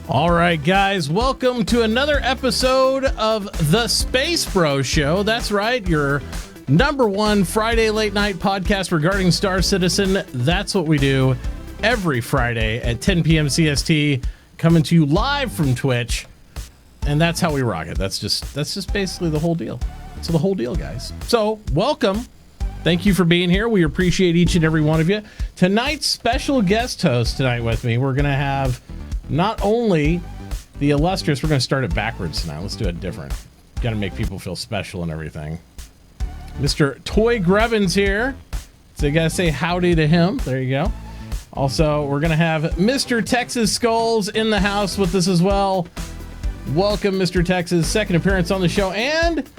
All right, guys, welcome to another episode of the SpaceBro Show. That's right, your number one Friday late night podcast regarding Star Citizen. That's what we do every Friday at 10 p.m. CST, coming to you live from Twitch, and that's how we rock it. That's just basically the whole deal. It's the whole deal, guys. So, welcome. Thank you for being here. We appreciate each and every one of you. Tonight's special guest host tonight with me, we're going to have not only the illustrious, we're going to start it backwards tonight. Let's do it different. Got to make people feel special and everything. Mr. Toy Grevins here. So you got to say howdy to him. There you go. Also, we're going to have Mr. TexasSkulls in the house with us as well. Welcome, Mr. Texas. Second appearance on the show. And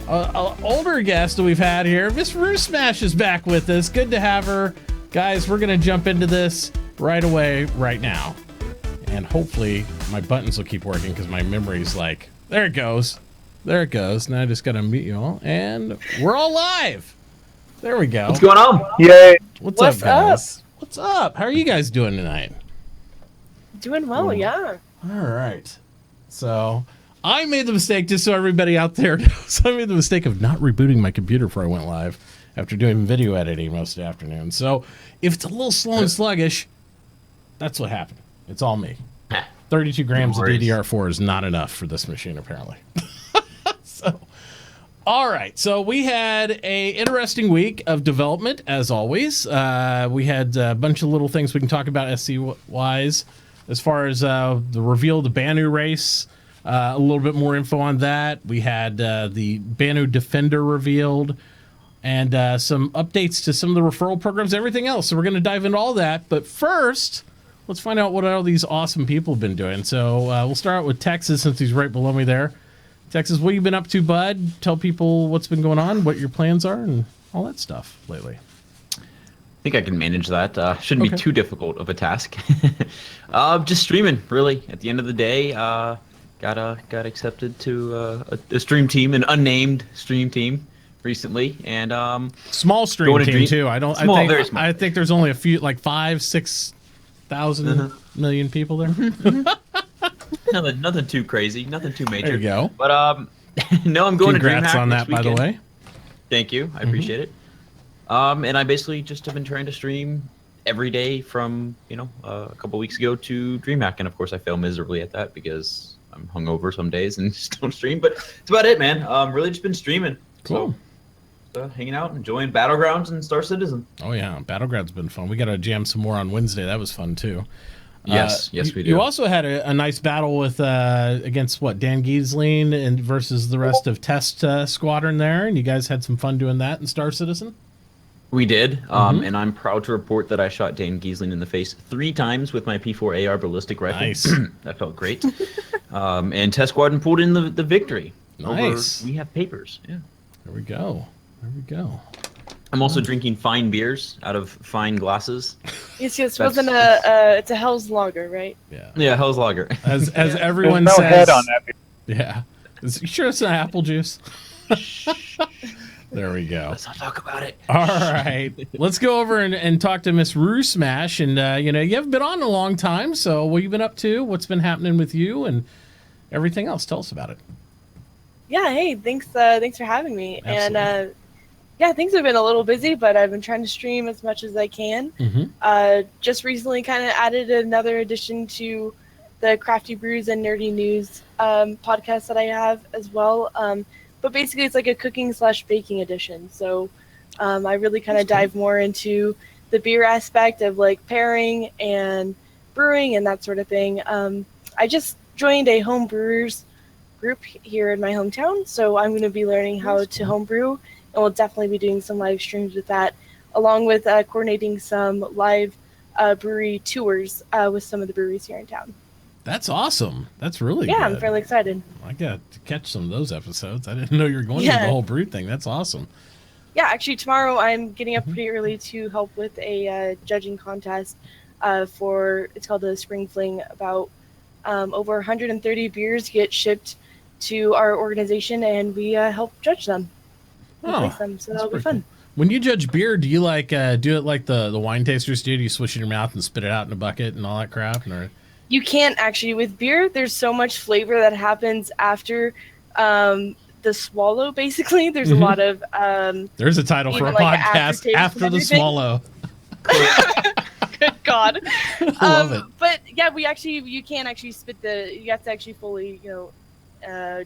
an older guest that we've had here, Miss RooSmash is back with us. Good to have her. Guys, we're going to jump into this right away, right now. And hopefully my buttons will keep working because my memory's like, there it goes. There it goes. Now I just got to mute you all. And we're all live. There we go. What's going on? Yay. What's up, guys? What's up? How are you guys doing tonight? Doing well, yeah. All right. So I made the mistake, just so everybody out there knows, I made the mistake of not rebooting my computer before I went live after doing video editing most of the afternoon. So if it's a little slow and sluggish, that's what happened. It's all me. 32 grams of DDR4 is not enough for this machine, apparently. So, all right. So we had a interesting week of development, as always. We had a bunch of little things we can talk about SC-wise. As far as the reveal of the Banu race, a little bit more info on that. We had the Banu Defender revealed, and some updates to some of the referral programs, everything else. So we're going to dive into all that. But first, let's find out what all these awesome people have been doing. So we'll start out with Texas, since he's right below me there. Texas, what have you been up to, bud? Tell people what's been going on, what your plans are, and all that stuff lately. I think I can manage that. Shouldn't be too difficult of a task. Just streaming, really. At the end of the day, got accepted to a stream team, an unnamed stream team recently, and small stream team too. Very small. I think there's only a few, like 5,000-6,000 million people there. nothing too crazy, nothing too major. There you go. But no, I'm going Congrats to DreamHack on that, by the way. Thank you, I appreciate it. And I basically just have been trying to stream every day from a couple weeks ago to DreamHack, and of course I fail miserably at that because I'm hungover some days and just don't stream. But it's about it, man. Really just been streaming. Cool. So, hanging out, enjoying Battlegrounds and Star Citizen. Oh yeah, Battlegrounds been fun. We got to jam some more on Wednesday. That was fun too. Yes, we do. You also had a nice battle with against Dan Giesling and versus the rest of Test Squadron there, and you guys had some fun doing that in Star Citizen. We did, and I'm proud to report that I shot Dan Giesling in the face 3 times with my P4 AR ballistic rifle. Nice. That felt great. And Test Squadron pulled in the victory. Nice. We have papers. Yeah. There we go. I'm also drinking fine beers out of fine glasses. Yes, it's a Hell's Lager, right? Yeah, Hell's Lager. As everyone There's no says. head on that. Yeah. You sure it's not apple juice? There we go. Let's not talk about it. All right. Let's go over and talk to Miss RooSmash. And, you haven't been on in a long time, so what have you been up to? What's been happening with you and everything else? Tell us about it. Yeah, hey, thanks for having me. Absolutely. And, yeah, things have been a little busy, but I've been trying to stream as much as I can. Just recently kind of added another addition to the Crafty Brews and Nerdy News podcast that I have as well. But basically, it's like a cooking/baking edition. So I really kind of dive more into the beer aspect of like pairing and brewing and that sort of thing. I just joined a home brewers group here in my hometown, so I'm going to be learning how to homebrew, and we'll definitely be doing some live streams with that, along with coordinating some live brewery tours with some of the breweries here in town. That's awesome. That's really good. Yeah, I'm fairly excited. I got to catch some of those episodes. I didn't know you were going to do the whole brew thing. That's awesome. Yeah, actually, tomorrow I'm getting up pretty early to help with a judging contest it's called the Spring Fling. About over 130 beers get shipped to our organization, and we help judge them. Them, so that'll be fun. Cool. When you judge beer, do you do it like the wine tasters do? Do you swish it in your mouth and spit it out in a bucket and all that crap? Or You can't actually. With beer, there's so much flavor that happens after the swallow, basically. There's a lot of... There's a title for a podcast, After the Swallow. Good God. Love it. But yeah, you can't actually you have to actually fully,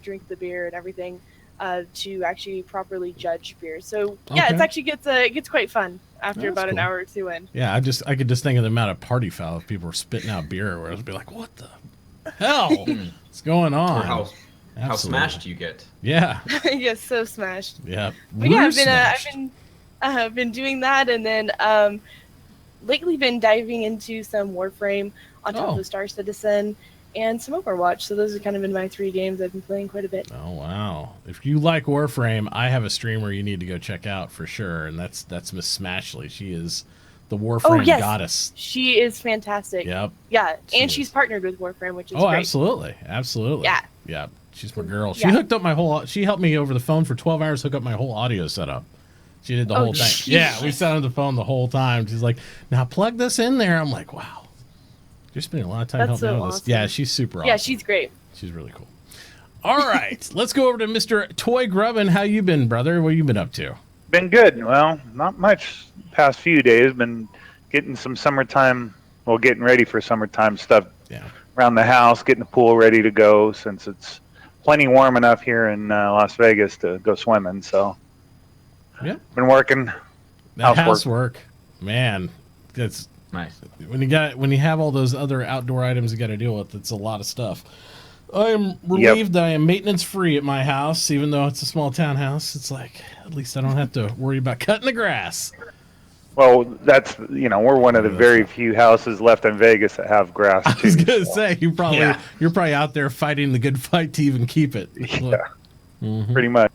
drink the beer and everything to actually properly judge beer. So yeah, it actually gets quite fun after about an hour or two in. Yeah, I could just think of the amount of party foul if people were spitting out beer, where I'd be like, what the hell? What's going on? Or how smashed you get. Yeah. Yes, so smashed. Yeah. But yeah, I've been doing that, and then lately been diving into some Warframe on top of Star Citizen and some Overwatch. So those have kind of been my 3 games I've been playing quite a bit. Oh wow! If you like Warframe, I have a streamer you need to go check out for sure, and that's Miss Smashley. She is the Warframe goddess. She is fantastic. Yep. Yeah, she's partnered with Warframe, which is great. Absolutely. Yeah. She's my girl. She hooked up she helped me over the phone for 12 hours, hook up my whole audio setup. She did the whole thing. Geez. Yeah, we sat on the phone the whole time. She's like, now plug this in there. I'm like, wow. You're spending a lot of time helping me with this. Yeah, she's super awesome. Yeah, she's great. She's really cool. All right, let's go over to Mr. Toy Grubbin. How you been, brother? What you been up to? Been good. Well, not much past few days. Been getting some summertime, getting ready for summertime stuff around the house, getting the pool ready to go since it's plenty warm enough here in Las Vegas to go swimming. So, been working. Housework, man, that's nice. When you have all those other outdoor items you got to deal with, it's a lot of stuff. I am relieved that I am maintenance free at my house, even though it's a small townhouse. It's like at least I don't have to worry about cutting the grass. Well, that's we're one of the very few houses left in Vegas that have grass. I was gonna say you're probably out there fighting the good fight to even keep it. Yeah, pretty much.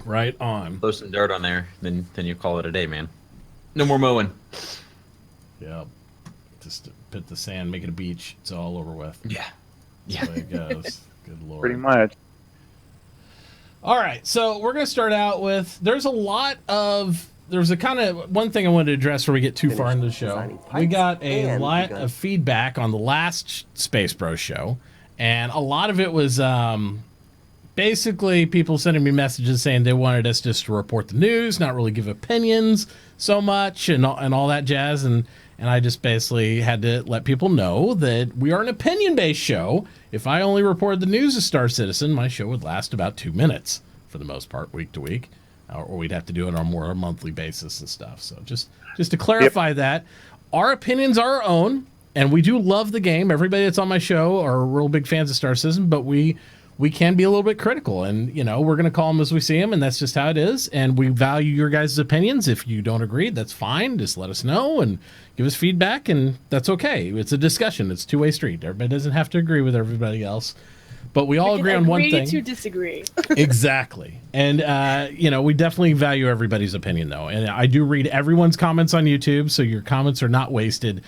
Right on. Throw some dirt on there, then you call it a day, man. No more mowing. Yep. Just put the sand, make it a beach. It's all over with. Yeah. That's the way it goes. Good Lord. Pretty much. All right, so we're gonna start out with. There's a kind of one thing I wanted to address before we get too far into the show. We got a lot of feedback on the last SpaceBro show, and a lot of it was basically people sending me messages saying they wanted us just to report the news, not really give opinions so much, and all that jazz. And I just basically had to let people know that we are an opinion-based show. If I only reported the news of Star Citizen, my show would last about 2 minutes for the most part, week to week. Or we'd have to do it on more a monthly basis and stuff. So just to clarify that, our opinions are our own, and we do love the game. Everybody that's on my show are real big fans of Star Citizen, but we can be a little bit critical, and we're going to call them as we see them, and that's just how it is. And we value your guys' opinions. If you don't agree, that's fine. Just let us know and give us feedback, and that's okay. It's a discussion. It's a two-way street. Everybody doesn't have to agree with everybody else. But we all agree on one thing. To disagree. Exactly. And, we definitely value everybody's opinion, though. And I do read everyone's comments on YouTube, so your comments are not wasted.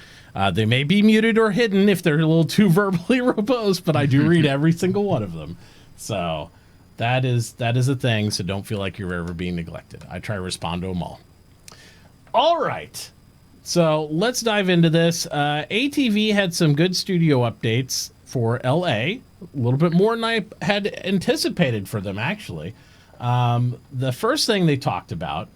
They may be muted or hidden if they're a little too verbally verbose, but I do read every single one of them. So that is a thing, so don't feel like you're ever being neglected. I try to respond to them all. All right. So let's dive into this. ATV had some good studio updates for LA. A little bit more than I had anticipated for them, actually. The first thing they talked about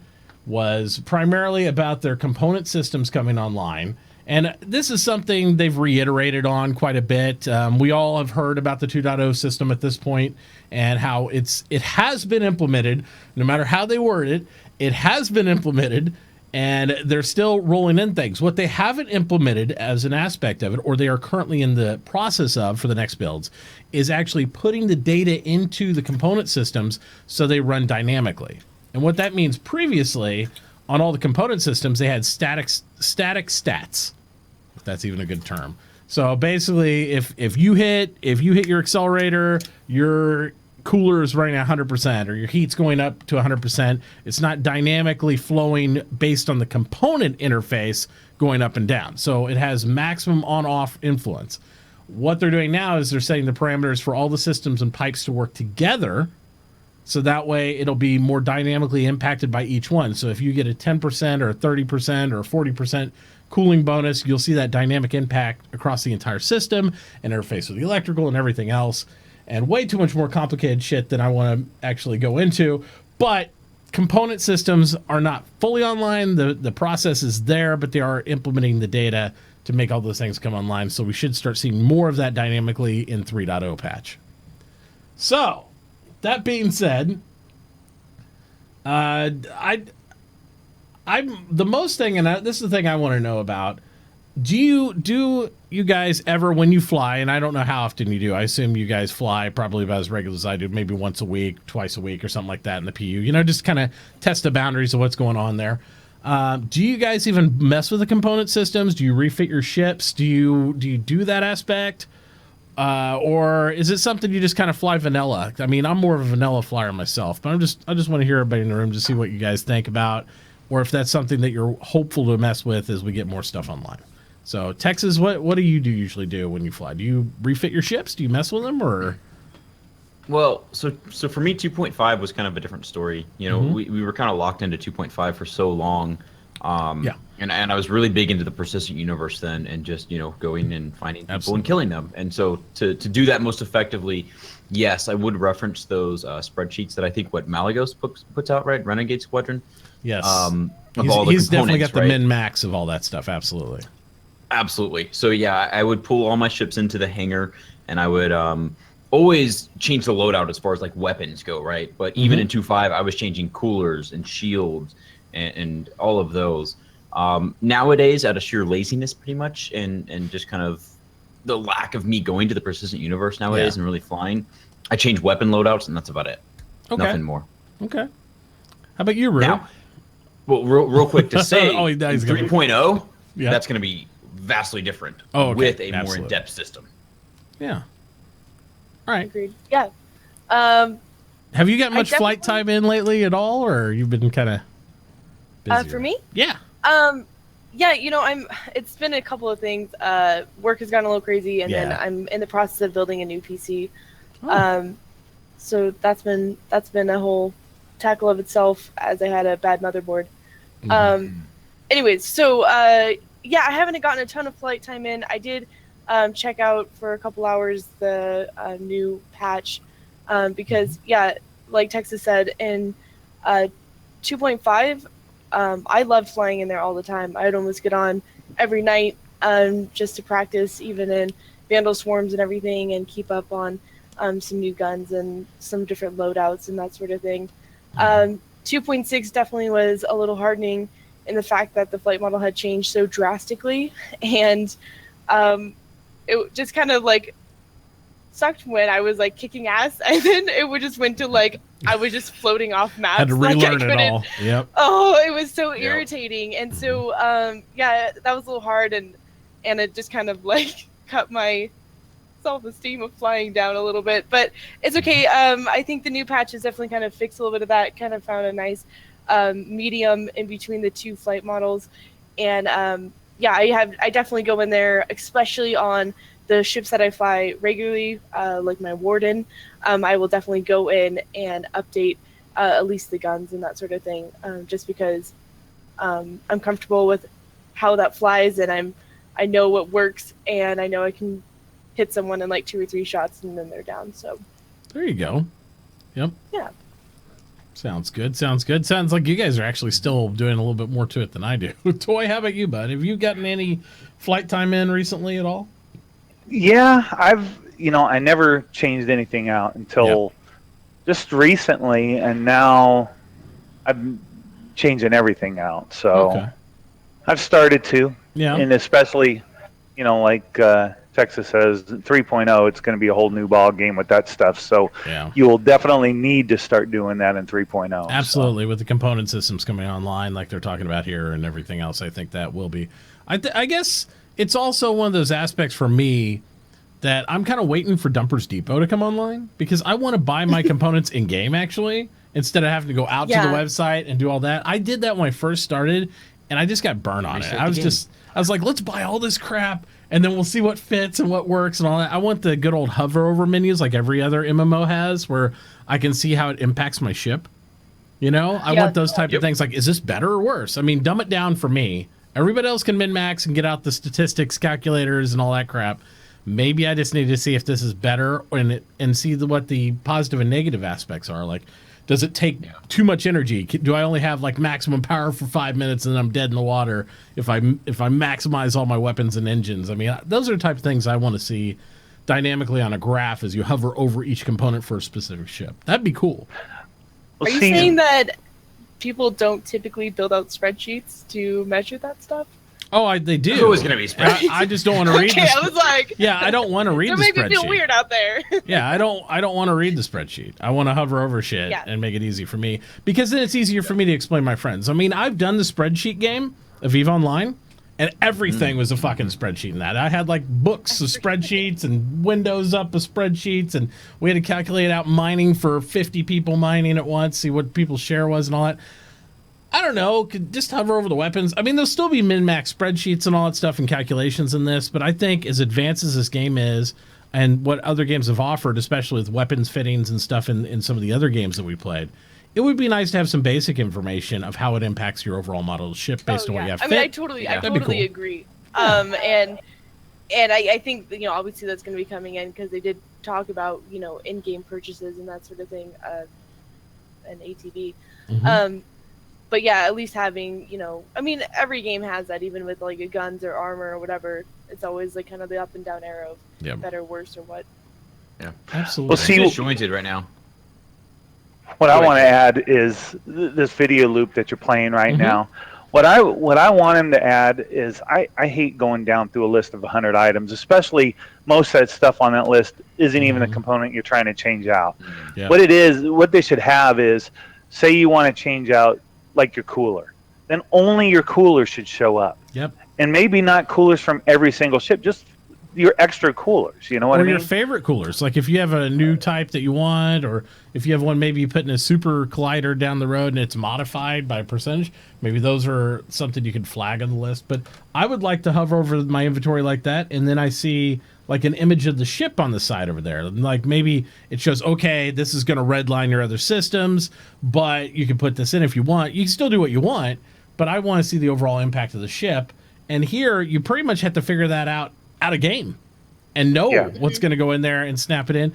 was primarily about their component systems coming online. And this is something they've reiterated on quite a bit. We all have heard about the 2.0 system at this point and how it has been implemented. No matter how they word it, it has been implemented. And they're still rolling in things. What they haven't implemented as an aspect of it, or they are currently in the process of for the next builds, is actually putting the data into the component systems so they run dynamically. And what that means previously, on all the component systems, they had static stats, if that's even a good term. So basically, if you hit your accelerator, your cooler is running at 100%, or your heat's going up to 100%. It's not dynamically flowing based on the component interface going up and down. So it has maximum on-off influence. What they're doing now is they're setting the parameters for all the systems and pipes to work together So that way it'll be more dynamically impacted by each one. So if you get a 10% or a 30% or a 40% cooling bonus, you'll see that dynamic impact across the entire system and interface with the electrical and everything else. And way too much more complicated shit than I want to actually go into. But component systems are not fully online. The process is there, but they are implementing the data to make all those things come online. So we should start seeing more of that dynamically in 3.0 patch. So, that being said, I'm the most thing, and this is the thing I want to know about. Do you guys ever, when you fly, and I don't know how often you do, I assume you guys fly probably about as regular as I do, maybe once a week, twice a week, or something like that in the PU, you know, just kind of test the boundaries of what's going on there. Do you guys even mess with the component systems? Do you refit your ships? Do you do that aspect? Or is it something you just kind of fly vanilla? I mean, I'm more of a vanilla flyer myself, but I just want to hear everybody in the room to see what you guys think about, or if that's something that you're hopeful to mess with as we get more stuff online. So, Texas, what do you usually do when you fly? Do you refit your ships? Do you mess with them, or? Well, so for me, 2.5 was kind of a different story. You know, we were kind of locked into 2.5 for so long. And I was really big into the persistent universe then, and just, you know, going and finding people and killing them. And so to do that most effectively, yes, I would reference those spreadsheets that I think Malagos puts out, right? Renegade Squadron. Yes. He's definitely got the min-max of all that stuff. Absolutely. Absolutely. So yeah, I would pull all my ships into the hangar, and I would always change the loadout as far as like weapons go, right? But even in 2.5, I was changing coolers and shields and all of those. Nowadays, out of sheer laziness, pretty much, and just kind of the lack of me going to the persistent universe nowadays and really flying, I change weapon loadouts, and that's about it. Okay. Nothing more. Okay. How about you, Rue? Now, well, real quick to say, he's 3.0, that's going to be vastly different with a more in-depth system. Yeah. All right. Agreed. Yeah. Have you got much flight time in lately at all, or you've been kind of busy? For me? Yeah. Yeah, you know, it's been a couple of things. Work has gotten a little crazy, and then I'm in the process of building a new PC. So that's been a whole tackle of itself, as I had a bad motherboard. Anyways, so yeah, I haven't gotten a ton of flight time in. I did check out for a couple hours the new patch because, yeah, like Texas said, in 2.5, I loved flying in there all the time. I'd almost get on every night just to practice, even in Vandal Swarms and everything, and keep up on some new guns and some different loadouts and that sort of thing. 2.6 definitely was a little hardening in the fact that the flight model had changed so drastically, and it just kind of like sucked when I was like kicking ass, and then it would just went to like I was just floating off maps. Had to relearn it all. Yep. Oh, it was so irritating, and so yeah, that was a little hard, and it just kind of like cut my self-esteem of flying down a little bit, but it's okay. I think the new patch has definitely kind of fixed a little bit of that. Kind of found a nice medium in between the two flight models, and yeah, I definitely go in there, especially on the ships that I fly regularly, like my Warden. I will definitely go in and update at least the guns and that sort of thing, just because I'm comfortable with how that flies, and I know what works, and I know I can hit someone in like 2 or 3 shots, and then they're down. So there you go. Yep. Yeah. Sounds good. Sounds good. Sounds like you guys are actually still doing a little bit more to it than I do. Toy, how about you, bud? Have you gotten any flight time in recently at all? Yeah, I never changed anything out until just recently, and now I'm changing everything out. So I've started to, and especially, like Texas says, 3.0, it's going to be a whole new ball game with that stuff. So you will definitely need to start doing that in 3.0. Absolutely, with the component systems coming online like they're talking about here and everything else, I think that will be. I guess it's also one of those aspects for me that I'm kind of waiting for Dumpers Depot to come online, because I want to buy my components in-game, actually, instead of having to go out to the website and do all that. I did that when I first started, and I just got burned on it. I was like, let's buy all this crap and then we'll see what fits and what works and all that. I want the good old hover over menus like every other MMO has, where I can see how it impacts my ship. You know, I want those type of things. Like, is this better or worse? I mean, dumb it down for me. Everybody else can min-max and get out the statistics calculators and all that crap. Maybe I just need to see if this is better and see what the positive and negative aspects are. Like, does it take too much energy? Do I only have like maximum power for 5 minutes and then I'm dead in the water if I maximize all my weapons and engines? I mean, those are the type of things I want to see dynamically on a graph as you hover over each component for a specific ship. That'd be cool. Are you saying that people don't typically build out spreadsheets to measure that stuff? Oh, they do. There's always going to be spreadsheets. I just don't want to read. Okay, I was like, I don't want to read the spreadsheet. That made me feel weird out there. Yeah, I don't want to read the spreadsheet. I want to hover over shit and make it easy for me, because then it's easier for me to explain my friends. I mean, I've done the spreadsheet game of EVE Online, and everything was a fucking spreadsheet in that. I had like books of spreadsheets and windows up of spreadsheets, and we had to calculate out mining for 50 people mining at once, see what people's share was and all that. I don't know, could just hover over the weapons. I mean, there'll still be min-max spreadsheets and all that stuff and calculations in this, but I think as advanced as this game is and what other games have offered, especially with weapons fittings and stuff in some of the other games that we played, it would be nice to have some basic information of how it impacts your overall model ship based on what you have. I mean, I totally agree. And I think, you know, obviously that's going to be coming in because they did talk about, you know, in-game purchases and that sort of thing, and ATV. But yeah, at least having, you know, I mean, every game has that, even with like guns or armor or whatever. It's always like kind of the up and down arrow of better, worse, or what. Yeah, absolutely. Well, see, it's disjointed right now. What I want to add is this video loop that you're playing right now. What I want him to add is I hate going down through a list of 100 items, especially most of that stuff on that list isn't even a component you're trying to change out. What they should have is, say you want to change out like your cooler, then only your cooler should show up. And maybe not coolers from every single ship, just your extra coolers, you know what I mean? Or your favorite coolers. Like if you have a new type that you want, or if you have one maybe you put in a super collider down the road and it's modified by a percentage, maybe those are something you could flag on the list. But I would like to hover over my inventory like that, and then I see like an image of the ship on the side over there. Like maybe it shows, okay, this is going to redline your other systems, but you can put this in if you want. You can still do what you want, but I want to see the overall impact of the ship. And here you pretty much have to figure that out of game and know what's going to go in there and snap it in.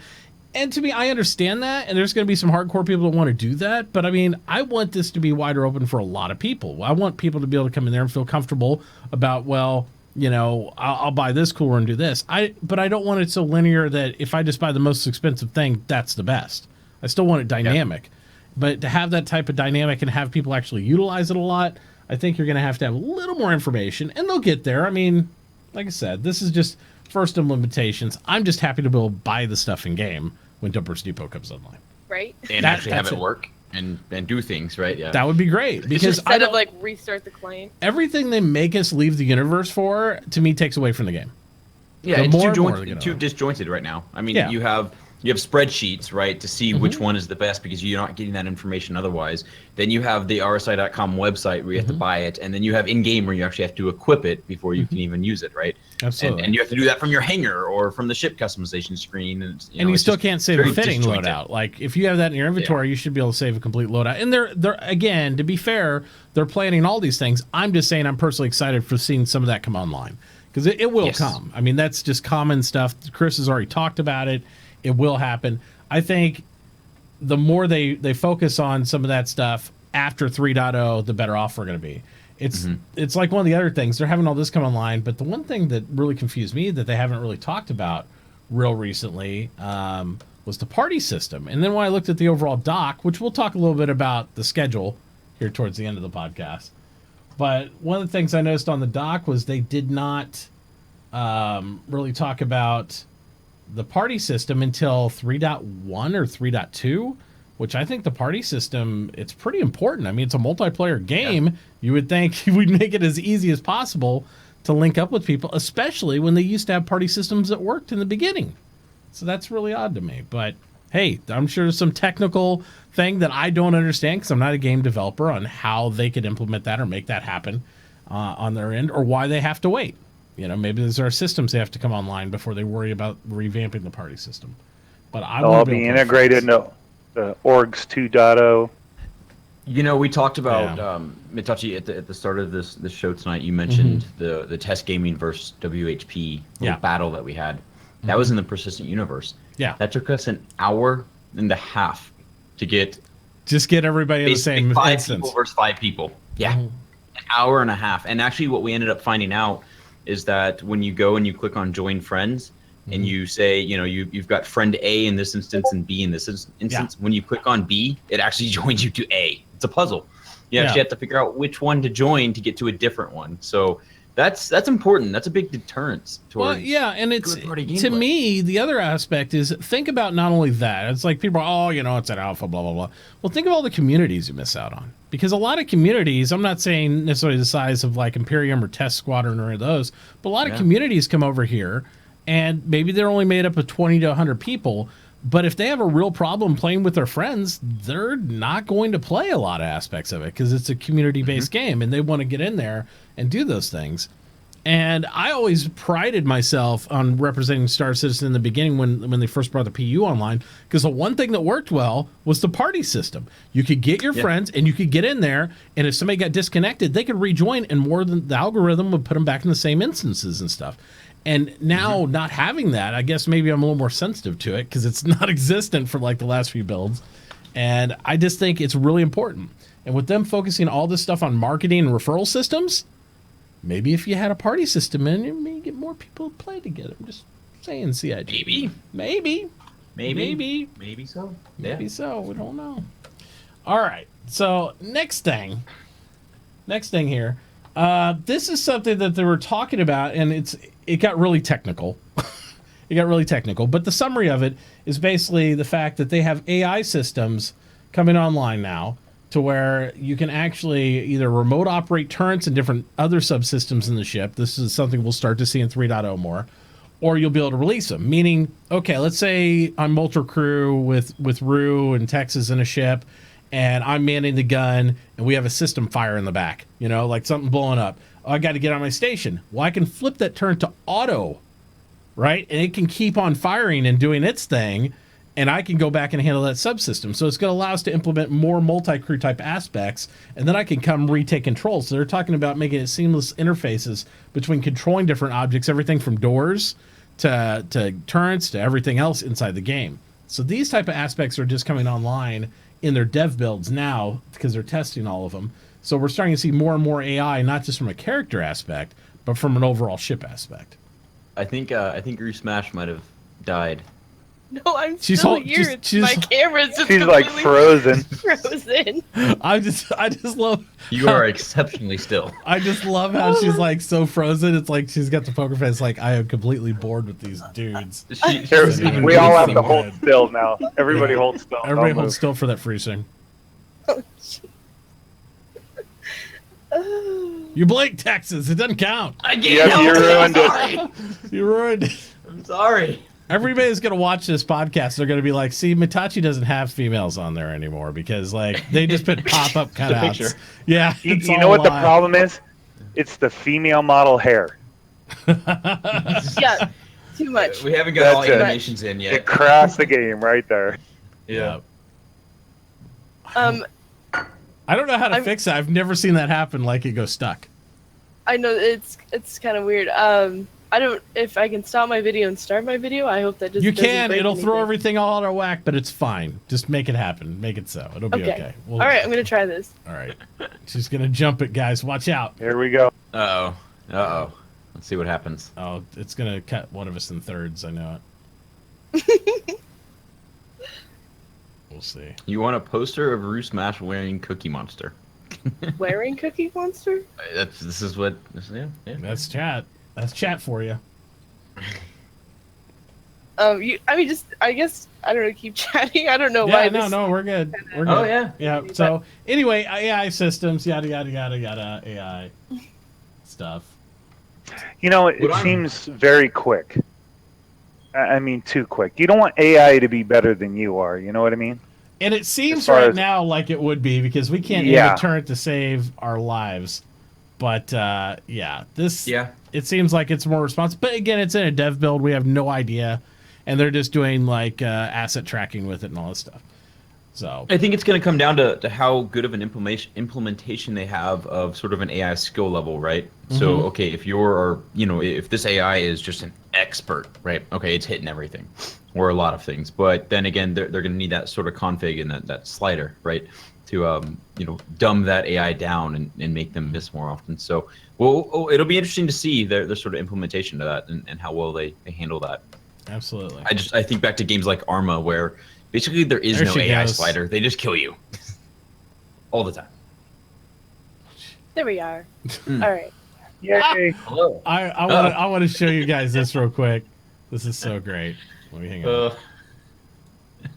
And to me, I understand that, and there's going to be some hardcore people that want to do that, but I mean, I want this to be wider open for a lot of people. I want people to be able to come in there and feel comfortable about, well, you know, I'll buy this cooler and do this. But I don't want it so linear that if I just buy the most expensive thing, that's the best. I still want it dynamic. But to have that type of dynamic and have people actually utilize it a lot, I think you're going to have a little more information, and they'll get there. I mean, like I said, this is just first implementations. I'm just happy to be able to buy the stuff in game when Dumpers Depot comes online. Right. And actually have it work and do things, right? Yeah. That would be great, because instead of like restart the client. Everything they make us leave the universe for, to me, takes away from the game. Yeah, it's too disjointed right now. I mean, you have spreadsheets, right, to see which one is the best, because you're not getting that information otherwise. Then you have the RSI.com website where you have to buy it, and then you have in-game where you actually have to equip it before you can even use it, right? Absolutely. And you have to do that from your hangar or from the ship customization screen. And you still can't save a fitting loadout. Like, if you have that in your inventory, you should be able to save a complete loadout. And they're again, to be fair, they're planning all these things. I'm just saying I'm personally excited for seeing some of that come online, because it will come. I mean, that's just common stuff. Chris has already talked about it. It will happen. I think the more they focus on some of that stuff after 3.0, the better off we're going to be. It's like one of the other things. They're having all this come online, but the one thing that really confused me that they haven't really talked about real recently was the party system. And then when I looked at the overall doc, which we'll talk a little bit about the schedule here towards the end of the podcast, but one of the things I noticed on the doc was they did not really talk about the party system until 3.1 or 3.2, which I think the party system, it's pretty important. I mean, it's a multiplayer game. Yeah. You would think we'd make it as easy as possible to link up with people, especially when they used to have party systems that worked in the beginning. So that's really odd to me. But hey, I'm sure there's some technical thing that I don't understand, because I'm not a game developer, on how they could implement that or make that happen on their end, or why they have to wait. You know, maybe these are systems they have to come online before they worry about revamping the party system. But I They'll all be integrated into the orgs 2.0. You know, we talked about Mitauchi at the start of this show tonight. You mentioned the test gaming versus WHP battle that we had. That was in the persistent universe. Yeah, that took us an hour and a half to get everybody in the same 5 instance. people versus 5 people. Yeah, an hour and a half. And actually, what we ended up finding out is that when you go and you click on join friends and you say, you know, you've got friend A in this instance and B in this instance. When you click on B, it actually joins you to A. It's a puzzle. You actually have to figure out which one to join to get to a different one. So that's important. That's a big deterrence towards. Well, yeah, and it's to me the other aspect is think about not only that. It's like people are, you know, it's an alpha, blah blah blah. Well, think of all the communities you miss out on, because a lot of communities. I'm not saying necessarily the size of like Imperium or Test Squadron or any of those, but a lot of communities come over here, and maybe they're only made up of 20 to 100 people. But if they have a real problem playing with their friends, they're not going to play a lot of aspects of it because it's a community-based game, and they want to get in there and do those things. And I always prided myself on representing Star Citizen in the beginning when they first brought the PU online, because the one thing that worked well was the party system. You could get your friends, and you could get in there, and if somebody got disconnected, they could rejoin, and more than the algorithm would put them back in the same instances and stuff. And now not having that, I guess maybe I'm a little more sensitive to it because it's not existent for like the last few builds. And I just think it's really important. And with them focusing all this stuff on marketing and referral systems, maybe if you had a party system in, you may get more people to play together. I'm just saying, CIG. Maybe so. Maybe so. We don't know. All right. So next thing here. This is something that they were talking about, and it got really technical. But the summary of it is basically the fact that they have AI systems coming online now to where you can actually either remote operate turrets and different other subsystems in the ship. This is something we'll start to see in 3.0 more. Or you'll be able to release them. Meaning, okay, let's say I'm Multra Crew with Roo and Texas in a ship, and I'm manning the gun, and we have a system fire in the back, you know, like something blowing up. Oh, I got to get on my station. Well, I can flip that turret to auto, right? And it can keep on firing and doing its thing, and I can go back and handle that subsystem. So it's going to allow us to implement more multi-crew type aspects, and then I can come retake control. So they're talking about making it seamless interfaces between controlling different objects, everything from doors to turrets to everything else inside the game. So these type of aspects are just coming online in their dev builds now because they're testing all of them. So we're starting to see more and more AI, not just from a character aspect, but from an overall ship aspect. I think RooSmash might have died. No, I'm still here. My camera's just she's like frozen. Frozen. I just love. You are exceptionally still. I just love how she's like so frozen. It's like she's got the poker face. Like I am completely bored with these dudes. We all have to hold still now. Everybody holds still. Everybody holds still for that freezing. Oh, you blinked, Texas. It doesn't count. You ruined it. You ruined it. I'm sorry. Everybody's going to watch this podcast. They're going to be like, see, Mitauchi doesn't have females on there anymore because like they just put pop-up cutouts. Yeah. You know what the problem is? It's the female model hair. Yeah, too much. We haven't got all animations in yet. It crashed the game right there. Yeah. I don't know how to fix it. I've never seen that happen. Like it goes stuck. I know it's kind of weird. I don't. If I can stop my video and start my video, I hope that just. You can. It'll anything. throw everything all out of whack, but it's fine. Just make it happen. Make it so. It'll be okay. All right, I'm gonna try this. All right. She's gonna jump it, guys. Watch out. Here we go. Uh oh. Let's see what happens. Oh, it's gonna cut one of us in thirds. I know it. We'll see. You want a poster of RooSmash wearing Cookie Monster? Wearing Cookie Monster? This is what. Yeah. That's chat. That's chat for you. I guess, I don't know, keep chatting. I don't know why. No, we're good. We're good. Oh, yeah. Yeah, so, anyway, AI systems, yada, AI stuff. You know, it seems very quick. I mean, too quick. You don't want AI to be better than you are, you know what I mean? And it seems right now like it would be because we can't even turn it to save our lives. But it seems like it's more responsive. But again, it's in a dev build. We have no idea, and they're just doing like asset tracking with it and all this stuff. So I think it's going to come down to how good of an implementation they have of sort of an AI skill level, right? So, okay, if this AI is just an expert, right? Okay, it's hitting everything, or a lot of things. But then again, they're going to need that sort of config and that slider, right? To dumb that AI down and make them miss more often. So, it'll be interesting to see their sort of implementation of that and how well they handle that. Absolutely. I think back to games like Arma where basically there is no AI slider. They just kill you all the time. There we are. All right. Yay! Hello. I want to show you guys this real quick. This is so great. Let me hang on.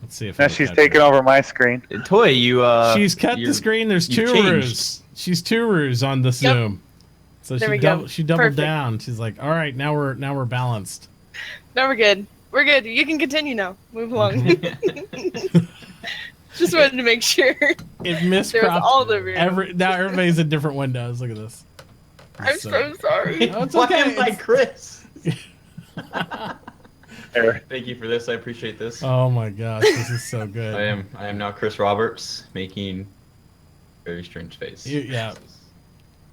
Let's see if now she's taking over my screen. Toy, you she's cut the screen. There's two roos. She's two roos on the Zoom. So she doubled down. She's like, all right, now we're balanced. No, we're good. We're good. You can continue now. Move along. Just wanted to make sure. It miscropped all the room. Now everybody's in different windows. Look at this. I'm so sorry. No, it's Why okay. am I Chris? Thank you for this. I appreciate this. Oh my gosh, this is so good. I am now Chris Roberts making very strange face. Yeah.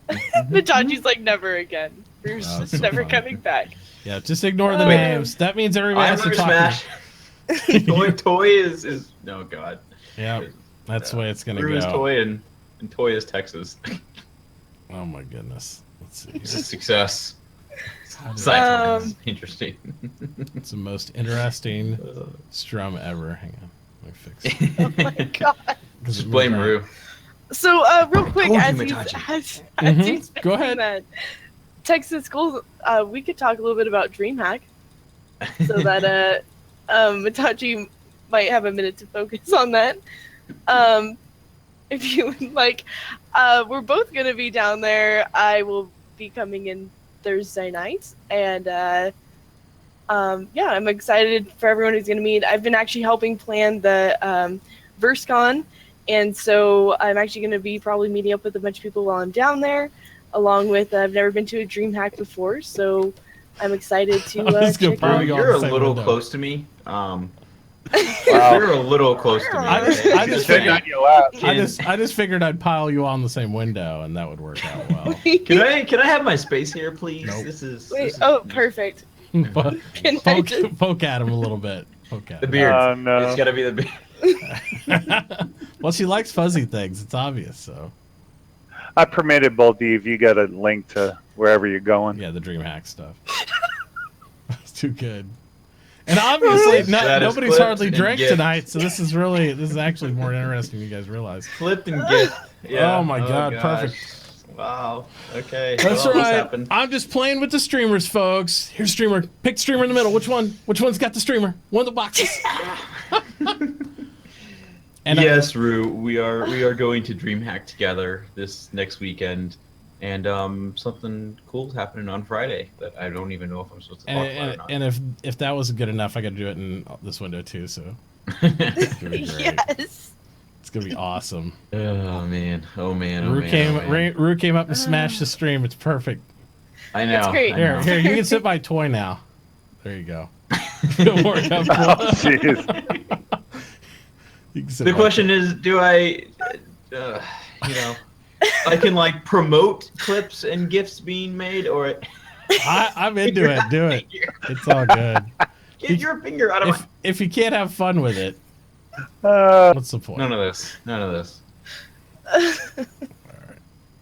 Mitauchi's like never again. Bruce is so never funny. coming back. Yeah, just ignore the names. That means everybody has to talk. Toy is no god. Yeah, that's the way it's gonna go. Is Toy and Toy is Texas. Oh my goodness. Let's see. It's a success. Interesting. It's the most interesting strum ever. Hang on, let me fix it. Oh my god. Just blame Roo. So real quick, as you Go ahead. That TexasSkulls, we could talk a little bit about DreamHack, so that Mitauchi might have a minute to focus on that. If you would like, we're both gonna be down there. I will be coming in Thursday night, and I'm excited for everyone who's gonna meet. I've been actually helping plan the VerseCon, and so I'm actually gonna be probably meeting up with a bunch of people while I'm down there. Along with, I've never been to a DreamHack before, so I'm excited to check out. You're a little close to me. Wow. You're a little close to me. I just figured I'd pile you on the same window, and that would work out well. Can I have my space here, please? Nope. This is perfect. Poke at him a little bit. Poke at the him. beard. Oh, no. It's gotta be the beard. Well, she likes fuzzy things. It's obvious. So I permitted both of you if you got a link to wherever you're going. yeah, the DreamHack stuff. That's too good. And obviously, nobody's hardly drank tonight, so this is actually more interesting than you guys realize. Flipped and gift. Yeah. Oh my god, gosh. perfect. Wow. Okay. That's well, right. I'm just playing with the streamers, folks. Here's streamer. Pick streamer in the middle. Which one? Which one's got the streamer? One of the boxes. And yes, Roo, we are going to DreamHack together this next weekend, and something cool's happening on Friday that I don't even know if I'm supposed to talk about or not. And if that wasn't good enough, I got to do it in this window too. So it's gonna be great. Yes. It's gonna be awesome. Oh man! Roo came up and smashed the stream. It's perfect. I know. That's great. Here, you can sit by Toy now. There you go. It'll work out cool. Oh, jeez. The question is, do I, I can like promote clips and GIFs being made, or I'm into it. Do it. It's all good. Get your finger out of my. If you can't have fun with it, what's the point? None of this. All right.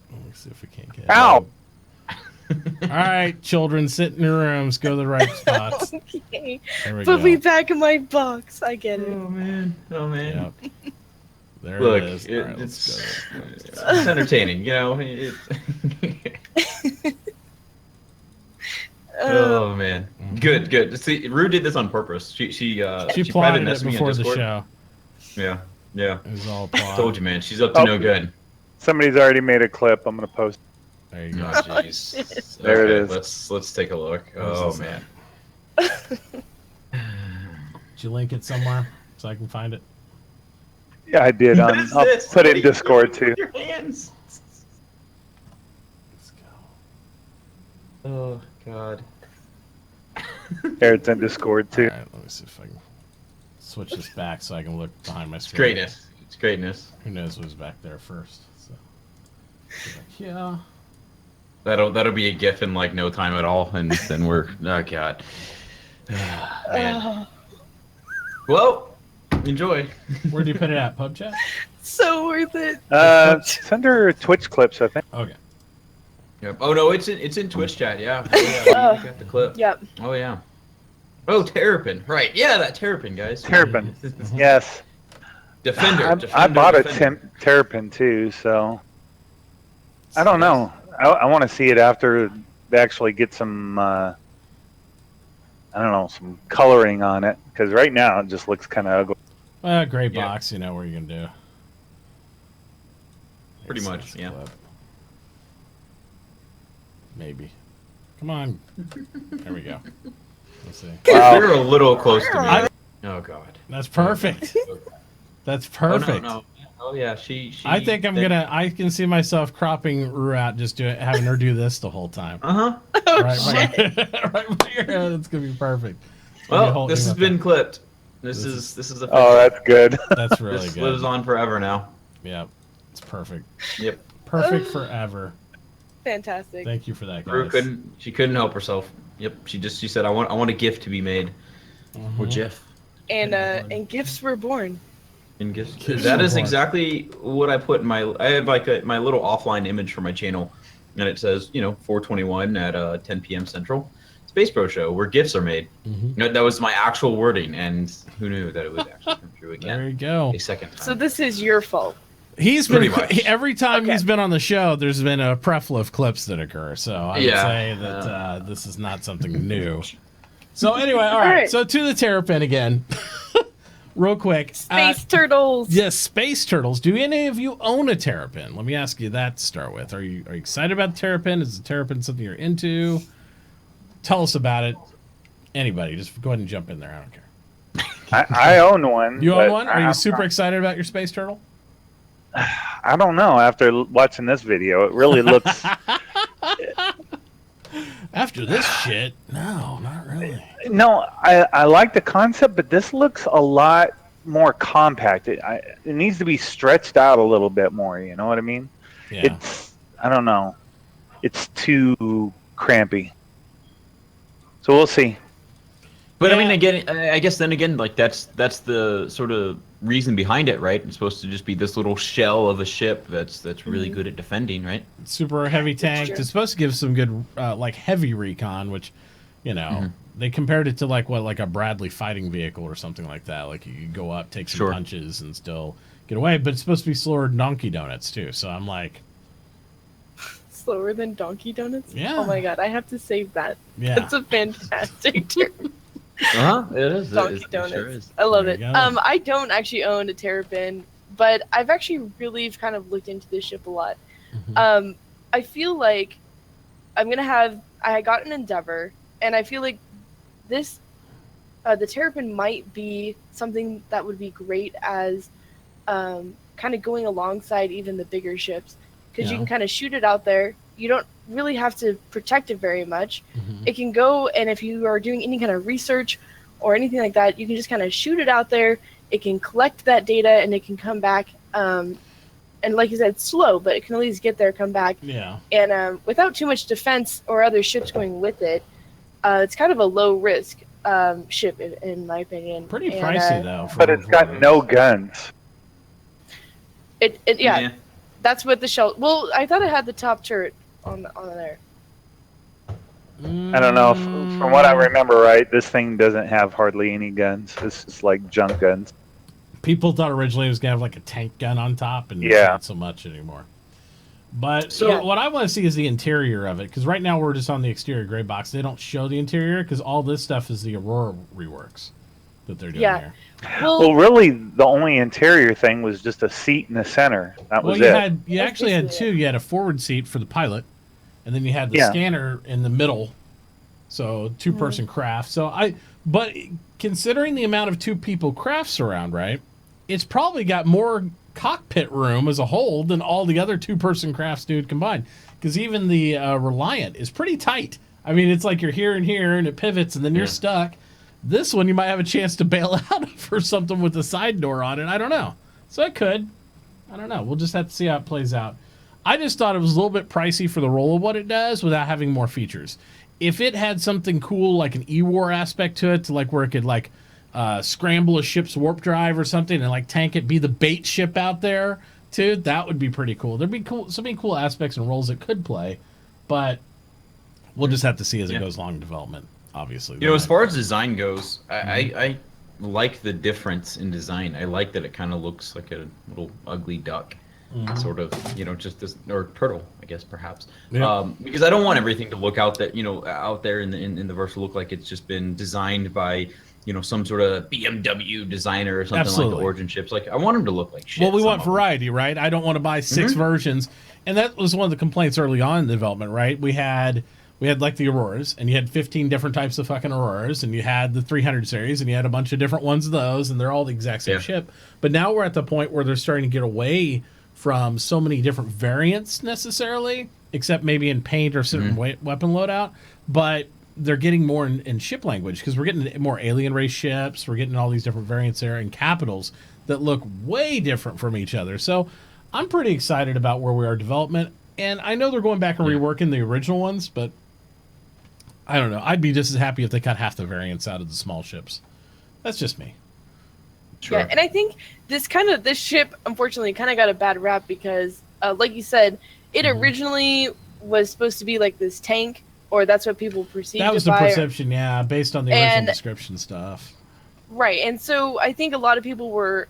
Let me see if we can't get. Ow! All right, children, sit in your rooms. Go to the right spots. Okay. There we Put go. me back in my box. I get it. Oh man! Yep. There Look, it is. All right, let's go. It's entertaining, Oh man, good. See, Rue did this on purpose. She plotted it before the show. Yeah. It was all plotted. Told you, man. She's up to no good. Somebody's already made a clip. I'm gonna post. There you go. Oh jeez. There it is. Let's take a look. Oh man. Did you link it somewhere so I can find it? Yeah, I did. What is I'll this? put it in Discord too. Your hands. Oh God. It's in Discord too. All right, let me see if I can switch this back so I can look behind my screen. Greatness. It's greatness. Who knows who's back there first? So, yeah. That'll be a GIF in like no time at all, and then we're oh God. Man. Well, enjoy. Where do you put it at? Pub chat? So worth it. It's under Twitch clips, I think. Okay. Yep. Oh no, it's in Twitch chat. Yeah. Oh, yeah, we got the clip. Yep. Oh yeah. Oh, Terrapin. Right. Yeah, that Terrapin, guys. Terrapin. Yes. Defender. I bought a Defender. Terrapin too, so I don't know. I want to see it after they actually get some, I don't know, some coloring on it. Because right now it just looks kind of ugly. Gray box, you know what you're going to do. Pretty much, yeah. Clip. Maybe. Come on. There we go. Let's see. Wow. You're a little close to me. Oh God. That's perfect. That's perfect. Oh, no. Oh yeah, she I think I can see myself cropping Rue out, just having her do this the whole time. Uh-huh. Oh, right, shit. right by your head. It's going to be perfect. Well, this has been clipped. This is a Oh, that's good. That's really this good. lives on forever now. Yep. It's perfect. Yep. Perfect forever. Fantastic. Thank you for that, Rue guys. couldn't help herself. Yep. She said I want a gift to be made. Or GIF. And gifts were born. In gifts. Gifts That were is born. exactly what I put in I have like my little offline image for my channel, and it says 421 at 10 p.m. Central. SpaceBro show where gifts are made. That was my actual wording, and who knew that it would actually come true again? There you go. A second time. So this is your fault. He's been Pretty much. every time Okay. he's been on the show. There's been a prefl of clips that occur. So I would Yeah. say that this is not something new. So anyway, all right. So to the Terrapin again, real quick. Space turtles. Yes, space turtles. Do any of you own a Terrapin? Let me ask you that to start with. Are you excited about the Terrapin? Is the Terrapin something you're into? Tell us about it. Anybody, just go ahead and jump in there. I don't care. I own one. You own but one? Are you I'm super not- excited about your space turtle? I don't know. After watching this video, it really looks. After this shit, no, not really. No, I like the concept, but this looks a lot more compact. It needs to be stretched out a little bit more. You know what I mean? Yeah. I don't know. It's too crampy. So we'll see. But Yeah. I mean, again, I guess then again, like that's the sort of reason behind it, right? It's supposed to just be this little shell of a ship that's really good at defending, right? Super heavy tank. true. It's supposed to give some good, like heavy recon, which, they compared it to like a Bradley fighting vehicle or something like that. Like you could go up, take some Sure. punches, and still get away. But it's supposed to be slower than Donkey Donuts too. So I'm like, Slower than Donkey Donuts? Yeah. Oh my god, I have to save that. yeah. That's a fantastic term. It is. Donkey It Donuts. sure is. I love There it. you go. I don't actually own a Terrapin, but I've actually really kind of looked into this ship a lot. I feel like I got an Endeavor, and I feel like this, the Terrapin might be something that would be great as kind of going alongside even the bigger ships, because you Yeah. can kind of shoot it out there. You don't really have to protect it very much. Mhm. It can go, and if you are doing any kind of research or anything like that, you can just kind of shoot it out there. It can collect that data, and it can come back. And like you said, it's slow, but it can at least get there, come back. Yeah. And without too much defense or other ships going with it, it's kind of a low risk ship, in my opinion. Pretty And, pricey though. But it's got no guns. Yeah, that's what the shell. Well, I thought it had the top turret on there. I don't know. From what I remember, right, this thing doesn't have hardly any guns. This is like junk guns. People thought originally it was gonna have like a tank gun on top, and it's Yeah. not so much anymore. But So- Yeah. what I want to see is the interior of it, because right now we're just on the exterior gray box. They don't show the interior because all this stuff is the Aurora reworks that they're doing Yeah. here. Well, really, the only interior thing was just a seat in the center. That Well, was you it. you That's actually had basically two. You had a forward seat for the pilot, and then you had the Yeah. scanner in the middle. So two-person craft. But considering the amount of two-people crafts around, right? It's probably got more cockpit room as a whole than all the other two-person crafts, dude, combined. Because even the Reliant is pretty tight. I mean, it's like you're here and here, and it pivots, and then you're stuck. This one, you might have a chance to bail out for something with a side door on it. I don't know. So it could. I don't know. We'll just have to see how it plays out. I just thought it was a little bit pricey for the role of what it does without having more features. If it had something cool, like an E-War aspect to it, to like where it could like scramble a ship's warp drive or something and like tank it, be the bait ship out there too, that would be pretty cool. There'd be so many cool aspects and roles it could play, but we'll just have to see as it goes along in development, obviously. You know, as far as design goes, I like the difference in design. I like that it kind of looks like a little ugly duck. Sort of, you know, just this, or turtle, I guess, perhaps. Yeah. Because I don't want everything to look out that, you know, out there in the verse to look like it's just been designed by, you know, some sort of BMW designer or something like the Origin ships. Like, I want them to look like shit. Well, we want variety, right? I don't want to buy 6 versions. And that was one of the complaints early on in the development, right? We had like the Auroras, and you had 15 different types of fucking Auroras, and you had the 300 series, and you had a bunch of different ones of those, and they're all the exact same ship. But now we're at the point where they're starting to get away from so many different variants necessarily, except maybe in paint or certain weapon loadout, but they're getting more in ship language, because we're getting more alien race ships, we're getting all these different variants there, and capitals that look way different from each other. So I'm pretty excited about where we are development, and I know they're going back and reworking the original ones, but I don't know. I'd be just as happy if they cut half the variants out of the small ships. That's just me. Sure. Yeah, and I think this ship, unfortunately, kind of got a bad rap because, like you said, it originally was supposed to be like this tank, or that's what people perceived. That was the perception, based on the original description stuff. Right, and so I think a lot of people were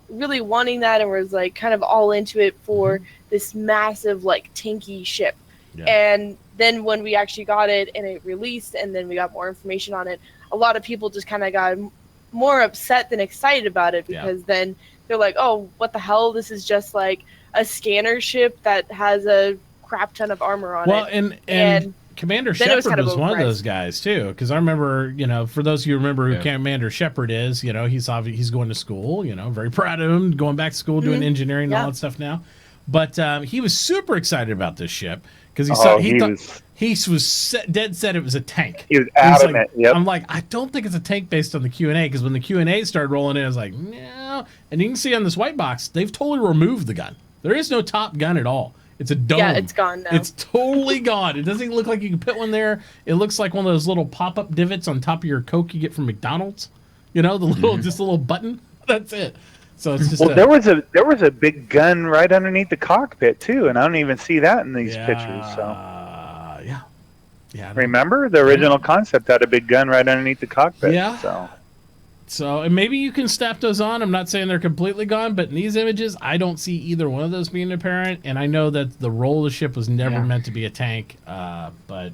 really wanting that and was like kind of all into it for this massive like tanky ship. Yeah. And then when we actually got it and it released, and then we got more information on it, a lot of people just kind of got more upset than excited about it, because then they're like, oh, what the hell? This is just like a scanner ship that has a crap ton of armor on it. Well, and Commander Shepard was one of those guys too, because I remember, you know, for those of you who remember who Commander Shepard is, you know, he's going to school, you know, very proud of him, going back to school, doing engineering and all that stuff now. But he was super excited about this ship, because he was dead set it was a tank. He was adamant. Like, I'm like, I don't think it's a tank based on the Q&A, because when the Q&A started rolling in, I was like, no. And you can see on this white box, they've totally removed the gun. There is no top gun at all. It's a dome. Yeah, it's gone now. It's totally gone. It doesn't even look like you can put one there. It looks like one of those little pop-up divots on top of your Coke you get from McDonald's. You know, the little just a little button. That's it. So it's just there was a big gun right underneath the cockpit too, and I don't even see that in these pictures. So remember the original concept had a big gun right underneath the cockpit. Yeah. So and maybe you can snap those on. I'm not saying they're completely gone, but in these images, I don't see either one of those being apparent. And I know that the role of the ship was never meant to be a tank, but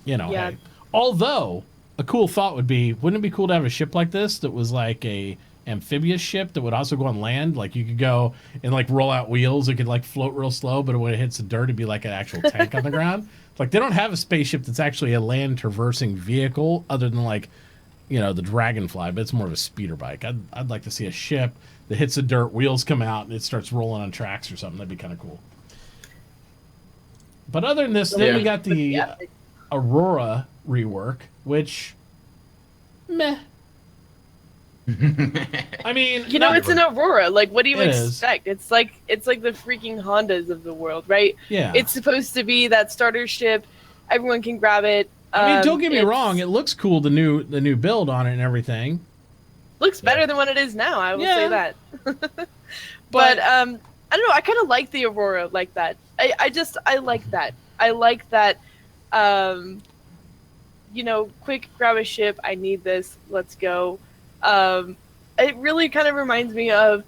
you know, hey. Although a cool thought would be, wouldn't it be cool to have a ship like this that was like a amphibious ship that would also go on land? Like you could go and like roll out wheels. It could like float real slow, but when it hits the dirt, it'd be like an actual tank on the ground. Like they don't have a spaceship that's actually a land traversing vehicle other than like, you know, the Dragonfly, but it's more of a speeder bike. I'd like to see a ship that hits the dirt, wheels come out, and it starts rolling on tracks or something. That'd be kind of cool. But other than this, then we got the Aurora rework, which, meh. I mean, you know, it's an Aurora. Like, what do you expect? It's like the freaking Hondas of the world, right? Yeah. It's supposed to be that starter ship. Everyone can grab it. I mean, don't get me wrong. It looks cool, the new build on it and everything. Looks better than what it is now. I will say that. But I don't know. I kind of like the Aurora like that. I like that. I like that. You know, quick grab a ship. I need this. Let's go. It really kind of reminds me of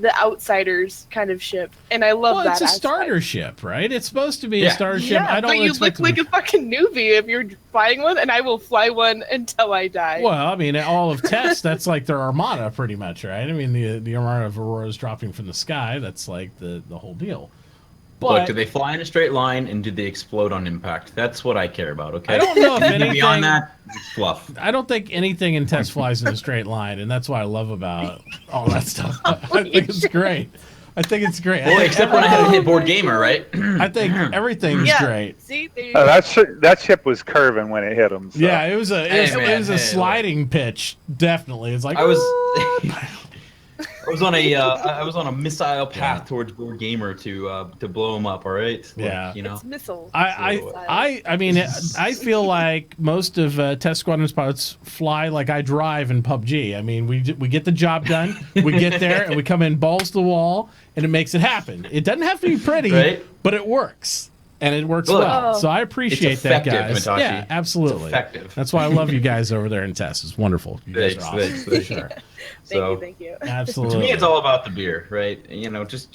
the Outsiders kind of ship, and I love that. Well, it's a starter ship, right? It's supposed to be a starter ship. I don't but you look like a fucking newbie if you're flying one, and I will fly one until I die. Well, I mean, all of Test, that's like their armada, pretty much, right? I mean, the armada of Auroras dropping from the sky, that's like the whole deal. But look, do they fly in a straight line, and do they explode on impact? That's what I care about, okay? I don't know if anything... Beyond that, it's fluff. I don't think anything in Test flies in a straight line, and that's what I love about all that stuff. I think it's great. I think it's great. Well, except when I had to hit board gamer, right? I think everything's great. See, there you go. That ship was curving when it hit him. So. Yeah, it was a sliding pitch. Definitely, it's like I was on a missile path towards board gamer to blow him up. All right. Yeah. It's missiles. I mean, I feel like most of Test Squadron's pilots fly like I drive in PUBG. I mean, we get the job done, we get there, and we come in balls to the wall, and it makes it happen. It doesn't have to be pretty, right? But it works. And it works well. So I appreciate that, guys. Mitauchi. Yeah, absolutely. It's effective. That's why I love you guys over there in Test. It's wonderful. You guys are awesome. For sure. Thank you. Absolutely. To me, it's all about the beer, right? Just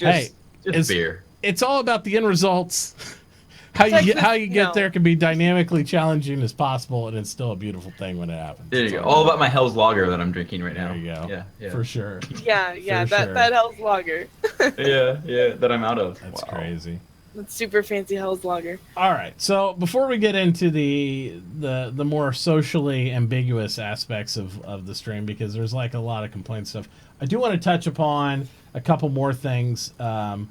beer. It's all about the end results. How you get there can be dynamically challenging as possible, and it's still a beautiful thing when it happens. There you go. All about my Hell's Lager that I'm drinking right now. There you go. Yeah. For sure. Yeah. That Hell's Lager. yeah. That I'm out of. That's crazy. That's super fancy Hell's Lager. All right. So before we get into the more socially ambiguous aspects of the stream, because there's like a lot of complaint stuff, I do want to touch upon a couple more things that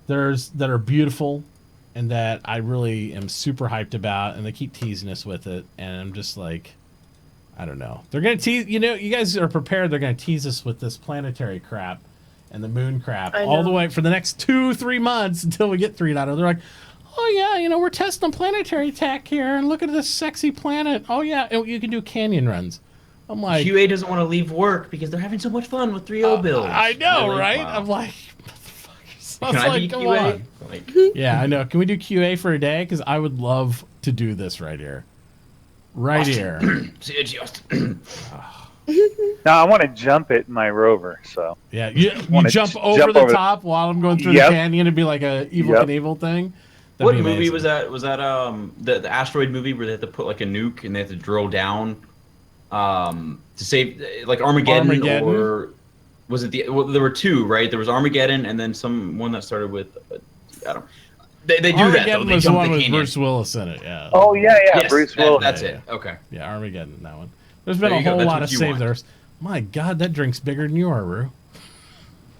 are beautiful and that I really am super hyped about, and they keep teasing us with it, and I'm just like, I don't know. They're gonna tease. You guys are prepared. They're gonna tease us with this planetary crap and the moon crap all the way for the next 2-3 months until we get 3.0. They're like, oh yeah, we're testing planetary tech here, and look at this sexy planet. Oh yeah, and you can do canyon runs. I'm like, QA doesn't want to leave work because they're having so much fun with 3.0 builds. I know, right? Wow. I'm like, motherfuckers. Can I be QA? Yeah, I know. Can we do QA for a day? Because I would love to do this right here. See you, Justin. Now I want to jump it in my rover. So yeah, you jump over the top while I'm going through the canyon and be like a Evil Knievel thing. What movie was that? Was that the asteroid movie where they had to put like a nuke and they had to drill down to save like Armageddon? Or was it there were two, right? There was Armageddon and then one that started with I don't. They do Armageddon that though. They was the one with canyon. Bruce Willis in it. Yeah. Oh yeah, yes, Bruce Willis. That's it. Okay. Yeah, Armageddon, that one. There's been a whole lot of save there. My God, that drink's bigger than you are, Roo.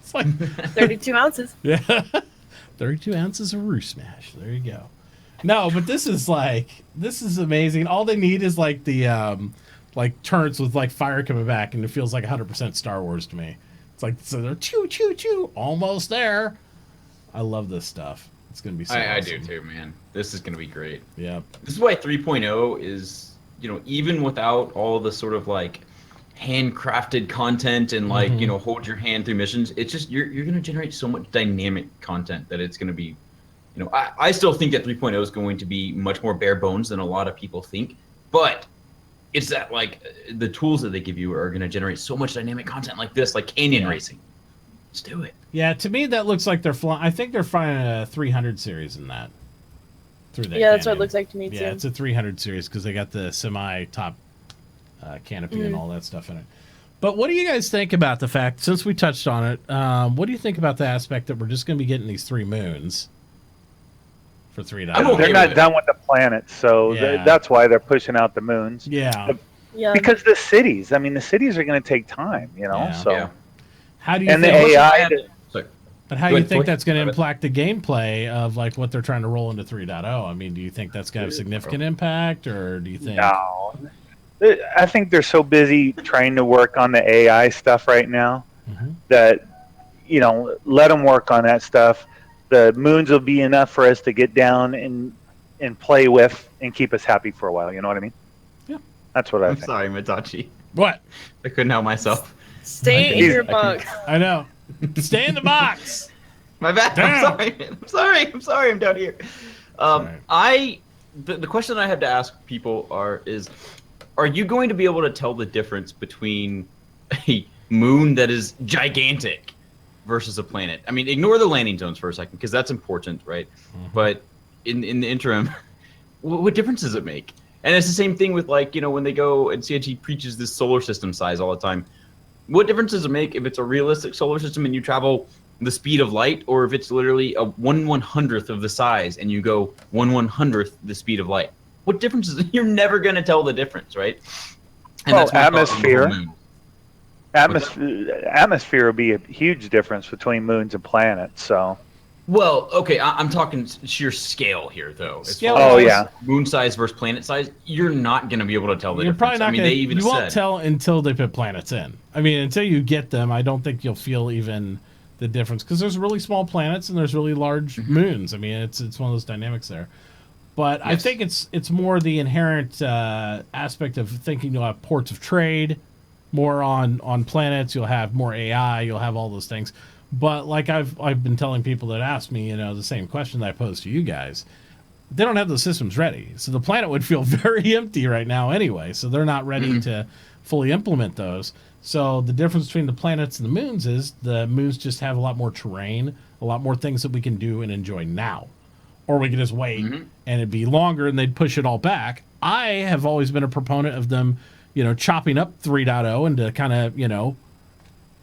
It's like 32 ounces. Yeah, 32 ounces of RooSmash. There you go. No, but this is amazing. All they need is like the turrets with like fire coming back, and it feels like 100% Star Wars to me. It's like so they're choo, almost there. I love this stuff. It's gonna be so awesome. I do too, man. This is gonna be great. Yeah. This is why 3.0 is, even without all the sort of like handcrafted content and like, hold your hand through missions, it's just you're gonna generate so much dynamic content that it's gonna be, I still think that 3.0 is going to be much more bare bones than a lot of people think, but it's that like the tools that they give you are gonna generate so much dynamic content like this, like canyon racing. Let's do it. Yeah, to me that looks like they're flying. I think they're flying a 300 series in that. Through that that's what it looks like to me too. Yeah, it's a 300 series because they got the semi-top canopy and all that stuff in it. But what do you guys think about the fact, since we touched on it, what do you think about the aspect that we're just going to be getting these 3 moons for 3.0? They're not done with the planets, so that's why they're pushing out the moons. Yeah. Because the cities are going to take time, so. Yeah. How do you and think, the AI... But how do you think that's going to impact the gameplay of like what they're trying to roll into 3.0? I mean, do you think that's going to have significant impact, or do you think? No, I think they're so busy trying to work on the AI stuff right now that let them work on that stuff. The moons will be enough for us to get down and play with and keep us happy for a while. You know what I mean? Yeah, that's what I think. I'm sorry, Mitauchi. What? I couldn't help myself. Stay in your box. I know. Stay in the box. My bad. Damn. I'm sorry. I'm down here. The question I have to ask people is, are you going to be able to tell the difference between a moon that is gigantic versus a planet? I mean, ignore the landing zones for a second because that's important, right? But in the interim, what difference does it make? And it's the same thing with like, when they go and CIG preaches this solar system size all the time. What difference does it make if it's a realistic solar system and you travel the speed of light, or if it's literally a 1/100th of the size and you go 1/100th the speed of light? What difference is it? You're never going to tell the difference, right? And atmosphere. Atmosphere would be a huge difference between moons and planets. So. Well, okay, I'm talking sheer scale here, though. Scale. Oh yeah. Moon size versus planet size, you're not going to be able to tell the You're difference. probably not I mean, gonna, they even you won't said, tell until they put planets in. I mean, until you get them, I don't think you'll feel even the difference because there's really small planets and there's really large moons. I mean, it's one of those dynamics there. But I think it's more the inherent aspect of thinking you'll have ports of trade, more on planets. You'll have more AI. You'll have all those things. But like I've been telling people that ask me, the same question that I posed to you guys, they don't have those systems ready. So the planet would feel very empty right now anyway. So they're not ready to fully implement those. So the difference between the planets and the moons is the moons just have a lot more terrain, a lot more things that we can do and enjoy now. Or we could just wait and it'd be longer and they'd push it all back. I have always been a proponent of them, chopping up 3.0 into kind of,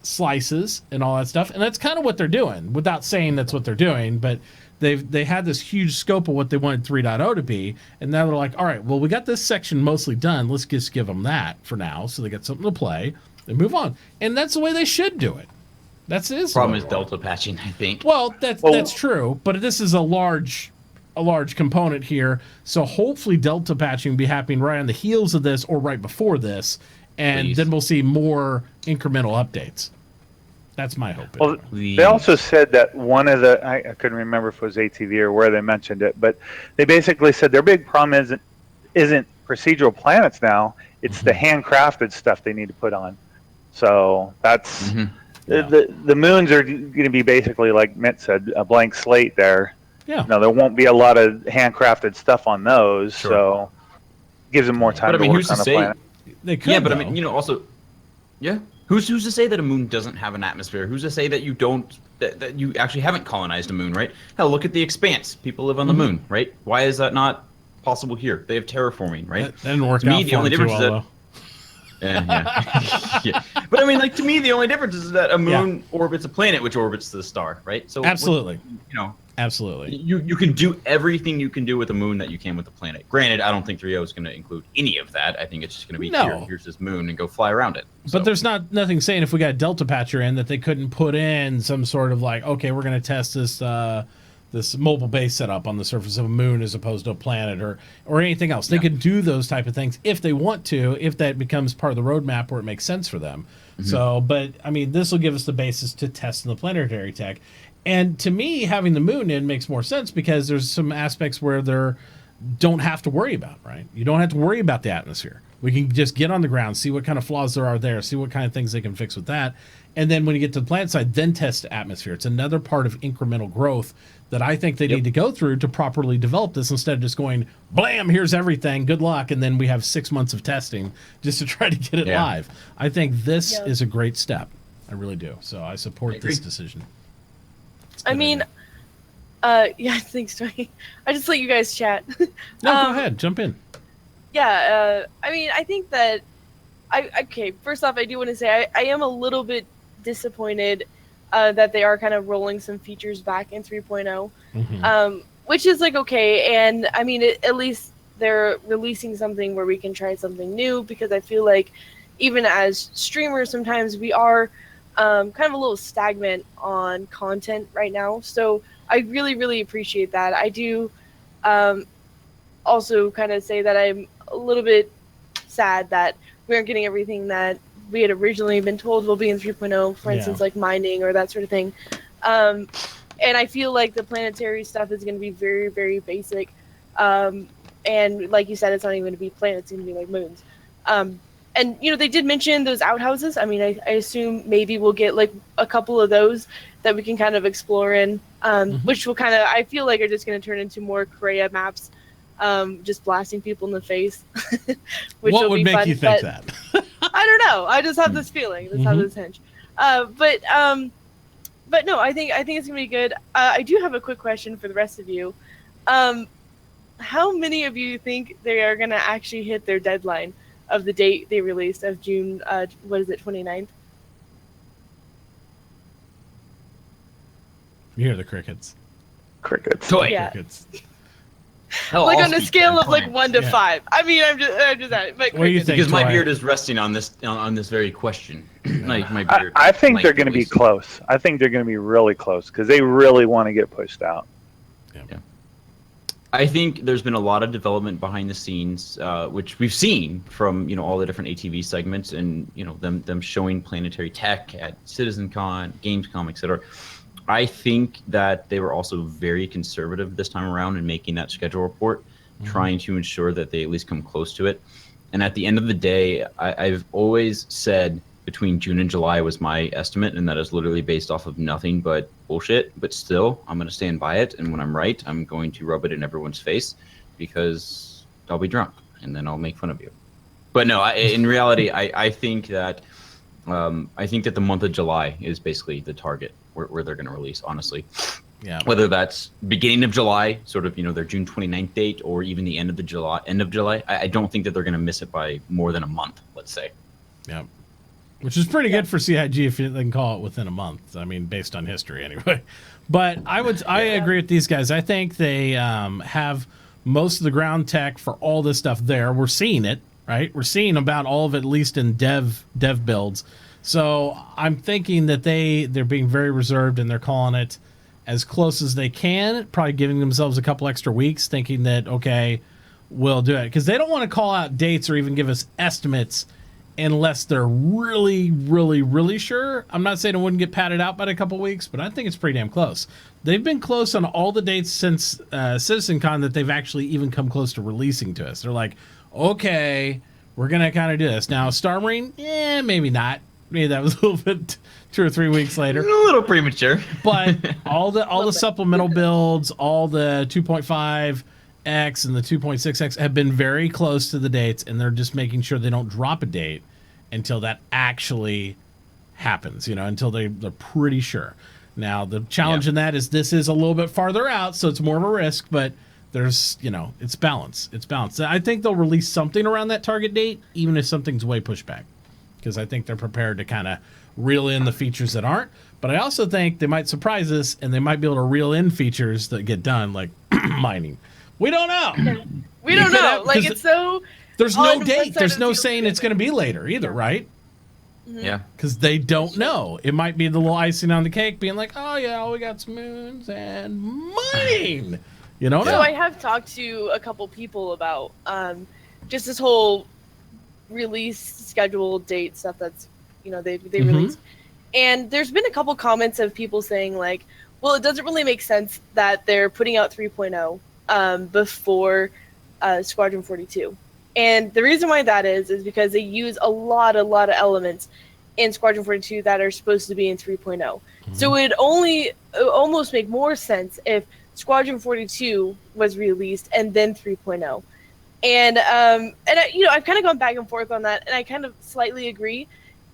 slices and all that stuff. And that's kind of what they're doing without saying that's what they're doing. But they had this huge scope of what they wanted 3.0 to be. And now they're like, all right, well, we got this section mostly done. Let's just give them that for now. So they got something to play and move on. And that's the way they should do it. That's it. Problem is delta patching, I think. Well, that's true. But this is a large component here. So hopefully delta patching will be happening right on the heels of this or right before this. And then we'll see more incremental updates. That's my hope. Well, they also said that one of the, I couldn't remember if it was ATV or where they mentioned it, but they basically said their big problem isn't procedural planets now. It's the handcrafted stuff they need to put on. So that's the moons are going to be basically, like Mitt said, a blank slate there. Yeah. No, there won't be a lot of handcrafted stuff on those. Sure. So it gives them more time to work on the planet. They could, but I mean, also, Who's to say that a moon doesn't have an atmosphere? Who's to say that you don't, that you actually haven't colonized a moon, right? Hell, look at the Expanse. People live on the moon, right? Why is that not possible here? They have terraforming, right? That didn't work to me, out the only difference is that. Yeah. But I mean, like, to me, the only difference is that a moon orbits a planet, which orbits the star, right? So absolutely, absolutely, you can do everything you can do with a moon that you can with a planet. Granted, I don't think 3.0 is going to include any of that. I think it's just going to be here's this moon and go fly around it. But there's nothing saying if we got a delta patcher in that they couldn't put in some sort of like, okay, we're going to test this mobile base setup on the surface of a moon as opposed to a planet or anything else. They could do those type of things if they want to, if that becomes part of the roadmap where it makes sense for them. So, but I mean, this will give us the basis to test in the planetary tech. And to me, having the moon in makes more sense because there's some aspects where they don't have to worry about, right? You don't have to worry about the atmosphere. We can just get on the ground, see what kind of flaws there are there, see what kind of things they can fix with that. And then when you get to the planet side, then test the atmosphere. It's another part of incremental growth that I think they need to go through to properly develop this instead of just going, blam, here's everything, good luck, and then we have 6 months of testing just to try to get it live. I think this is a great step. I really do. So I support this decision. I mean, thanks, Tony. I just let you guys chat. No, go ahead. Jump in. Yeah, I mean, I think that, first off, I do want to say I am a little bit disappointed that they are kind of rolling some features back in 3.0, which is like, okay. And I mean, at least they're releasing something where we can try something new, because I feel like even as streamers, sometimes we are kind of a little stagnant on content right now. So I really, really appreciate that. I do also kind of say that I'm a little bit sad that we aren't getting everything that we had originally been told will be in 3.0, for instance, like mining or that sort of thing. And I feel like the planetary stuff is going to be very, very basic. And like you said, it's not even going to be planets, it's going to be like moons. And, they did mention those outhouses. I mean, I assume maybe we'll get like a couple of those that we can kind of explore in, which will kind of, I feel like, are just going to turn into more Korea maps, just blasting people in the face. Which what will would be make fun, you think that? I don't know. I just have this feeling. This have this hinge. But no, I think it's gonna be good. I do have a quick question for the rest of you. How many of you think they are gonna actually hit their deadline of the date they released of June? 29th? You hear the crickets. Crickets. Toy. Yeah. Crickets. Like I'll on a speak scale to of like clients. 1 to 5. I mean, I'm just What do you think? Because my Troy? beard is resting on this very question. Like my beard. I think they're length, going to at be least. close. I think they're going to be really close because they really want to get pushed out. Yeah. I think there's been a lot of development behind the scenes, which we've seen from all the different ATV segments, and them showing Planetary tech at CitizenCon, Gamescom, etc. I think that they were also very conservative this time around in making that schedule report, trying to ensure that they at least come close to it. And at the end of the day, I've always said between June and July was my estimate, and that is literally based off of nothing but bullshit. But still, I'm going to stand by it, and when I'm right, I'm going to rub it in everyone's face because I'll be drunk, and then I'll make fun of you. But no, in reality, I think that the month of July is basically the target where they're going to release, honestly. Yeah. Whether that's beginning of July, sort of, their June 29th date, or even the end of July, I don't think that they're going to miss it by more than a month, let's say. Yeah. Which is pretty good for CIG if they can call it within a month. I mean, based on history anyway. But I agree with these guys. I think they have most of the ground tech for all this stuff there. We're seeing it, right? We're seeing about all of it, at least in dev builds. So I'm thinking that they're being very reserved and they're calling it as close as they can, probably giving themselves a couple extra weeks, thinking that, okay, we'll do it. Because they don't want to call out dates or even give us estimates unless they're really, really, really sure. I'm not saying it wouldn't get padded out by a couple weeks, but I think it's pretty damn close. They've been close on all the dates since CitizenCon that they've actually even come close to releasing to us. They're like, okay, we're going to kind of do this. Now, Star Marine, maybe not. Maybe that was a little bit 2 or 3 weeks later. A little premature. But all the supplemental builds, all the 2.5X and the 2.6X have been very close to the dates, and they're just making sure they don't drop a date until that actually happens, until they're pretty sure. Now, the challenge in that is this is a little bit farther out, so it's more of a risk, but there's, it's balance. It's balanced. I think they'll release something around that target date, even if something's way pushed back, because I think they're prepared to kind of reel in the features that aren't. But I also think they might surprise us, and they might be able to reel in features that get done, like mining. We don't know. We don't know. Like, it's so... There's no date. There's no saying it's going to be later either, right? Yeah. Because they don't know. It might be the little icing on the cake being like, oh, yeah, we got some moons and mining. You don't know. So I have talked to a couple people about just this whole release schedule date stuff that's, they released. And there's been a couple comments of people saying, like, well, it doesn't really make sense that they're putting out 3.0 before Squadron 42. And the reason why that is because they use a lot of elements in Squadron 42 that are supposed to be in 3.0. So it almost make more sense if Squadron 42 was released and then 3.0. And I've kind of gone back and forth on that, and I kind of slightly agree.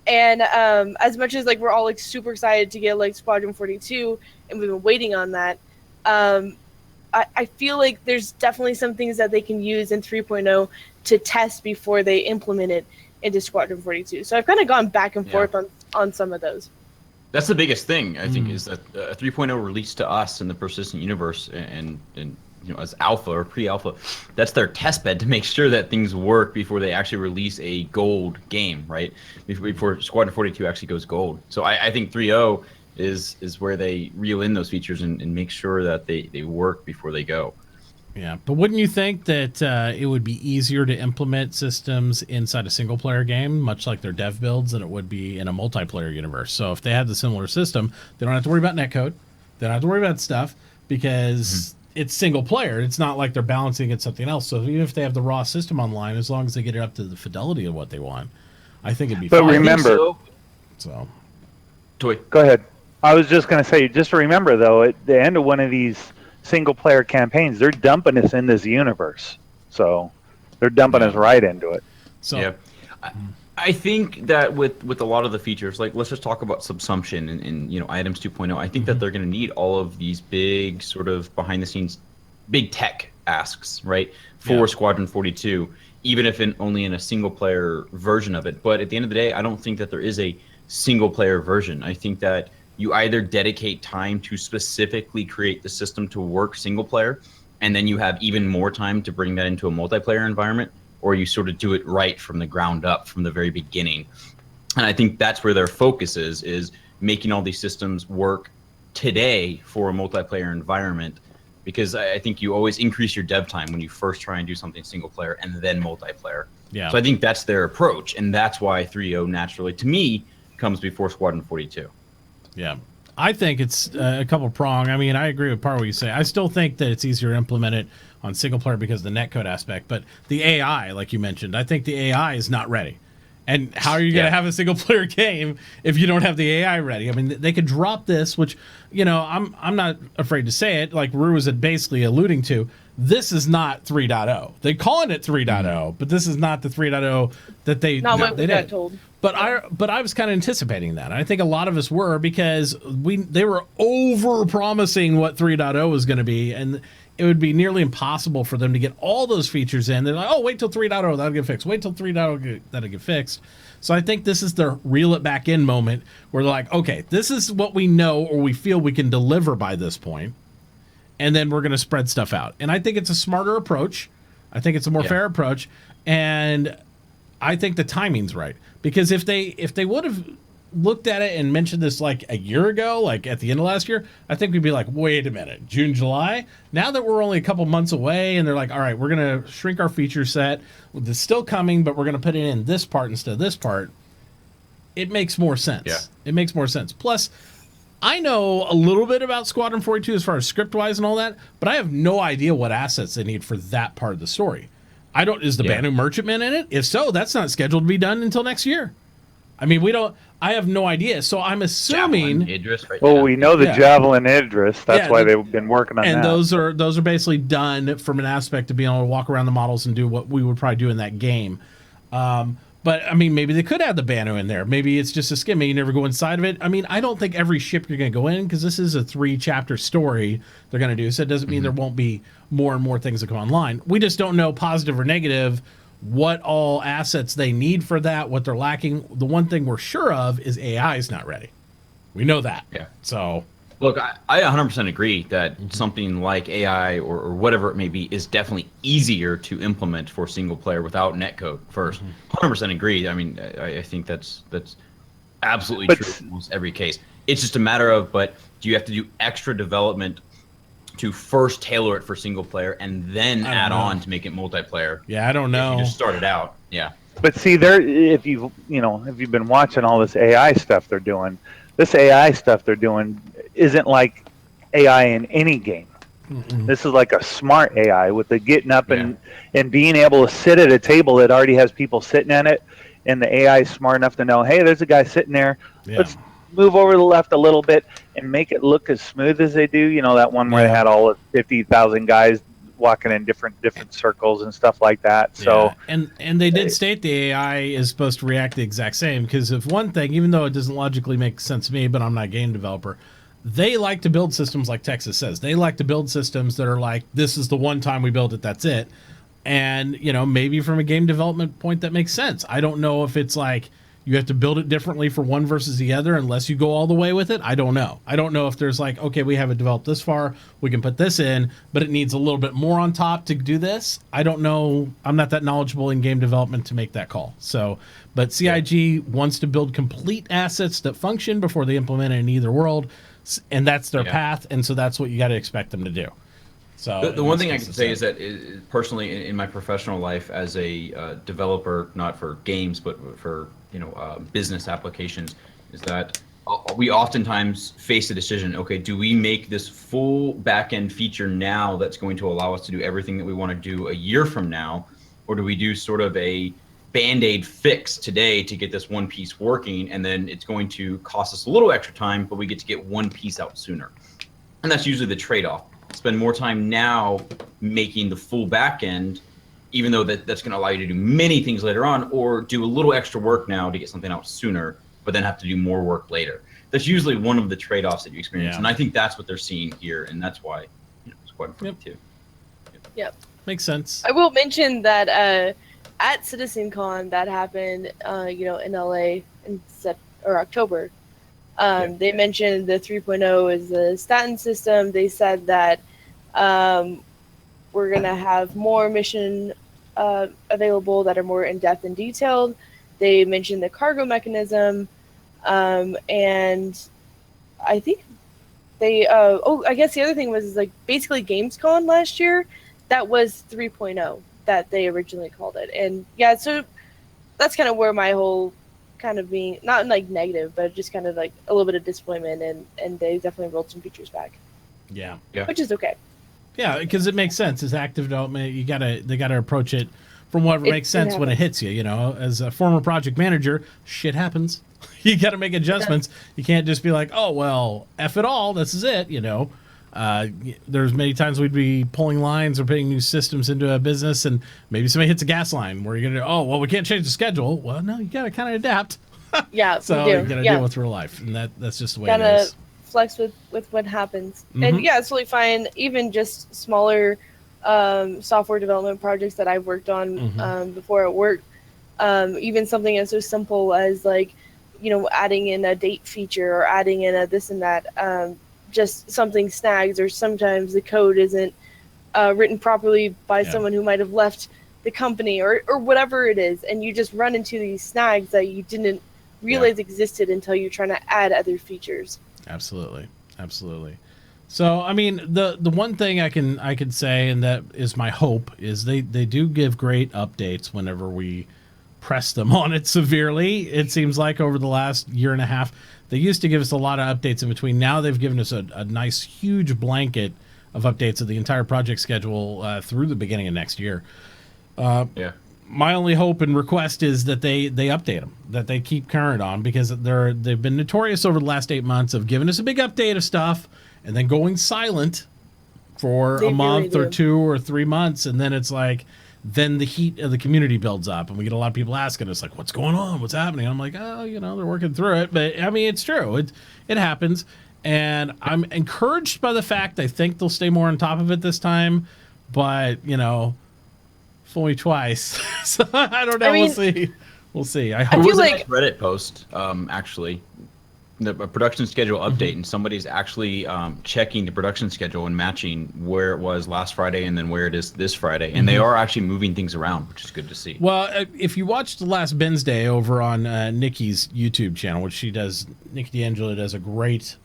And as much as like we're all like super excited to get like Squadron 42, and we've been waiting on that, I feel like there's definitely some things that they can use in 3.0 to test before they implement it into Squadron 42. So I've kind of gone back and forth on some of those. That's the biggest thing, I think, is that a 3.0 release to us in the persistent universe and as alpha or pre-alpha, that's their test bed to make sure that things work before they actually release a gold game, right? Before Squadron 42 actually goes gold. So I think 3.0 is where they reel in those features and make sure that they work before they go. Yeah, but wouldn't you think that it would be easier to implement systems inside a single-player game, much like their dev builds, than it would be in a multiplayer universe? So if they had the similar system, they don't have to worry about netcode. They don't have to worry about stuff because it's single-player. It's not like they're balancing against something else. So even if they have the raw system online, as long as they get it up to the fidelity of what they want, I think it'd be fine. But remember... So, Toy. Go ahead. I was just going to say, just remember, though, at the end of one of these single-player campaigns, they're dumping us in this universe. So they're dumping us right into it. So yeah. I think that with a lot of the features, like let's just talk about subsumption and items 2.0. I think that they're going to need all of these big sort of behind-the-scenes, big tech asks, right, for Squadron 42, even if only in a single-player version of it. But at the end of the day, I don't think that there is a single-player version. I think that you either dedicate time to specifically create the system to work single player and then you have even more time to bring that into a multiplayer environment, or you sort of do it right from the ground up from the very beginning. And I think that's where their focus is making all these systems work today for a multiplayer environment, because I think you always increase your dev time when you first try and do something single player and then multiplayer. Yeah. So I think that's their approach, and that's why 3.0 naturally, to me, comes before Squadron 42. Yeah. I think it's a couple prong. I mean, I agree with part of what you say. I still think that it's easier to implement it on single player because of the netcode aspect, but the AI, like you mentioned, I think the AI is not ready. And how are you going to have a single player game if you don't have the AI ready? I mean, they could drop this, which, you know, I'm not afraid to say it, like Rue was basically alluding to. This is not 3.0. They're calling it 3.0, but this is not the 3.0 that they what we did. got told. But I was kind of anticipating that. I think a lot of us were, because they were over promising what 3.0 was going to be, and it would be nearly impossible for them to get all those features in. They're like, oh, wait till 3.0, that'll get fixed. Wait till 3.0, that'll get fixed. So I think this is the reel it back in moment where they're like, okay, this is what we know or we feel we can deliver by this point, and then we're going to spread stuff out. And I think it's a smarter approach. I think it's a more fair approach, and I think the timing's right. Because if they would have looked at it and mentioned this like a year ago, like at the end of last year, I think we'd be like, wait a minute, June, July? Now that we're only a couple months away, and they're like, all right, we're going to shrink our feature set. It's still coming, but we're going to put it in this part instead of this part. It makes more sense. Yeah. It makes more sense. Plus, I know a little bit about Squadron 42 as far as script-wise and all that, but I have no idea what assets they need for that part of the story. Is the Banu Merchantman in it? If so, that's not scheduled to be done until next year. I mean, I have no idea. So I'm assuming. Javelin Idris right Well, now. we know the Javelin Idris. That's why they've been working on that. And those are basically done from an aspect of being able to walk around the models and do what we would probably do in that game. But I mean, maybe they could have the Banu in there. Maybe it's just a skim. Maybe you never go inside of it. I mean, I don't think every ship you're going to go in, because this is a 3-chapter story they're going to do. So it doesn't mean there won't be more and more things that come online. We just don't know, positive or negative, what all assets they need for that, what they're lacking. The one thing we're sure of is AI is not ready. We know that. Yeah. So look, I 100% agree that something like AI or whatever it may be is definitely easier to implement for single player without netcode first. 100% agree. I mean, I think that's absolutely true in almost every case. It's just a matter of, but do you have to do extra development to first tailor it for single player and then add on to make it multiplayer? Yeah, I don't know. If you just start it out. Yeah. But see, if you've been watching all this AI stuff they're doing, this AI stuff they're doing isn't like AI in any game. This is like a smart AI with the getting up and being able to sit at a table that already has people sitting at it, and the AI is smart enough to know, hey, there's a guy sitting there. Yeah. Let's move over to the left a little bit and make it look as smooth as they do. You know, that one where they had all of 50,000 guys walking in different circles and stuff like that. So and they did state the AI is supposed to react the exact same, because if one thing, even though it doesn't logically make sense to me, but I'm not a game developer, they like to build systems like Texas says. They like to build systems that are like, this is the one time we build it, that's it. And, you know, maybe from a game development point that makes sense. I don't know if it's like you have to build it differently for one versus the other unless you go all the way with it. I don't know. I don't know if there's like, okay, we have it developed this far, we can put this in, but it needs a little bit more on top to do this. I don't know. I'm not that knowledgeable in game development to make that call. So, but CIG wants to build complete assets that function before they implement it in either world, and that's their path, and so that's what you got to expect them to do. So the one thing I can say is that personally in my professional life as a developer, not for games but for business applications, is that we oftentimes face the decision, okay, do we make this full back-end feature now that's going to allow us to do everything that we want to do a year from now, or do we do sort of a Band-Aid fix today to get this one piece working, and then it's going to cost us a little extra time, but we get to get one piece out sooner? And that's usually the trade-off. Spend more time now making the full back end, even though that's going to allow you to do many things later on, or do a little extra work now to get something out sooner, but then have to do more work later. That's usually one of the trade-offs that you experience, and I think that's what they're seeing here, and that's why it's quite funny too. Yep. Makes sense. I will mention that at CitizenCon that happened, in LA in October. They mentioned the 3.0 is the statin system. They said that we're going to have more mission available that are more in-depth and detailed. They mentioned the cargo mechanism, and I think they I guess the other thing was like basically Gamescom last year, that was 3.0 that they originally called it. And yeah, so that's kind of where my whole kind of being, not like negative, but just kind of like a little bit of disappointment, and they definitely rolled some features back. Yeah. Which is okay. Yeah, because it makes sense. As active development, they gotta approach it from whatever makes sense when it hits you. You know, as a former project manager, shit happens. You got to make adjustments. You can't just be like, oh well, F it all. This is it. You know, there's many times we'd be pulling lines or putting new systems into a business, and maybe somebody hits a gas line where you're gonna, oh well, we can't change the schedule. Well, no, you got to kind of adapt. Yeah, so you got to deal with real life, and that's just the way it is. Flex with what happens. And yeah, it's totally fine. Even just smaller software development projects that I've worked on before at work, even something as so simple as like, you know, adding in a date feature or adding in a this and that, just something snags, or sometimes the code isn't written properly by someone who might have left the company or whatever it is, and you just run into these snags that you didn't realize existed until you're trying to add other features. Absolutely. So, I mean, the one thing I can say, and that is my hope, is they do give great updates whenever we press them on it severely. It seems like over the last year and a half, they used to give us a lot of updates in between. Now they've given us a nice, huge blanket of updates of the entire project schedule through the beginning of next year. My only hope and request is that they update them, that they keep current on, because they've been notorious over the last 8 months of giving us a big update of stuff and then going silent for a month or 2 or 3 months, and then it's like, then the heat of the community builds up, and we get a lot of people asking us like, what's going on, what's happening? I'm like, oh, you know, they're working through it. But I mean, it's true, it happens, and I'm encouraged by the fact I think they'll stay more on top of it this time, but you know, fool me twice. So I don't know. I mean, we'll see. I hope. There was a Reddit post, actually, the production schedule update, and somebody's actually checking the production schedule and matching where it was last Friday and then where it is this Friday, and they are actually moving things around, which is good to see. Well, if you watched the last Ben's Day over on Nikki's YouTube channel, which she does, Nikki D'Angelo does a great,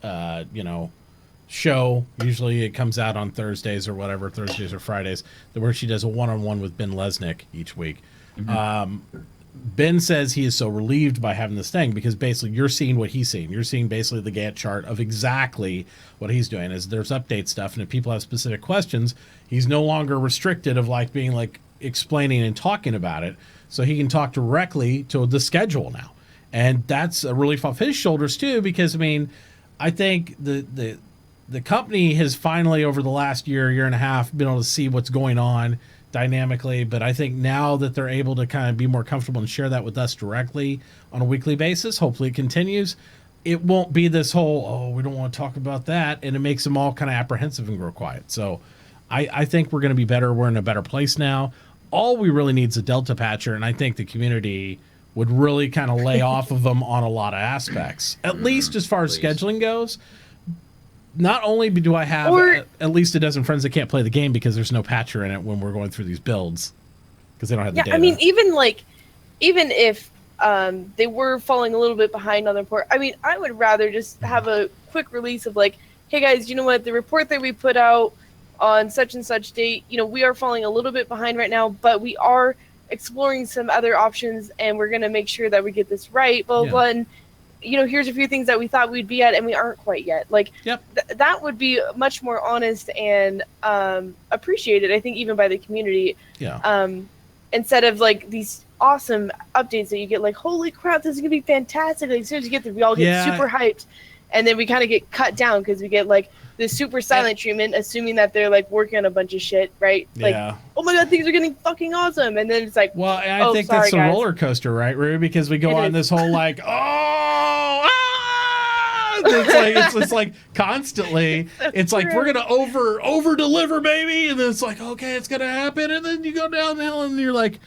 show. Usually it comes out on Thursdays or whatever, Thursdays or Fridays, where she does a one-on-one with Ben Lesnick each week. Ben says he is so relieved by having this thing, because basically you're seeing what he's seeing. You're seeing basically the Gantt chart of exactly what he's doing. As there's update stuff, and if people have specific questions, he's no longer restricted of like being like explaining and talking about it. So he can talk directly to the schedule now. And that's a relief off his shoulders too, because I mean, I think the company has finally, over the last year and a half, been able to see what's going on dynamically. But I think now that they're able to kind of be more comfortable and share that with us directly on a weekly basis, hopefully it continues. It won't be this whole, oh, we don't want to talk about that. And it makes them all kind of apprehensive and grow quiet. So I think we're going to be better. We're in a better place now. All we really need is a Delta patcher. And I think the community would really kind of lay off of them on a lot of aspects, at least as far as scheduling goes. Not only do I have at least a dozen friends that can't play the game because there's no patcher in it when we're going through these builds, because they don't have the data. I mean, even if they were falling a little bit behind on the report, I mean, I would rather just have a quick release of like, hey guys, you know what, the report that we put out on such and such date, you know, we are falling a little bit behind right now, but we are exploring some other options, and we're going to make sure that we get this right, blah, blah, and you know, here's a few things that we thought we'd be at and we aren't quite yet. Like, that would be much more honest and appreciated, I think, even by the community. Instead of like these awesome updates that you get, like, holy crap, this is gonna be fantastic. Like, as soon as you get we all get super hyped, and then we kind of get cut down because we get like this super silent treatment, assuming that they're like working on a bunch of shit, right? Like, oh my god, things are getting fucking awesome, and then it's like, well, and I think that's a roller coaster, right, Rue? Because we go on this whole like, it's like constantly, it's like we're gonna over deliver, baby, and then it's like, okay, it's gonna happen, and then you go downhill and you're like,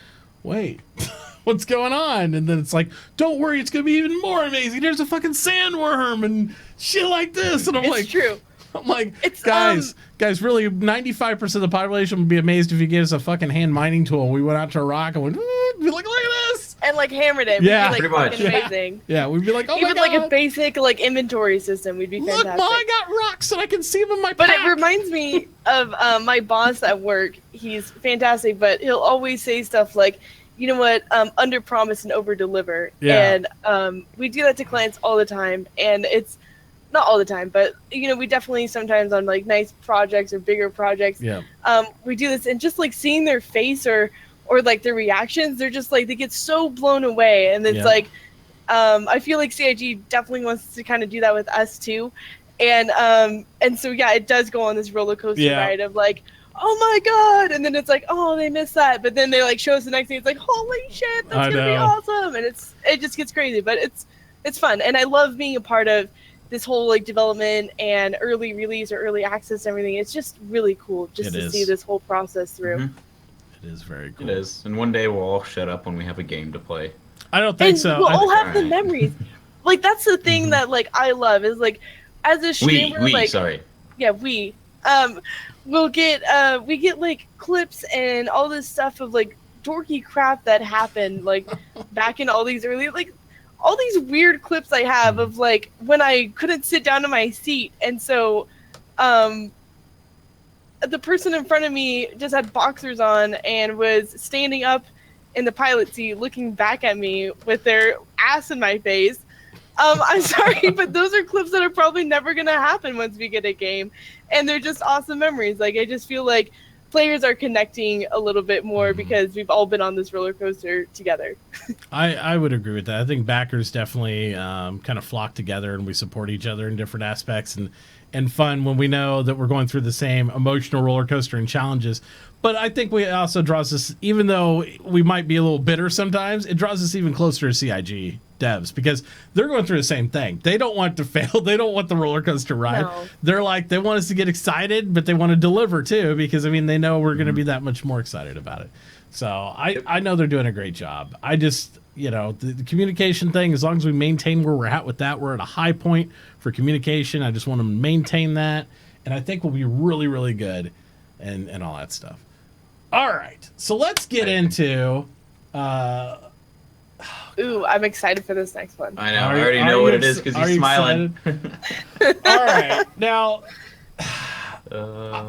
wait, what's going on? And then it's like, don't worry, it's gonna be even more amazing. There's a fucking sandworm and shit like this, and I'm like, true. I'm like, It's, guys, really, 95% of the population would be amazed if you gave us a fucking hand mining tool. We went out to a rock and went, be like, look at this. And like hammered it. Yeah, We'd be, pretty like, much. fucking amazing. Yeah, we'd be like, oh Even my God. like a basic like inventory system, we'd be Look, fantastic. Ma, I got rocks and I can see them in my But pack. it reminds me of my boss at work. He's fantastic, but he'll always say stuff like, you know what, under promise and over deliver. Yeah. And we do that to clients all the time. And it's not all the time, but you know, we definitely sometimes on like nice projects or bigger projects, we do this, and just like seeing their face or like their reactions, they're just like, they get so blown away. And it's like, I feel like CIG definitely wants to kind of do that with us too. And so, yeah, it does go on this roller coaster ride of like, oh my God. And then it's like, oh, they missed that. But then they like show us the next thing. It's like, holy shit, that's going to be awesome. And it just gets crazy, but it's fun. And I love being a part of this whole like development and early release or early access and everything. It's just really cool just to see this whole process through. Mm-hmm. It is very cool. It is. And one day we'll all shut up when we have a game to play. I don't think so. We'll all have the memories. Like, that's the thing that like I love is like, as a streamer, we'll get we get like clips and all this stuff of like dorky crap that happened like back in all these early, like all these weird clips I have of like when I couldn't sit down in my seat, and so the person in front of me just had boxers on and was standing up in the pilot seat looking back at me with their ass in my face. I'm sorry, but those are clips that are probably never going to happen once we get a game. And they're just awesome memories. Like, I just feel like players are connecting a little bit more because we've all been on this roller coaster together. I would agree with that. I think backers definitely kind of flock together and we support each other in different aspects and fun when we know that we're going through the same emotional roller coaster and challenges. But I think we also draws us, even though we might be a little bitter sometimes, it draws us even closer to CIG devs because they're going through the same thing. They don't want to fail. They don't want the roller coaster ride. No. They're like, they want us to get excited, but they want to deliver too because, I mean, they know we're going to be that much more excited about it. So I know they're doing a great job. I just, you know, the communication thing, as long as we maintain where we're at with that, we're at a high point for communication. I just want to maintain that. And I think we'll be really, really good and all that stuff. All right, so let's get into. Ooh, I'm excited for this next one. I know. I already know what it is because he's smiling. All right, now.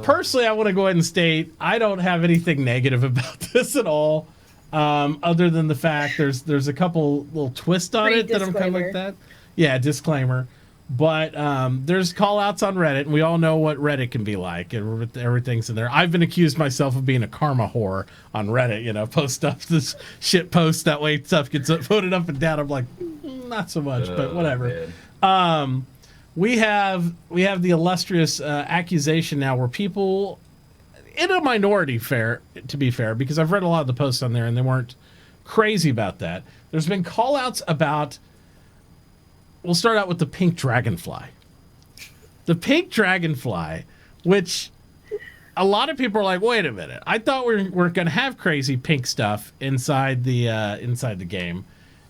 Personally, I want to go ahead and state I don't have anything negative about this at all, other than the fact there's a couple little twists on it that I'm kind of like that. Yeah, disclaimer. But there's call-outs on Reddit, and we all know what Reddit can be like. And everything's in there. I've been accused myself of being a karma whore on Reddit. You know, post stuff, this shit post, that way stuff gets voted up and down. I'm like, not so much, but whatever. Man. We have the illustrious accusation now where people, in a minority, to be fair, because I've read a lot of the posts on there, and they weren't crazy about that. There's been call-outs about. We'll start out with the pink dragonfly. The pink dragonfly, which a lot of people are like, wait a minute. I thought we're going to have crazy pink stuff inside the game,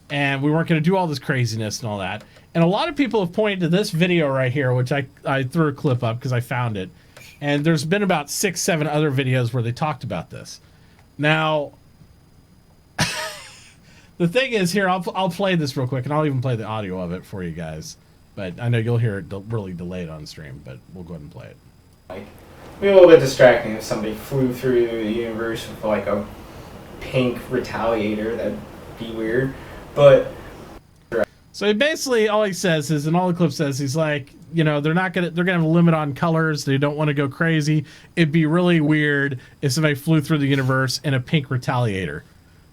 and we weren't going to do all this craziness and all that. And a lot of people have pointed to this video right here, which I threw a clip up because I found it. And there's been about 6-7 other videos where they talked about this. Now, the thing is here, I'll play this real quick, and I'll even play the audio of it for you guys. But I know you'll hear it really delayed on stream, but we'll go ahead and play it. Like, it'd be a little bit distracting if somebody flew through the universe with like a pink retaliator. That'd be weird. But so basically, all he says is, and all the clip says, he's like, you know, they're gonna have a limit on colors. They don't want to go crazy. It'd be really weird if somebody flew through the universe in a pink retaliator.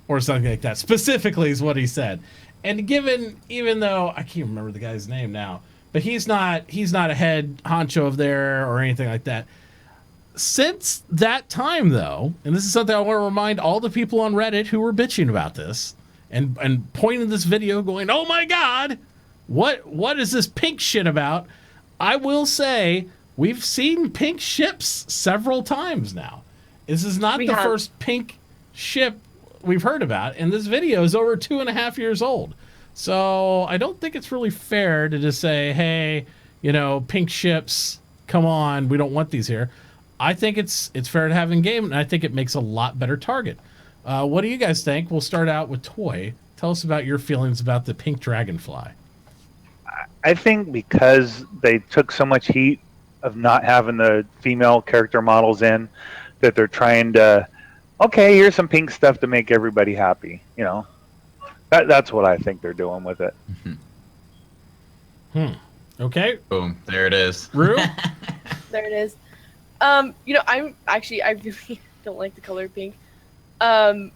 Or something like that. Specifically is what he said. And even though I can't remember the guy's name now, but he's not a head honcho of there or anything like that. Since that time, though, and this is something I want to remind all the people on Reddit who were bitching about this and pointing this video, going, "Oh my God, what is this pink shit about?" I will say we've seen pink ships several times now. This is not the first pink ship we've heard about, and this video is over 2.5 years old. So I don't think it's really fair to just say, hey, you know, pink ships come on, we don't want these here. I think it's fair to have in game, and I think it makes a lot better target. What do you guys think? We'll start out with Toy. Tell us about your feelings about the pink dragonfly. I think because they took so much heat of not having the female character models in, that they're trying to, okay, here's some pink stuff to make everybody happy. You know, that's what I think they're doing with it. Okay. Boom. There it is. Rue? There it is. I really don't like the color pink. And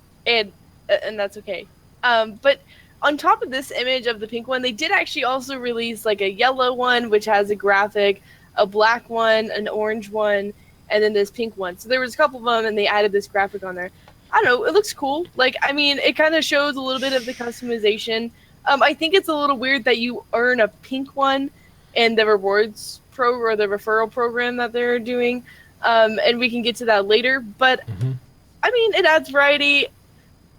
that's okay. But on top of this image of the pink one, they did actually also release like a yellow one, which has a graphic, a black one, an orange one, and then this pink one. So there was a couple of them, and they added this graphic on there. I don't know. It looks cool. Like, I mean, it kind of shows a little bit of the customization. I think it's a little weird that you earn a pink one in the rewards or the referral program that they're doing. And we can get to that later. But, I mean, it adds variety.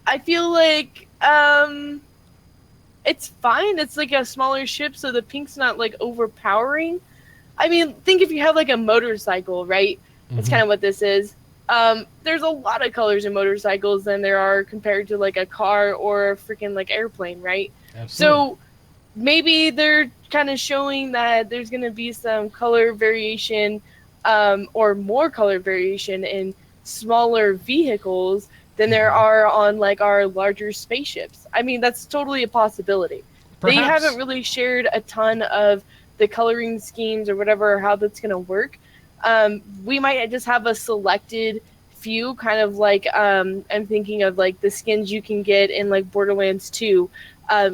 I feel like it's fine. It's like a smaller ship, so the pink's not like overpowering. I mean, think if you have like a motorcycle, right? That's kind of what this is. There's a lot of colors in motorcycles than there are compared to like a car or a freaking like airplane, right? Absolutely. So maybe they're kind of showing that there's going to be some color variation or more color variation in smaller vehicles than there are on like our larger spaceships. I mean, that's totally a possibility. Perhaps. They haven't really shared a ton of the coloring schemes or whatever, how that's going to work. We might just have a selected few, kind of like I'm thinking of like the skins you can get in like Borderlands 2.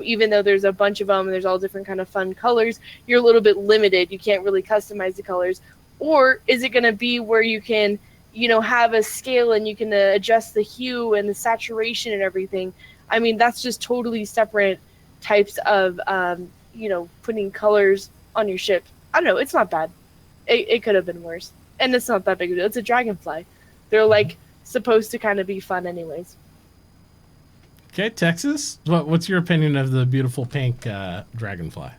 Even though there's a bunch of them and there's all different kind of fun colors, you're a little bit limited. You can't really customize the colors. Or is it going to be where you can, you know, have a scale and you can adjust the hue and the saturation and everything? I mean, that's just totally separate types of, you know, putting colors on your ship. I don't know. It's not bad. It could have been worse. And it's not that big of a deal. It's a dragonfly. They're like supposed to kind of be fun anyways. Okay, Texas, what's your opinion of the beautiful pink dragonfly?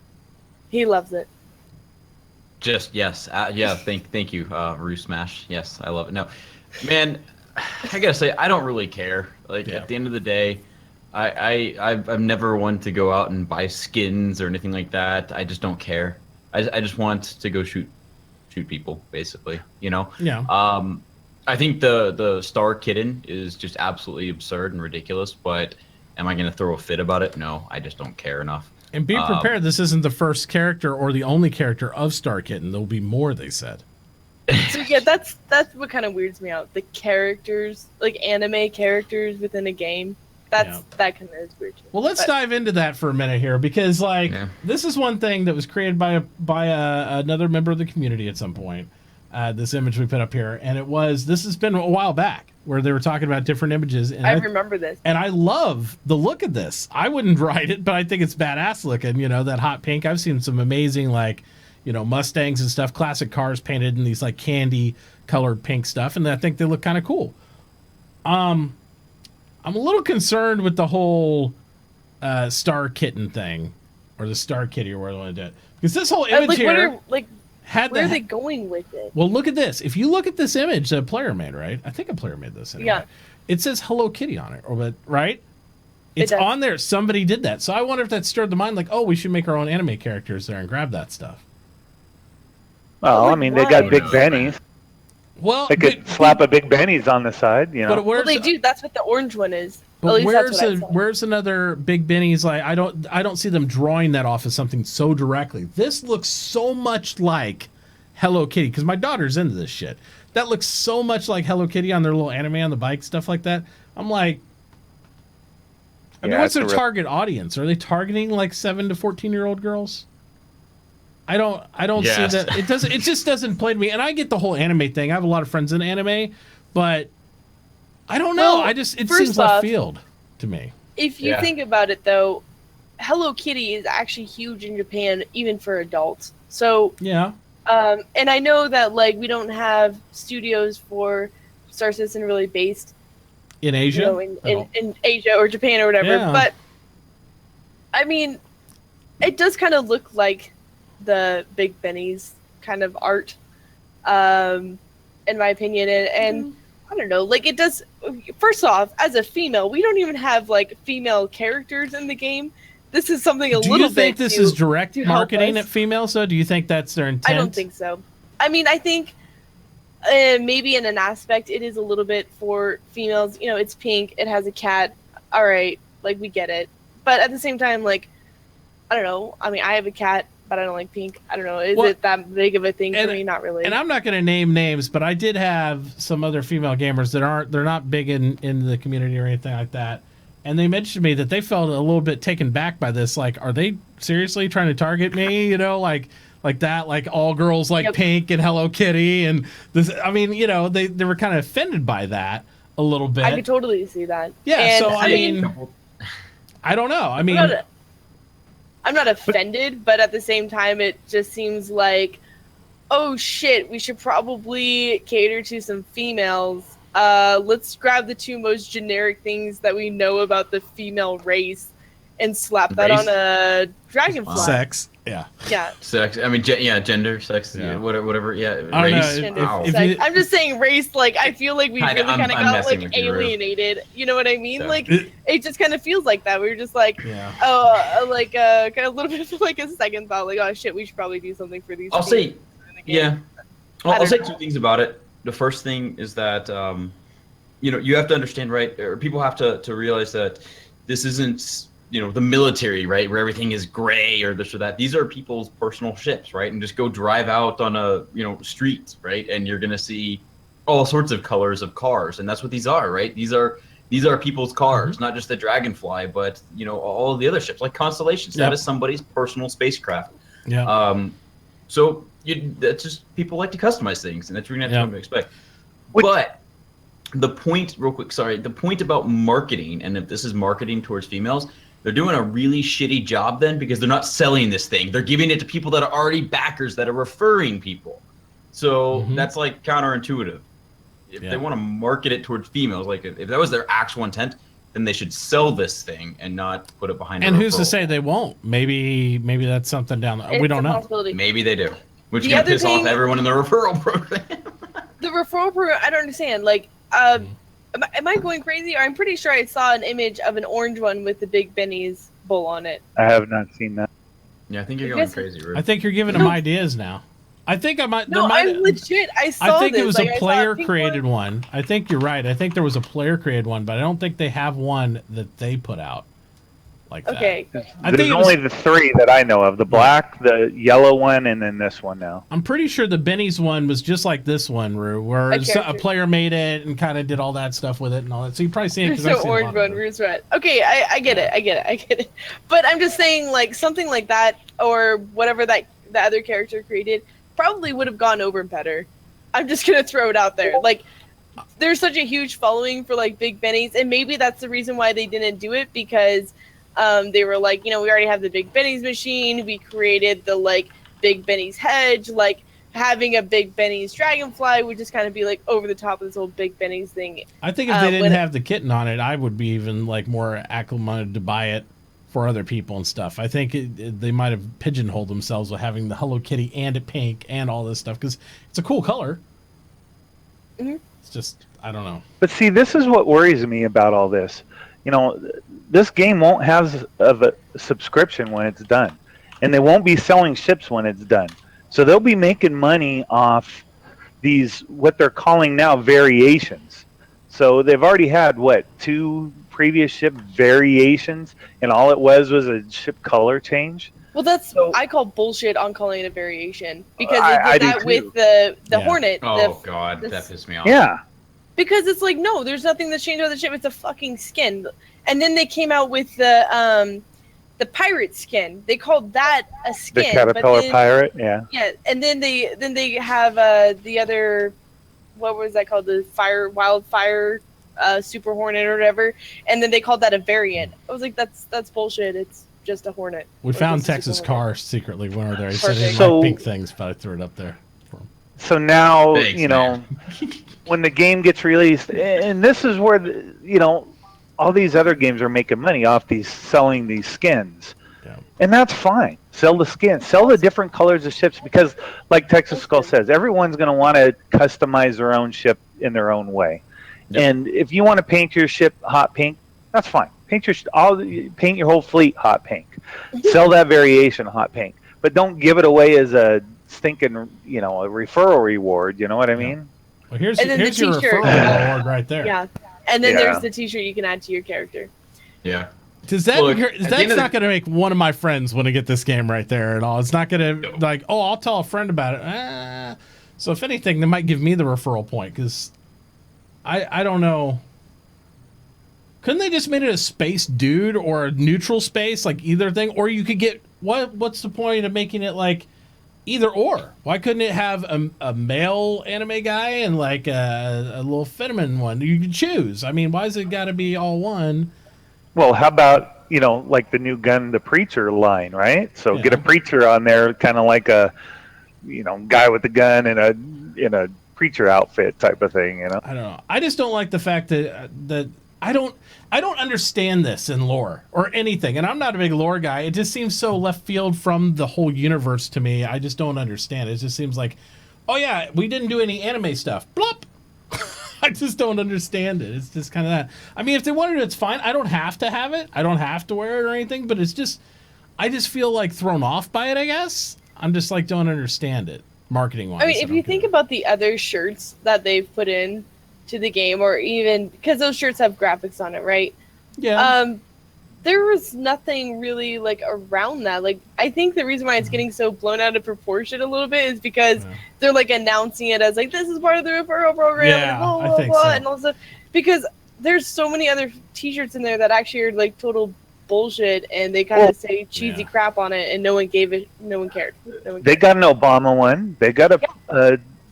He loves it. Just yes, yeah. Thank you, RooSmash. Yes, I love it. No, man, I gotta say I don't really care. Like at the end of the day, I've never wanted to go out and buy skins or anything like that. I just don't care. I just want to go shoot people, basically. You know. Yeah. I think the star kitten is just absolutely absurd and ridiculous. But am I gonna throw a fit about it? No, I just don't care enough. And be prepared, this isn't the first character or the only character of Star Kitten. There'll be more, they said. So yeah, that's what kind of weirds me out. The characters, like anime characters within a game. That kind of is weird too. Well, let's dive into that for a minute here, because this is one thing that was created by another member of the community at some point. This image we put up here, and this has been a while back where they were talking about different images. And I remember this. And I love the look of this. I wouldn't ride it, but I think it's badass looking. You know, that hot pink. I've seen some amazing, like, you know, Mustangs and stuff, classic cars painted in these like candy colored pink stuff, and I think they look kind of cool. I'm a little concerned with the whole Star Kitten thing, or the Star Kitty, or whatever you want to do it, because this whole image here. Where are they going with it? Well, look at this. If you look at this image that a player made, right? I think a player made this. Anyway. Yeah. It says Hello Kitty on it, right? It's on there. Somebody did that. So I wonder if that stirred the mind, like, oh, we should make our own anime characters there and grab that stuff. Well, I mean, they got Big Bennies. Well, they could slap a Big Bennies on the side, you know. But well, they do. That's what the orange one is. But where's another Big Benny's? Like, I don't see them drawing that off as something so directly. This looks so much like Hello Kitty, because my daughter's into this shit. That looks so much like Hello Kitty on their little anime on the bike, stuff like that. I'm like, I mean, what's their target audience? Are they targeting like 7 to 14-year-old girls? I don't see that. It just doesn't play to me. And I get the whole anime thing. I have a lot of friends in anime, but I don't know. Well, it seems left field to me. If you think about it, though, Hello Kitty is actually huge in Japan, even for adults. So yeah. And I know that like we don't have studios for Star Citizen really based in Asia, you know, in Asia or Japan or whatever. Yeah. But I mean, it does kind of look like the Big Benny's kind of art. in my opinion. And I don't know, like, it does. First off, as a female, we don't even have like female characters in the game. This is something a little bit. Do you think this is direct marketing at females, though? Do you think that's their intent? I don't think so. I mean, I think maybe in an aspect it is a little bit for females. You know, it's pink, it has a cat. All right, like, we get it. But at the same time, like, I don't know. I mean, I have a cat, but I don't like pink. I don't know. Is it that big of a thing for me? Not really. And I'm not going to name names, but I did have some other female gamers that they're not big in the community or anything like that. And they mentioned to me that they felt a little bit taken back by this. Like, are they seriously trying to target me? You know, like that, like all girls like pink and Hello Kitty and this. I mean, you know, they were kind of offended by that a little bit. I could totally see that. Yeah. And so I mean, I don't know. I mean, I'm not offended, but at the same time, it just seems like, oh shit, we should probably cater to some females. Let's grab the two most generic things that we know about the female race and slap that on a dragonfly. Sex. Yeah. Yeah. Sex. I mean, gender, sex, whatever. Yeah. Race. I'm just saying race. Like, I feel like we really kind of got like alienated. You know what I mean? So. Like, it just kind of feels like that. We were just like, kind of a little bit of like a second thought. Like, oh shit, we should probably do something for these. I'll say two things about it. The first thing is that, you have to understand, right? Or people have to realize that this isn't, the military, right? Where everything is gray or this or that. These are people's personal ships, right? And just go drive out on a, street, right? And you're going to see all sorts of colors of cars. And that's what these are, right? These are people's cars, not just the Dragonfly, but, all of the other ships, like Constellations. That is somebody's personal spacecraft. Yeah. So that's just, people like to customize things, and that's really not what to expect. But the point, real quick, the point about marketing, and if this is marketing towards females, they're doing a really shitty job then, because they're not selling this thing. They're giving it to people that are already backers, that are referring people. So that's like counterintuitive. If they want to market it towards females, like if that was their actual intent, then they should sell this thing and not put it behind. And who's to say they won't? Maybe that's something down there. We don't know. Maybe they do. Which is going to piss off everyone in the referral program. The referral program, I don't understand. Like, am I going crazy? Or I'm pretty sure I saw an image of an orange one with the Big Benny's bull on it. I have not seen that. Yeah, I think you're going crazy, Ruth. I think you're giving them ideas now. I think I might. No, I'm legit. I saw. I think this. It was a player created one. I think you're right. I think there was a player created one, but I don't think they have one that they put out like that. Okay. There's only the three that I know of: the black, the yellow one, and then this one now. I'm pretty sure the Benny's one was just like this one, Rue, where a player made it and kind of did all that stuff with it and all that. So you probably seen it. So orange one, Rue's red. Okay, I get it. But I'm just saying, like, something like that, or whatever that the other character created, probably would have gone over better. I'm just gonna throw it out there. Like, there's such a huge following for like Big Benny's, and maybe that's the reason why they didn't do it, because they were like, we already have the Big Benny's machine. We created the like Big Benny's hedge. Like, having a Big Benny's Dragonfly would just kind of be like over the top of this whole Big Benny's thing. I think if they didn't have the Kitten on it, I would be even like more acclimated to buy it for other people and stuff. I think they might have pigeonholed themselves with having the Hello Kitty and it pink and all this stuff, because it's a cool color. It's just, I don't know. But see, this is what worries me about all this. This game won't have a subscription when it's done, and they won't be selling ships when it's done. So they'll be making money off these, what they're calling now, variations. So they've already had, 2 previous ship variations, and all it was a ship color change. Well, I call bullshit on calling it a variation, because they did that with the Hornet. Oh God, that pissed me off. Yeah, because it's like, no, there's nothing that's changed about the ship. It's a fucking skin. And then they came out with the pirate skin. They called that a skin. The Caterpillar pirate, yeah. Yeah, and then they have the other, what was that called? The wildfire. Super Hornet or whatever, and then they called that a variant. I was like, that's bullshit. It's just a Hornet. We found Texas car secretly when we were there. He said he didn't like pink things, but I threw it up there for him. So now, when the game gets released, and this is where all these other games are making money off selling these skins, and that's fine. Sell the skin. Sell the different colors of ships because, like Texas Skull says, everyone's going to want to customize their own ship in their own way. Yep. And if you want to paint your ship hot pink, that's fine. Paint your whole fleet hot pink. Sell that variation hot pink, but don't give it away as a stinking, a referral reward. You know what I mean? Well, here's your referral reward right there. Yeah, and then there's the T-shirt you can add to your character. Yeah. That's not going to make one of my friends want to get this game right there at all. It's not going to I'll tell a friend about it. So if anything, they might give me the referral point because I don't know. Couldn't they just made it a space dude or a neutral space, like either thing? Or you could get what's the point of making it like either or? Why couldn't it have a male anime guy and like a little feminine one? You could choose. I mean, why is it got to be all one? Well, how about, like the new Gun the Preacher line, right? So get a preacher on there, kind of like a, guy with a gun in a preacher outfit type of thing, I don't know. I just don't like the fact that I don't understand this in lore or anything, and I'm not a big lore guy. It just seems so left field from the whole universe to me. I just don't understand. It just seems like, oh yeah, we didn't do any anime stuff. Blop. I just don't understand it. It's just kind of that. I mean, if they wanted it, it's fine. I don't have to have it. I don't have to wear it or anything, but it's just, I just feel like thrown off by it, I guess. I'm just like, don't understand it, marketing-wise. I mean, if you think about the other shirts that they've put in to the game, or even, because those shirts have graphics on it, right? Yeah. There was nothing really like around that. Like, I think the reason why it's getting so blown out of proportion a little bit is because they're like announcing it as like, this is part of the referral program, and blah, blah, I think blah, so. and all stuff. Because there's so many other t-shirts in there that actually are like total bullshit, and they kind of say cheesy crap on it, and no one cared. They got an Obama one. They got a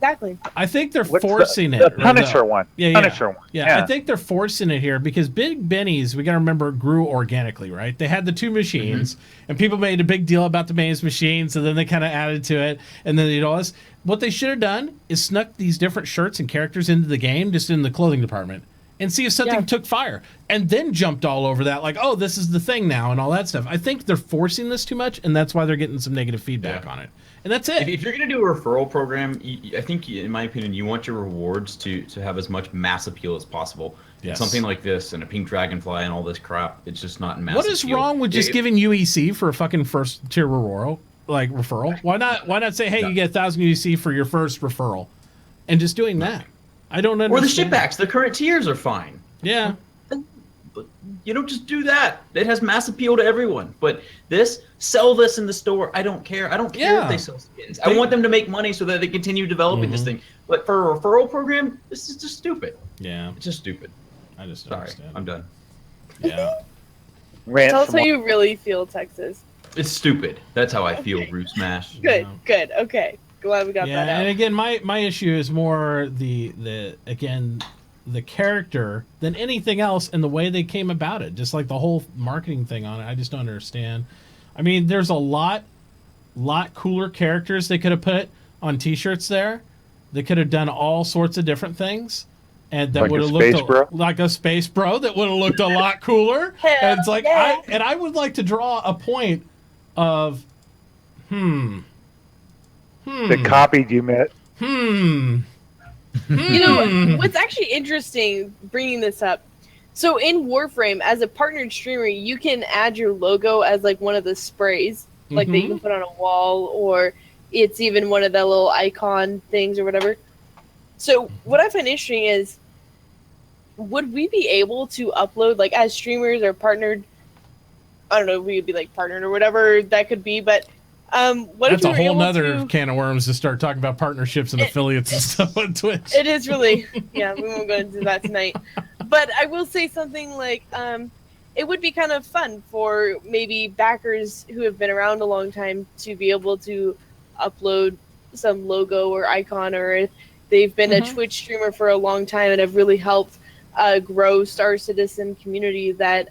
exactly. I think they're forcing it. The Punisher one. Punisher one. Yeah, I think they're forcing it here because Big Benny's, we got to remember, grew organically, right? They had the two machines, and people made a big deal about the Benny's machine, so then they kind of added to it, and then they did all this. What they should have done is snuck these different shirts and characters into the game, just in the clothing department, and see if something took fire, and then jumped all over that, like, oh, this is the thing now, and all that stuff. I think they're forcing this too much, and that's why they're getting some negative feedback on it. And that's it. If you're going to do a referral program, I think, in my opinion, you want your rewards to have as much mass appeal as possible. Yes. Something like this and a pink dragonfly and all this crap, it's just not mass appeal. What is wrong with just giving UEC for a fucking first tier referral? Why not say, hey, you get 1,000 UEC for your first referral, and just doing that? I don't understand. Or the ship packs. The current tiers are fine. Yeah. But you don't just do that. It has mass appeal to everyone. But sell this in the store. I don't care. I don't care if they sell skins. I want them to make money so that they continue developing this thing. But for a referral program, this is just stupid. Yeah. It's just stupid. I just don't understand. I'm done. Yeah. Tell us how you really feel, Texas. It's stupid. That's how I feel, RooSmash. Good. Okay. Glad we got that out. And again, my issue is more the character than anything else, and the way they came about it. Just like the whole marketing thing on it, I just don't understand. I mean, there's a lot cooler characters they could have put on T-shirts there. They could have done all sorts of different things, and that would have looked like a SpaceBro. That would have looked a lot cooler. And it's like I would like to draw a point of They copied you, Mitt. You know, what's actually interesting bringing this up, so in Warframe, as a partnered streamer, you can add your logo as like one of the sprays, like that you can put on a wall, or it's even one of the little icon things or whatever. So what I find interesting is, would we be able to upload, like as streamers or partnered, I don't know if we would be like partnered or whatever that could be, but that's a whole nother can of worms to start talking about partnerships and affiliates and stuff on Twitch. It is really, we won't go into that tonight. But I will say something like, it would be kind of fun for maybe backers who have been around a long time to be able to upload some logo or icon, or if they've been a Twitch streamer for a long time and have really helped grow Star Citizen community, that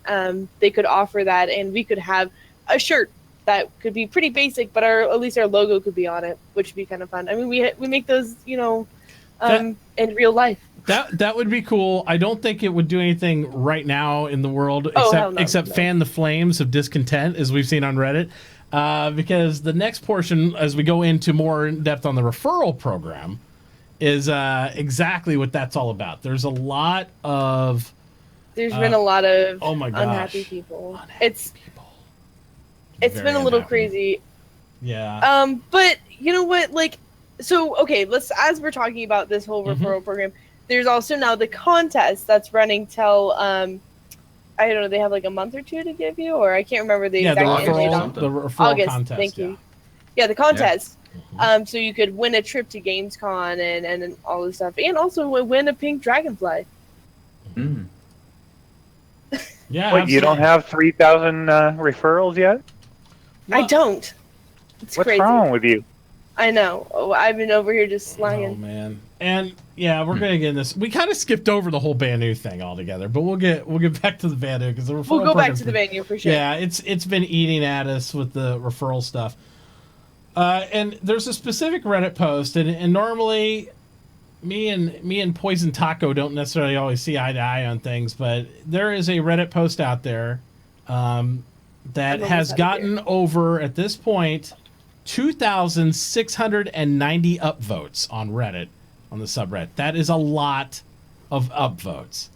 they could offer that, and we could have a shirt that could be pretty basic, but at least our logo could be on it, which would be kind of fun. I mean, we make those, in real life. That would be cool. I don't think it would do anything right now in the world, except fan the flames of discontent, as we've seen on Reddit. because the next portion, as we go into more in depth on the referral program, is exactly what that's all about. There's a lot of... There's been a lot of unhappy people. It's been a little crazy. Yeah. But you know what? Like, so okay, as we're talking about this whole referral program, there's also now the contest that's running till I don't know, they have like a month or two to give you, or I can't remember the exact date. The referral August, contest. thank you. Yeah, the contest. So you could win a trip to Gamescom and all this stuff, and also win a pink dragonfly. Mm. Yeah. What, you don't have 3,000 referrals yet? I don't. It's What's crazy. wrong with you? I know. Oh, I've been over here just slanging. Oh man. And yeah, we're gonna get in this. We kind of skipped over the whole Banu thing altogether, but we'll get back to the Banu because we'll go back to the Banu for sure. Yeah, it's been eating at us with the referral stuff. And there's a specific Reddit post, and normally me and Poison Taco don't necessarily always see eye to eye on things, but there is a Reddit post out there that has gotten over at this point 2,690 upvotes on Reddit, on the subreddit. That is a lot of upvotes.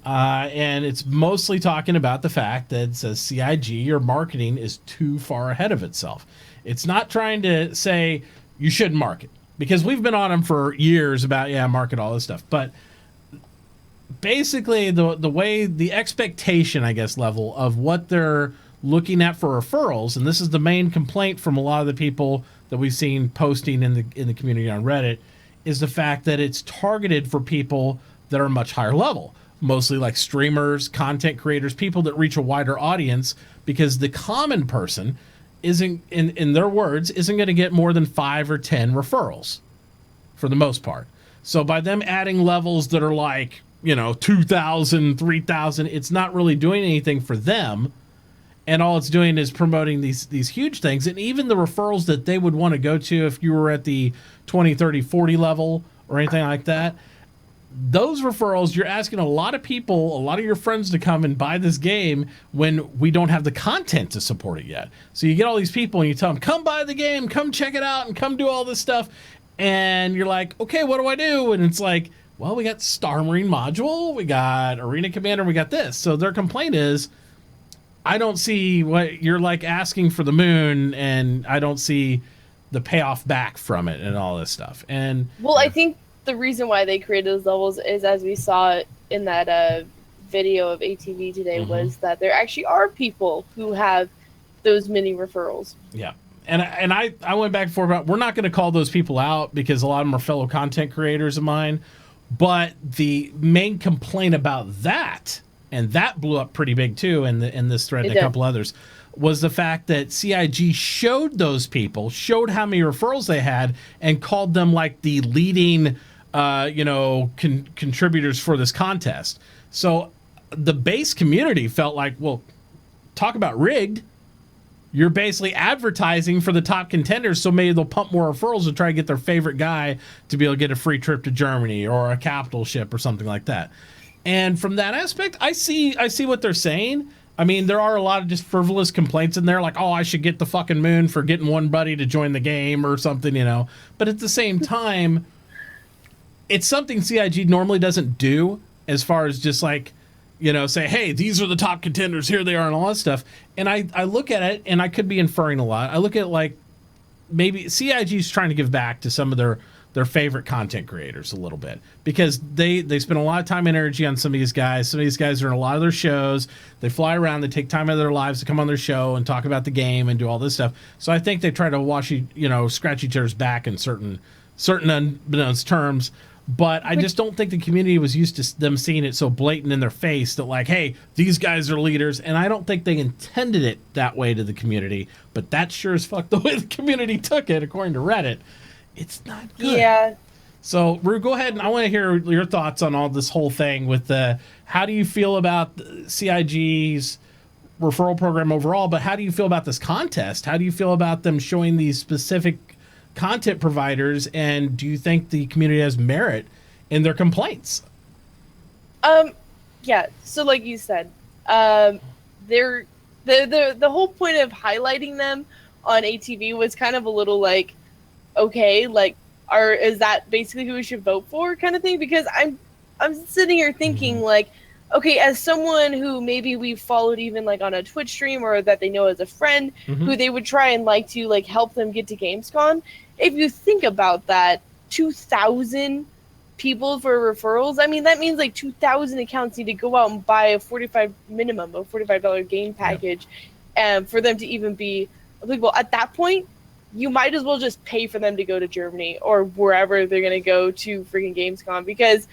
And it's mostly talking about the fact that it says CIG or marketing is too far ahead of itself. It's not trying to say you shouldn't market, because we've been on them for years about, market all this stuff. But basically the way, the expectation, I guess, level of what they're looking at for referrals, and this is the main complaint from a lot of the people that we've seen posting in the community on Reddit, is the fact that it's targeted for people that are much higher level, mostly like streamers, content creators, people that reach a wider audience, because the common person isn't, in their words, isn't going to get more than 5 or 10 referrals for the most part. So by them adding levels that are like, 2,000, 3,000, it's not really doing anything for them. And all it's doing is promoting these huge things. And even the referrals that they would want to go to if you were at the 20, 30, 40 level or anything like that, those referrals, you're asking a lot of people, a lot of your friends to come and buy this game when we don't have the content to support it yet. So you get all these people and you tell them, come buy the game, come check it out, and come do all this stuff. And you're like, okay, what do I do? And it's like, well, we got Star Marine module, we got Arena Commander, we got this. So their complaint is, I don't see what you're like asking for the moon, and I don't see the payoff back from it and all this stuff. And I think the reason why they created those levels is, as we saw in that video of ATV today, was that there actually are people who have those mini referrals. Yeah. And I went back and forth about, we're not going to call those people out because a lot of them are fellow content creators of mine. But the main complaint about that, and that blew up pretty big too in this thread and a couple others, was the fact that CIG showed those people, showed how many referrals they had, and called them like the leading, contributors for this contest. So the base community felt like, well, talk about rigged. You're basically advertising for the top contenders, so maybe they'll pump more referrals to try to get their favorite guy to be able to get a free trip to Germany or a capital ship or something like that. And from that aspect, I see what they're saying. I mean, there are a lot of just frivolous complaints in there, like, oh, I should get the fucking moon for getting one buddy to join the game or something, But at the same time, it's something CIG normally doesn't do, as far as just like, say, hey, these are the top contenders, here they are, and all that stuff. And I look at it, and I could be inferring a lot. I look at, like, maybe CIG's trying to give back to some of their favorite content creators a little bit, because they spend a lot of time and energy on some of these guys. Some of these guys are in a lot of their shows. They fly around, they take time out of their lives to come on their show and talk about the game and do all this stuff. So I think they try to scratch each other's back in certain unbeknownst terms. But I just don't think the community was used to them seeing it so blatant in their face that, like, hey, these guys are leaders. And I don't think they intended it that way to the community. But that sure as fuck the way the community took it, according to Reddit. It's not good. Yeah. So, Rue, go ahead, and I want to hear your thoughts on all this whole thing with how do you feel about CIG's referral program overall, but how do you feel about this contest? How do you feel about them showing these specific content providers, and do you think the community has merit in their complaints? Yeah, so like you said, they're the whole point of highlighting them on ATV was kind of a little like, okay, like, is that basically who we should vote for, kind of thing? Because I'm sitting here thinking like, okay, as someone who maybe we've followed even like on a Twitch stream or that they know as a friend, who they would try and like to like help them get to Gamescom. If you think about that, 2,000 people for referrals, I mean, that means like 2,000 accounts need to go out and buy a $45 game package, for them to even be applicable. At that point, you might as well just pay for them to go to Germany or wherever they're going to go to freaking Gamescom, because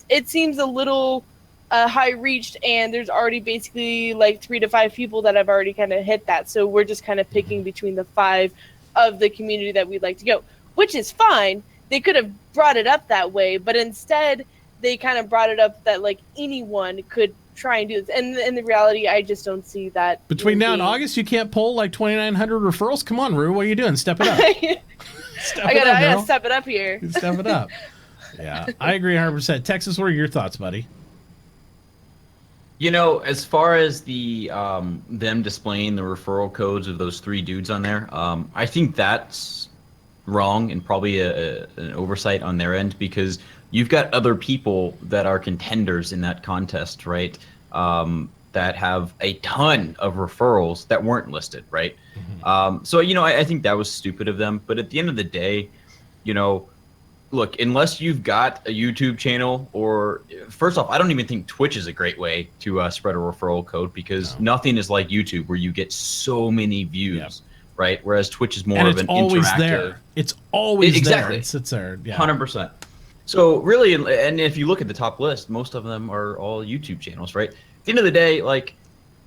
it seems a little high reached, and there's already basically like 3 to 5 people that have already kind of hit that. So we're just kind of picking between the 5 of the community that we'd like to go, which is fine. They could have brought it up that way, but instead they kind of brought it up that like anyone could try and do this. And in the reality, I just don't see that. Between now and August, you can't pull like 2,900 referrals? Come on, Rue, what are you doing? Step it up. I gotta step it up here. Step it up. Yeah, I agree 100%. Texas, what are your thoughts, buddy? You know, as far as the them displaying the referral codes of those 3 dudes on there, I think that's wrong and probably an oversight on their end, because you've got other people that are contenders in that contest, right? That have a ton of referrals that weren't listed, right? So, you know, I think that was stupid of them. But at the end of the day, you know, look, unless you've got a YouTube channel, or first off, I don't even think Twitch is a great way to spread a referral code, because nothing is like YouTube where you get so many views, right? Whereas Twitch is more of an interactive. There. It's always exactly. there. It sits there. Yeah. 100%. So really, and if you look at the top list, most of them are all YouTube channels, right? At the end of the day, like,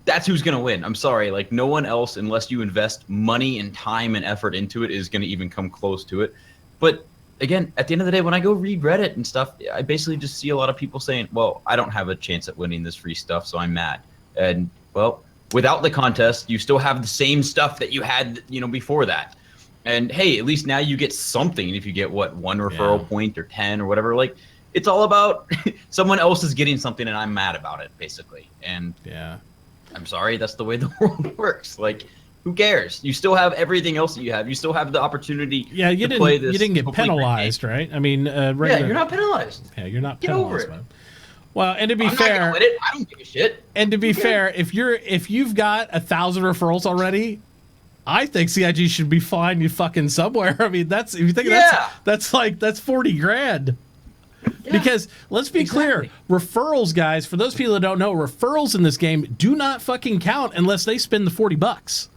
that's who's going to win. I'm sorry. Like, no one else, unless you invest money and time and effort into it, is going to even come close to it. But again, at the end of the day, when I go read Reddit and stuff, I basically just see a lot of people saying, well, I don't have a chance at winning this free stuff, so I'm mad. And, well, without the contest, you still have the same stuff that you had, you know, before that. And, hey, at least now you get something if you get, what, 1 referral point or 10 or whatever. Like, it's all about someone else is getting something and I'm mad about it, basically. And I'm sorry, that's the way the world works. Like, who cares? You still have everything else that you have. You still have the opportunity to play this. You didn't get penalized, right? I mean, you're not penalized. Yeah, you're not Get penalized. over it. Well, and to be I'm fair, not gonna win it. I don't give a shit. And to be fair, if you've got 1,000 referrals already, I think CIG should be flying you fucking somewhere. I mean, if you think that's $40,000. Yeah, because let's be clear, referrals, guys, for those people that don't know, referrals in this game do not fucking count unless they spend the $40.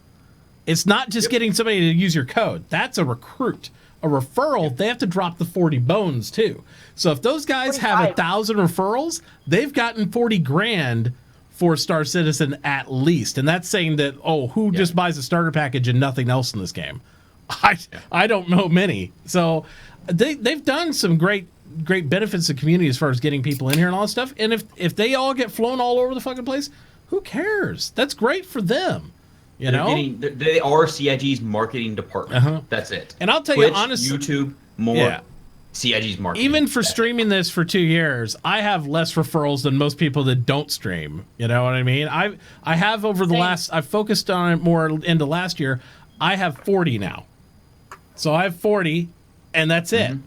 It's not just getting somebody to use your code. That's a recruit. A referral, they have to drop the 40 bones too. So if those guys 45. have 1,000 referrals, they've gotten $40,000 for Star Citizen at least. And that's saying that, who just buys a starter package and nothing else in this game? I don't know many. So they've done some great benefits to the community as far as getting people in here and all that stuff. And if they all get flown all over the fucking place, who cares? That's great for them. You know, they are CIG's marketing department. That's it. And I'll tell Twitch, you honestly, YouTube, more CIG's marketing. Even for streaming this for 2 years, I have less referrals than most people that don't stream. You know what I mean? I have over the last. I've focused on it more into last year. I have 40 now, so I have 40, and that's it.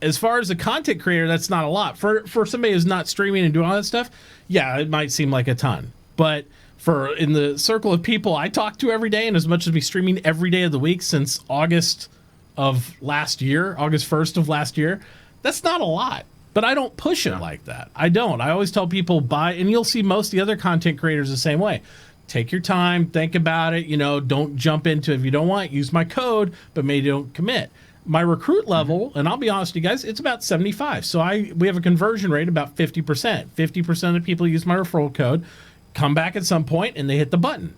As far as a content creator, that's not a lot. For somebody who's not streaming and doing all that stuff, yeah, it might seem like a ton, but in the circle of people I talk to every day, and as much as me streaming every day of the week since August of last year, August 1st of last year, that's not a lot. But I don't push it like that. I don't. I always tell people buy, and you'll see most of the other content creators the same way. Take your time, think about it. You know, don't jump into it. If you don't want, use my code, but maybe don't commit. My recruit level, and I'll be honest with you guys, it's about 75. So we have a conversion rate about 50%. 50% of the people use my referral code, come back at some point, and they hit the button,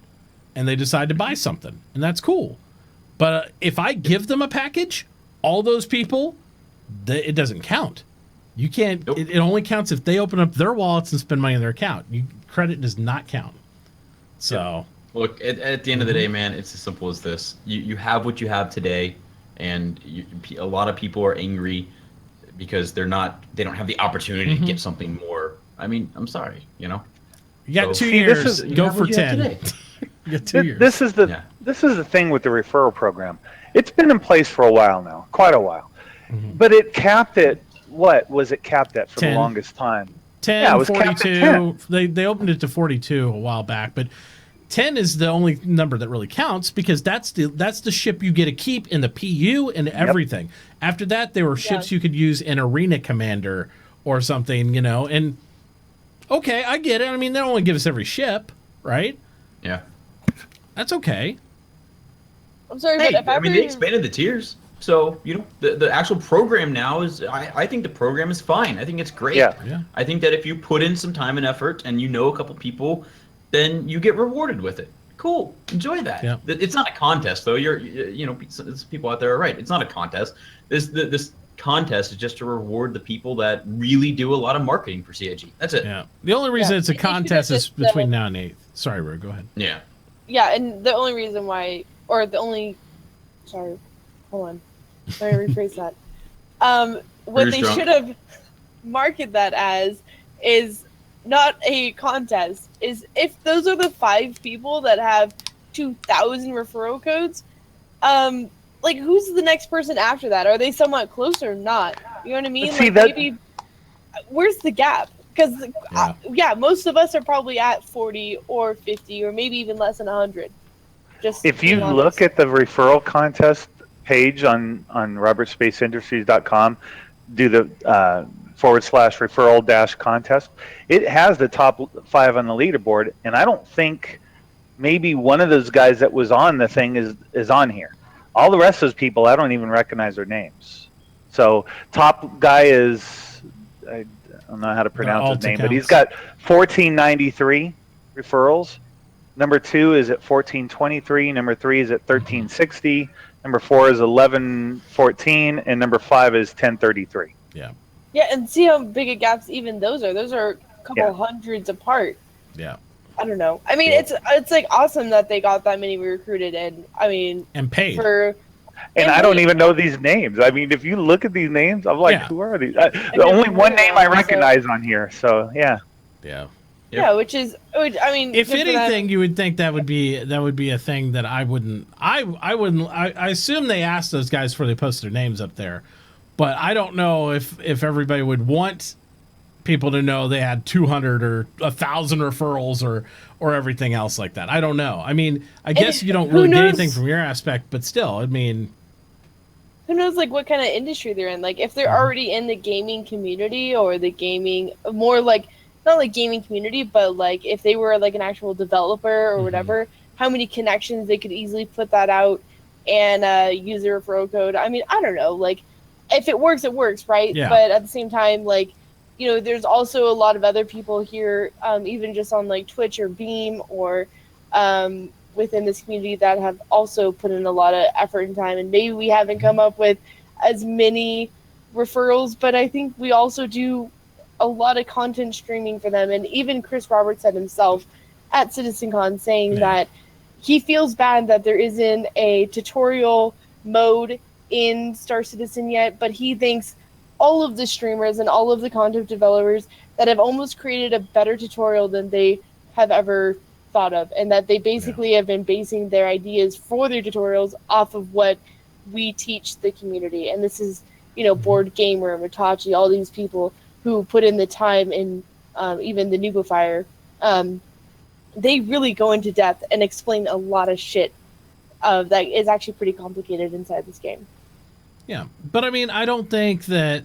and they decide to buy something, and that's cool. But if I give them a package, all those people, it doesn't count. You can't. Nope. It only counts if they open up their wallets and spend money in their account. Credit does not count. So look, at the end of the day, man, it's as simple as this: you have what you have today, and a lot of people are angry because they don't have the opportunity to get something more. I mean, I'm sorry, you know. You got 2 years. Go for 10. You got 2 years. This is the this is the thing with the referral program. It's been in place for a while now, quite a while. But it capped at, what was it capped at for 10. the longest time? 10, Yeah, it was capped at 42. 10. They opened it to 42 a while back, but 10 is the only number that really counts because that's the ship you get to keep in the PU and everything. After that, there were ships you could use in Arena Commander or something, you know. And okay, I get it. I mean, they don't want to give us every ship, right? Yeah. That's okay. I'm sorry, Hey, but if I mean, they expanded the tiers. So, you know, the actual program now is, I think the program is fine. I think it's great. Yeah. I think that if you put in some time and effort and you know a couple people, then you get rewarded with it. Cool. Enjoy that. Yeah. It's not a contest, though. You know, people out there are right. It's not a contest. This contest is just to reward the people that really do a lot of marketing for CIG. That's it. Yeah. The only reason it's a They should contest is just, between now and 8th. Sorry, Ro, go ahead. Yeah. Yeah, and the only reason why, or the only, sorry, hold on, let me rephrase that. What Who's they drunk? should have marketed that as is not a contest. Is if those are the 5 people that have 2,000 referral codes, like who's the next person after that? Are they somewhat close or not? You know what I mean? See, like maybe where's the gap? Because most of us are probably at 40 or 50 or maybe even less than 100. Just If you being honest. look at the referral contest page on robertspaceindustries.com, do the /referral-contest, it has the top 5 on the leaderboard, and I don't think maybe one of those guys that was on the thing is on here. All the rest of those people, I don't even recognize their names. So top guy is, I don't know how to pronounce his name, but he's got 1493 referrals. Number 2 is at 1423. Number 3 is at 1360. Number 4 is 1114, and number 5 is 1033. Yeah. Yeah, and see how big a gaps even those are. Those are a couple hundreds apart. Yeah. I don't know. I mean, it's like awesome that they got that many recruited, and I mean, And paid. And I don't even know these names. I mean, if you look at these names, I'm like, who are these? The only one name I recognize on here. So yeah. Yeah. Yeah, which I mean, If good for them. anything, you would think that would be a thing that I wouldn't. I assume they asked those guys before they posted their names up there, but I don't know if everybody would want people to know they had 200 or 1,000 referrals or everything else like that. I don't know. I mean, I guess you don't really get anything from your aspect, but still, I mean, who knows like what kind of industry they're in? Like if they're already in the gaming community or the gaming more like. Not like gaming community, but like if they were like an actual developer or whatever, how many connections they could easily put that out and use the referral code. I mean, I don't know. Like if it works, right? Yeah. But at the same time, like, you know, there's also a lot of other people here, even just on like Twitch or Beam or within this community that have also put in a lot of effort and time. And maybe we haven't come up with as many referrals, but I think we also do a lot of content streaming for them. And even Chris Roberts said himself at CitizenCon saying that he feels bad that there isn't a tutorial mode in Star Citizen yet, but he thinks all of the streamers and all of the content developers that have almost created a better tutorial than they have ever thought of, and that they basically have been basing their ideas for their tutorials off of what we teach the community. And this is, you know, Board Gamer, Mitauchi, all these people who put in the time in even the Nubifier, they really go into depth and explain a lot of shit that is actually pretty complicated inside this game. yeah. But I mean, I don't think that,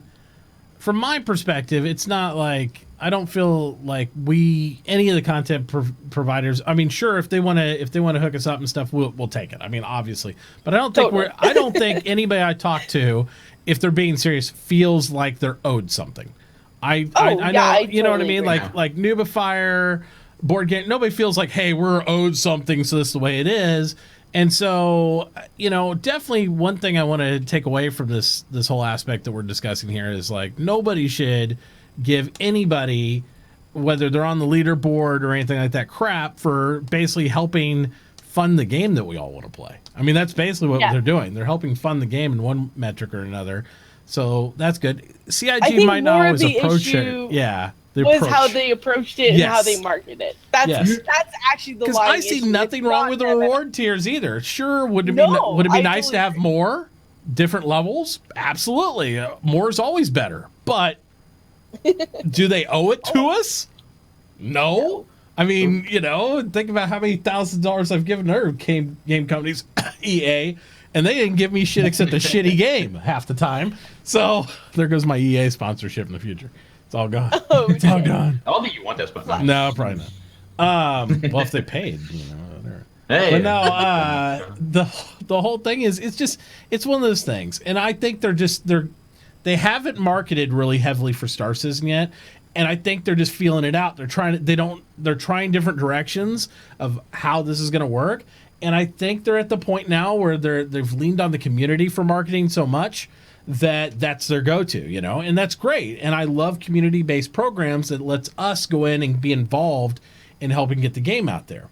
from my perspective, it's not like I don't feel like any of the content providers. I mean, sure, if they want to hook us up and stuff, we'll take it. I mean, obviously, but I don't think I don't think anybody I talk to, if they're being serious, feels like they're owed something. I know, you know what I mean? Like Nubifier, Board Game, nobody feels like, hey, we're owed something, so this is the way it is. And so, you know, definitely one thing I want to take away from this whole aspect that we're discussing here is like nobody should give anybody, whether they're on the leaderboard or anything like that, crap for basically helping fund the game that we all want to play. I mean, that's basically what they're doing. They're helping fund the game in one metric or another. So that's good. CIG might not always approach it. Yeah. was how they approached it and how they marketed it. That's actually the line. Because I see nothing wrong with the reward tiers either. Sure, would it be nice to have more different levels? Absolutely, more is always better. But do they owe it to us? No. I mean, think about how many $1,000s I've given their game companies, EA, and they didn't give me shit except a shitty game half the time. So there goes my EA sponsorship in the future. It's all gone. It's all gone. I don't think you want that sponsor. No, probably not. Well, if they paid, Hey. But no, the whole thing is it's one of those things, and I think they haven't marketed really heavily for Star Citizen yet. And I think they're just feeling it out. They're trying different directions of how this is going to work. And I think they're at the point now where they've leaned on the community for marketing so much that that's their go-to, and that's great. And I love community-based programs that lets us go in and be involved in helping get the game out there.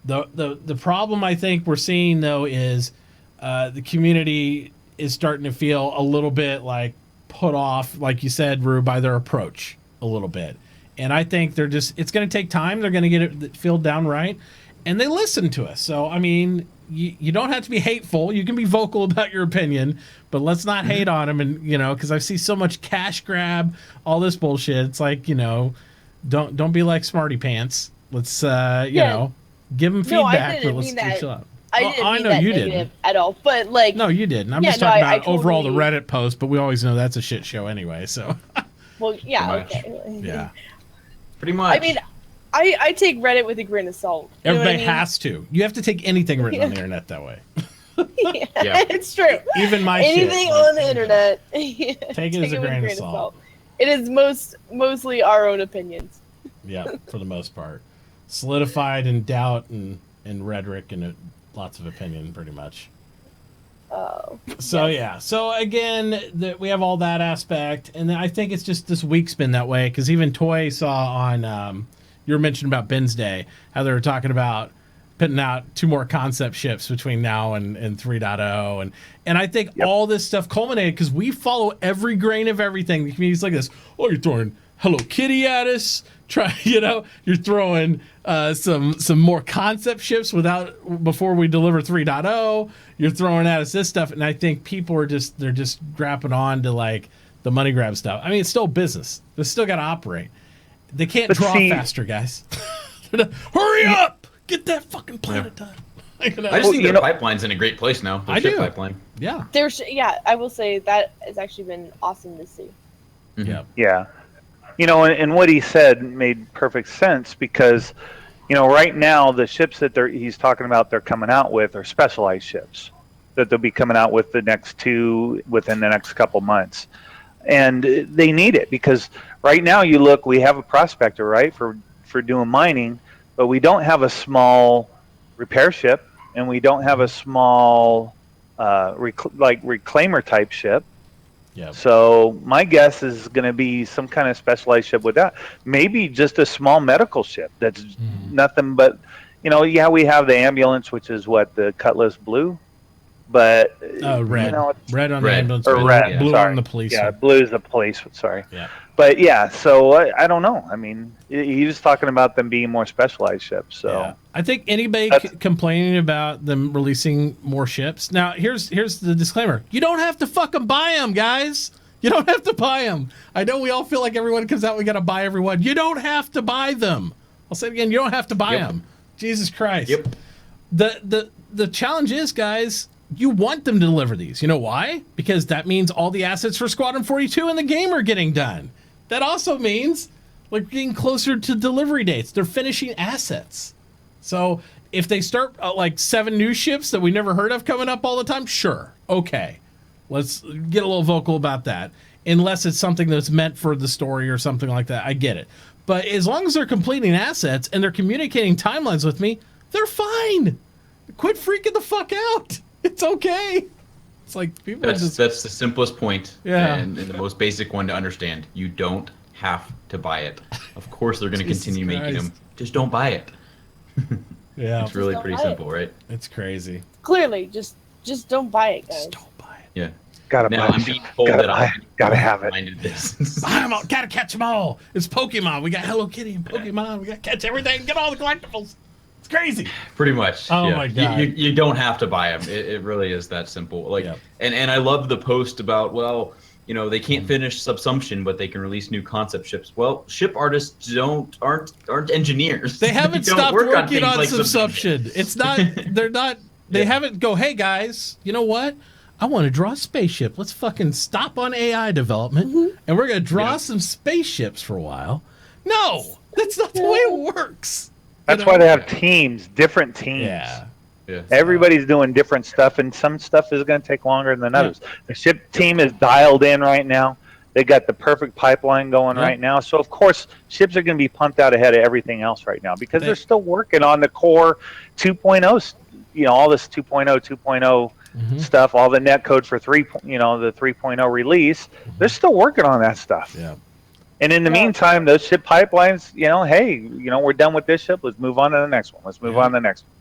The problem I think we're seeing though is the community is starting to feel a little bit like put off, like you said, Rue, by their approach a little bit. And I think it's going to take time. They're going to get it filled down right. And they listen to us. So, I mean, you don't have to be hateful. You can be vocal about your opinion, but let's not hate on them. And, because I see so much cash grab, all this bullshit. It's like, don't be like Smarty Pants. Let's, give them feedback, but let's chill out. I know you didn't at all, but no, you didn't. I'm just talking about overall the Reddit post, but we always know that's a shit show anyway. So, well, yeah, okay, yeah, pretty much. I mean, I take Reddit with a grain of salt. Everybody has to. You have to take anything written on the internet that way. Yeah, it's true. Even anything on the internet, take it as a grain of salt. It is mostly our own opinions. Yeah, for the most part, solidified in doubt and rhetoric and lots of opinion, pretty much. Oh. So yeah. So again, we have all that aspect, and I think it's just this week's been that way because even Toy saw on you were mentioning about Ben's Day how they were talking about putting out 2 more concept ships between now and 3.0, and I think all this stuff culminated because we follow every grain of everything. The community's like this. Oh, you're throwing Hello Kitty at us. You're throwing some more concept ships before we deliver 3.0. You're throwing at us this stuff, and I think people are just grabbing on to like the money grab stuff. I mean, it's still business. They still got to operate. They can't draw faster, guys. Hurry up! Get that fucking planet done. I just think the pipeline's in a great place now. The ship pipeline. Yeah. I will say that has actually been awesome to see. Mm-hmm. Yeah. And what he said made perfect sense because, right now the ships that he's talking about they're coming out with are specialized ships that they'll be coming out with the next 2 within the next couple months. And they need it because right now we have a prospector, right, for doing mining, but we don't have a small repair ship and we don't have a small reclaimer type ship. Yep. So my guess is going to be some kind of specialized ship with that. Maybe just a small medical ship that's nothing but, we have the ambulance, which is the Cutlass Blue, but red. Red on the ambulance, or red, blue sorry. on the police. Yeah, blue is the police. Sorry. Yeah. But yeah, so I don't know. I mean, he was talking about them being more specialized ships. So yeah. I think anybody complaining about them releasing more ships. Now, here's the disclaimer: you don't have to fucking buy them, guys. You don't have to buy them. I know we all feel like everyone comes out, we got to buy everyone. You don't have to buy them. I'll say it again: you don't have to buy them. Jesus Christ. Yep. The challenge is, guys. You want them to deliver these. You know why? Because that means all the assets for Squadron 42 in the game are getting done. That also means getting closer to delivery dates. They're finishing assets. So if they start 7 new ships that we never heard of coming up all the time, sure. Okay. Let's get a little vocal about that. Unless it's something that's meant for the story or something like that. I get it. But as long as they're completing assets and they're communicating timelines with me, they're fine. Quit freaking the fuck out. It's okay. It's like people. That's the simplest point, yeah, and the most basic one to understand. You don't have to buy it. Of course, they're going to continue making them. Just don't buy it. Yeah, it's really pretty simple, right? It's crazy. Clearly, just don't buy it, guys. Just don't buy it. Yeah. Gotta Now buy I'm the being ship. told that I gotta have it. minded this. Buy 'em all. Gotta catch them all. It's Pokemon. We got Hello Kitty and Pokemon. We gotta catch everything. Get all the collectibles. It's crazy. Pretty much. Oh yeah. my God. You don't have to buy them. It really is that simple. Like, Yep. and I love the post about, well, you know, they can't finish Subsumption, but they can release new concept ships. Well, ship artists aren't engineers. They haven't don't stopped work working things on like Subsumption. It's not. They're not. They haven't go. Hey guys, you know what? I want to draw a spaceship. Let's fucking stop on AI development, and we're gonna draw some spaceships for a while. No, that's not the way it works. That's why they have teams, different teams. Yeah. Yeah. Everybody's doing different stuff, and some stuff is going to take longer than others. The ship team is dialed in right now. They got the perfect pipeline going right now. So, of course, ships are going to be pumped out ahead of everything else right now because they're still working on the core 2.0, you know, all this 2.0 stuff, all the net code for the 3.0 release. They're still working on that stuff. Yeah. And in the meantime, those ship pipelines, you know, hey, you know, we're done with this ship. Let's move on to the next one. Let's move on to the next one.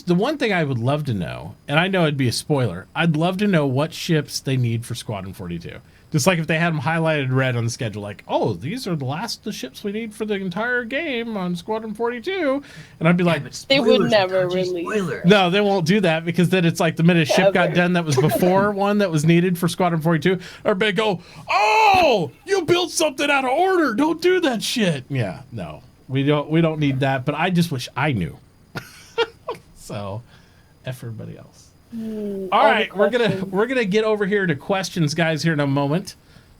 The one thing I would love to know, and I know it'd be a spoiler, I'd love to know what ships they need for Squadron 42. Just like if they had them highlighted red on the schedule, like, oh, these are the ships we need for the entire game on Squadron 42. And I'd be like, They would never release. no, they won't do that because then it's like the minute a ship got done that was before one that was needed for Squadron 42, everybody go, oh, you built something out of order. Don't do that shit. Yeah, no, we don't need that. But I just wish I knew. So, F everybody else. All right, we're gonna get over here to questions, guys, here in a moment.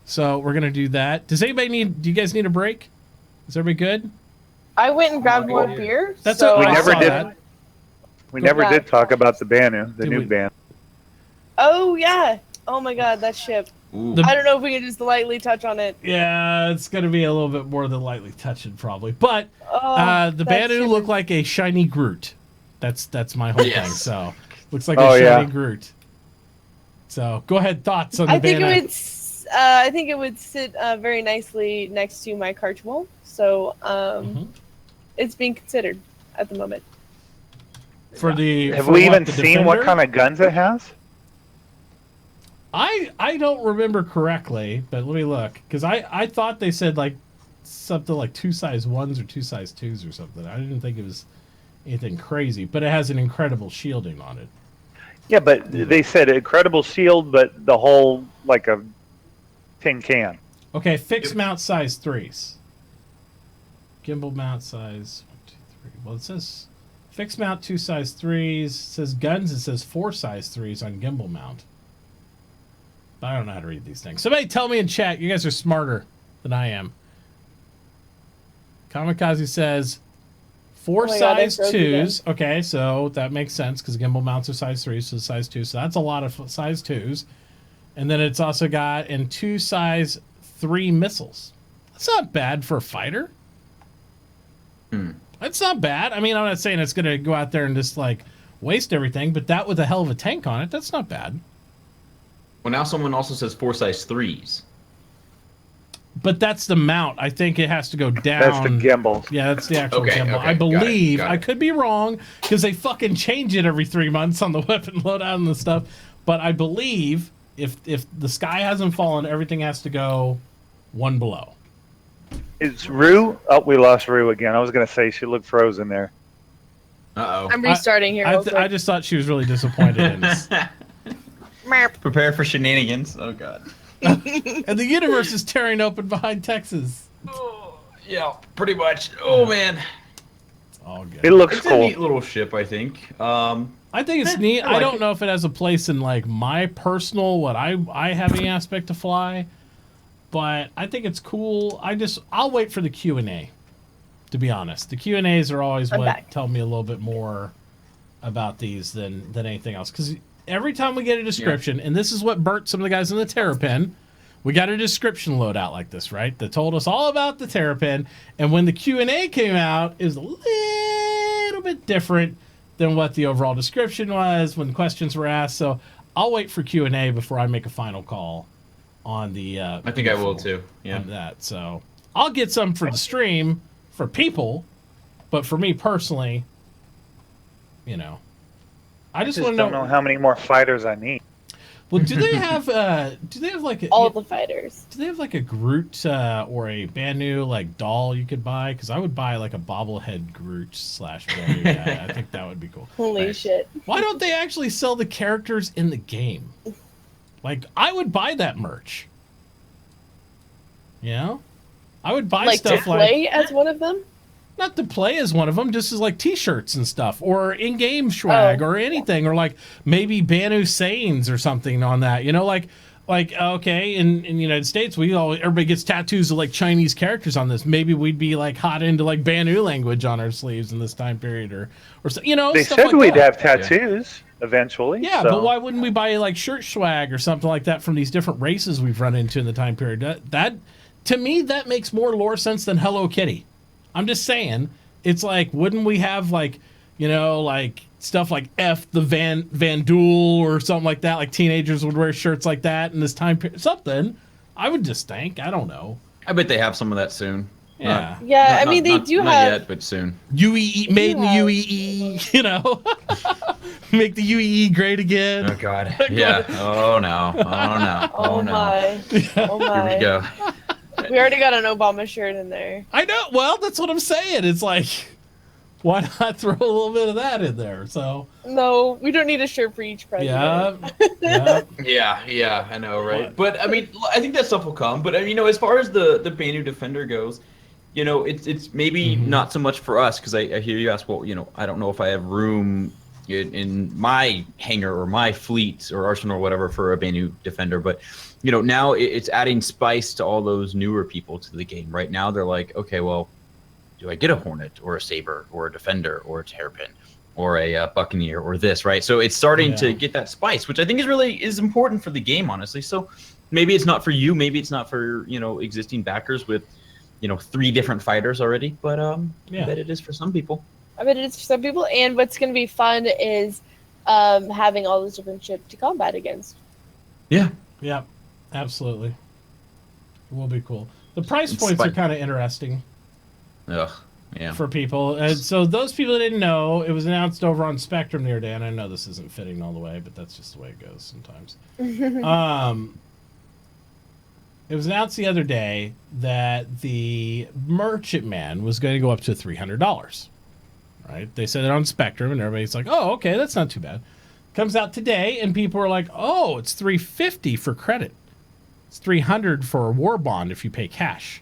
So we're gonna do that. Do you guys need a break? Is everybody good? I went and grabbed more beer. That's so what We never did. that. We never did talk about the Banu, the new we- Banu. Oh yeah. Oh my God, that ship. Ooh. I don't know if we can just lightly touch on it. Yeah, it's gonna be a little bit more than lightly touching, probably. But Oh, the that Banu ship looked is- like a shiny Groot. That's my whole Yes. thing. So looks like Oh, a shiny yeah. Groot. So go ahead, thoughts on the I think Banu. I think it would sit very nicely next to my Karchmal. So it's being considered at the moment. For the Have for we what, even the seen what Defender? kind of guns it has? I don't remember correctly, but let me look because I thought they said like something like 2 size 1s or 2 size 2s or something. I didn't think it was anything crazy, but it has an incredible shielding on it. Yeah, but they said incredible shield, but the whole like a tin can. Okay, fixed mount size 3s. Gimbal mount size 1, 2, 3. Well, it says fixed mount 2 size 3s. It says guns. It says 4 size 3s on gimbal mount. I don't know how to read these things. Somebody tell me in chat. You guys are smarter than I am. Kamikaze says 4 Oh my God, I size froze again. 2s. Okay, so that makes sense because gimbal mounts are size 3, so size 2. So that's a lot of size 2s. And then it's also got 2 size 3 missiles. That's not bad for a fighter. That's not bad. I mean, I'm not saying it's going to go out there and just like waste everything, but that with a hell of a tank on it, that's not bad. Well, now someone also says 4 size 3s. But that's the mount. I think it has to go down. That's the gimbal. Yeah, that's the actual Okay, gimbal. okay, I got it, believe. got it. I could be wrong because they fucking change it every 3 months on the weapon loadout and the stuff. But I believe if the sky hasn't fallen, everything has to go one below. Is Rue? Oh, we lost Rue again. I was going to say she looked frozen there. Uh-oh. I'm restarting here. real quick. I just thought she was really disappointed in us. Merp. Prepare for shenanigans. Oh, God. And the universe is tearing open behind Texas. Oh, yeah, pretty much. Oh, man. It's all good. It looks It's a cool. neat little ship, I think. I think it's neat. I I like don't it. know if it has a place in like my personal what I have any aspect to fly, but I think it's cool. I'll wait for the Q&A. To be honest, the Q&As are always I'm what back. tell me a little bit more about these than anything else. Because every time we get a description, and this is what burnt some of the guys in the Terrapin, we got a description loadout like this, right? That told us all about the Terrapin, and when the Q&A came out, it was a little bit different than what the overall description was when questions were asked. So I'll wait for Q&A before I make a final call on the. I think I will, too. Yeah. On that, so I'll get some for the stream for people, but for me personally, I I just just want to don't know how many more fighters I need. Well, do they have like All the fighters. do they have like a Groot or a Banu like doll you could buy? Because I would buy like a bobblehead Groot / Banu guy. I think that would be cool. Holy shit. Why don't they actually sell the characters in the game? Like, I would buy that merch. You know? I would buy Like to stuff play as one of them? not to play as one of them, just as like T-shirts and stuff, or in-game swag, or anything, or like maybe Banu Sayings or something on that. You know, like okay, in the United States, everybody gets tattoos of like Chinese characters on this. Maybe we'd be like hot into like Banu language on our sleeves in this time period, or you know. They stuff said like we'd that. have tattoos eventually. Yeah, so. but why wouldn't we buy like shirt swag or something like that from these different races we've run into in the time period? That to me, that makes more lore sense than Hello Kitty. I'm just saying, it's like, wouldn't we have like, you know, like stuff like F the Van Duel or something like that? Like teenagers would wear shirts like that in this time period. Something. I would just think. I don't know. I bet they have some of that soon. Yeah. Yeah, I mean, they do not have... yet, but soon. UEE, made in the UEE, you know. Make the UEE great again. Oh, God. Yeah. Oh, no. Oh, no. Oh, no. my. Oh, my. Here we go. We already got an Obama shirt in there. I know. Well, that's what I'm saying. It's like, why not throw a little bit of that in there? So. No, we don't need a shirt for each president. Yeah, I know, right? But, I mean, I think that stuff will come. But, you know, as far as the Banu Defender goes, you know, it's maybe not so much for us, because I hear you ask, well, you know, I don't know if I have room in my hangar or my fleet or arsenal or whatever for a Banu Defender, but you know, now it's adding spice to all those newer people to the game. Right now they're like, okay, well, do I get a Hornet or a Saber or a Defender or a Terrapin or a Buccaneer or this, right? So it's starting to get that spice, which I think is important for the game, honestly. So maybe it's not for you, maybe it's not for, you know, existing backers with, you know, 3 different fighters already, but I bet it is for some people. I bet it is for some people, and what's going to be fun is having all those different ships to combat against. Yeah. Yeah, absolutely. It will be cool. The price points are kind of interesting. Ugh, yeah. For people. And so those people that didn't know, it was announced over on Spectrum the other day, and I know this isn't fitting all the way, but that's just the way it goes sometimes. It was announced the other day that the Merchantman was going to go up to $300. Right? They said it on Spectrum, and everybody's like, "Oh, okay, that's not too bad." Comes out today, and people are like, "Oh, it's $350 for credit. It's $300 for a war bond if you pay cash."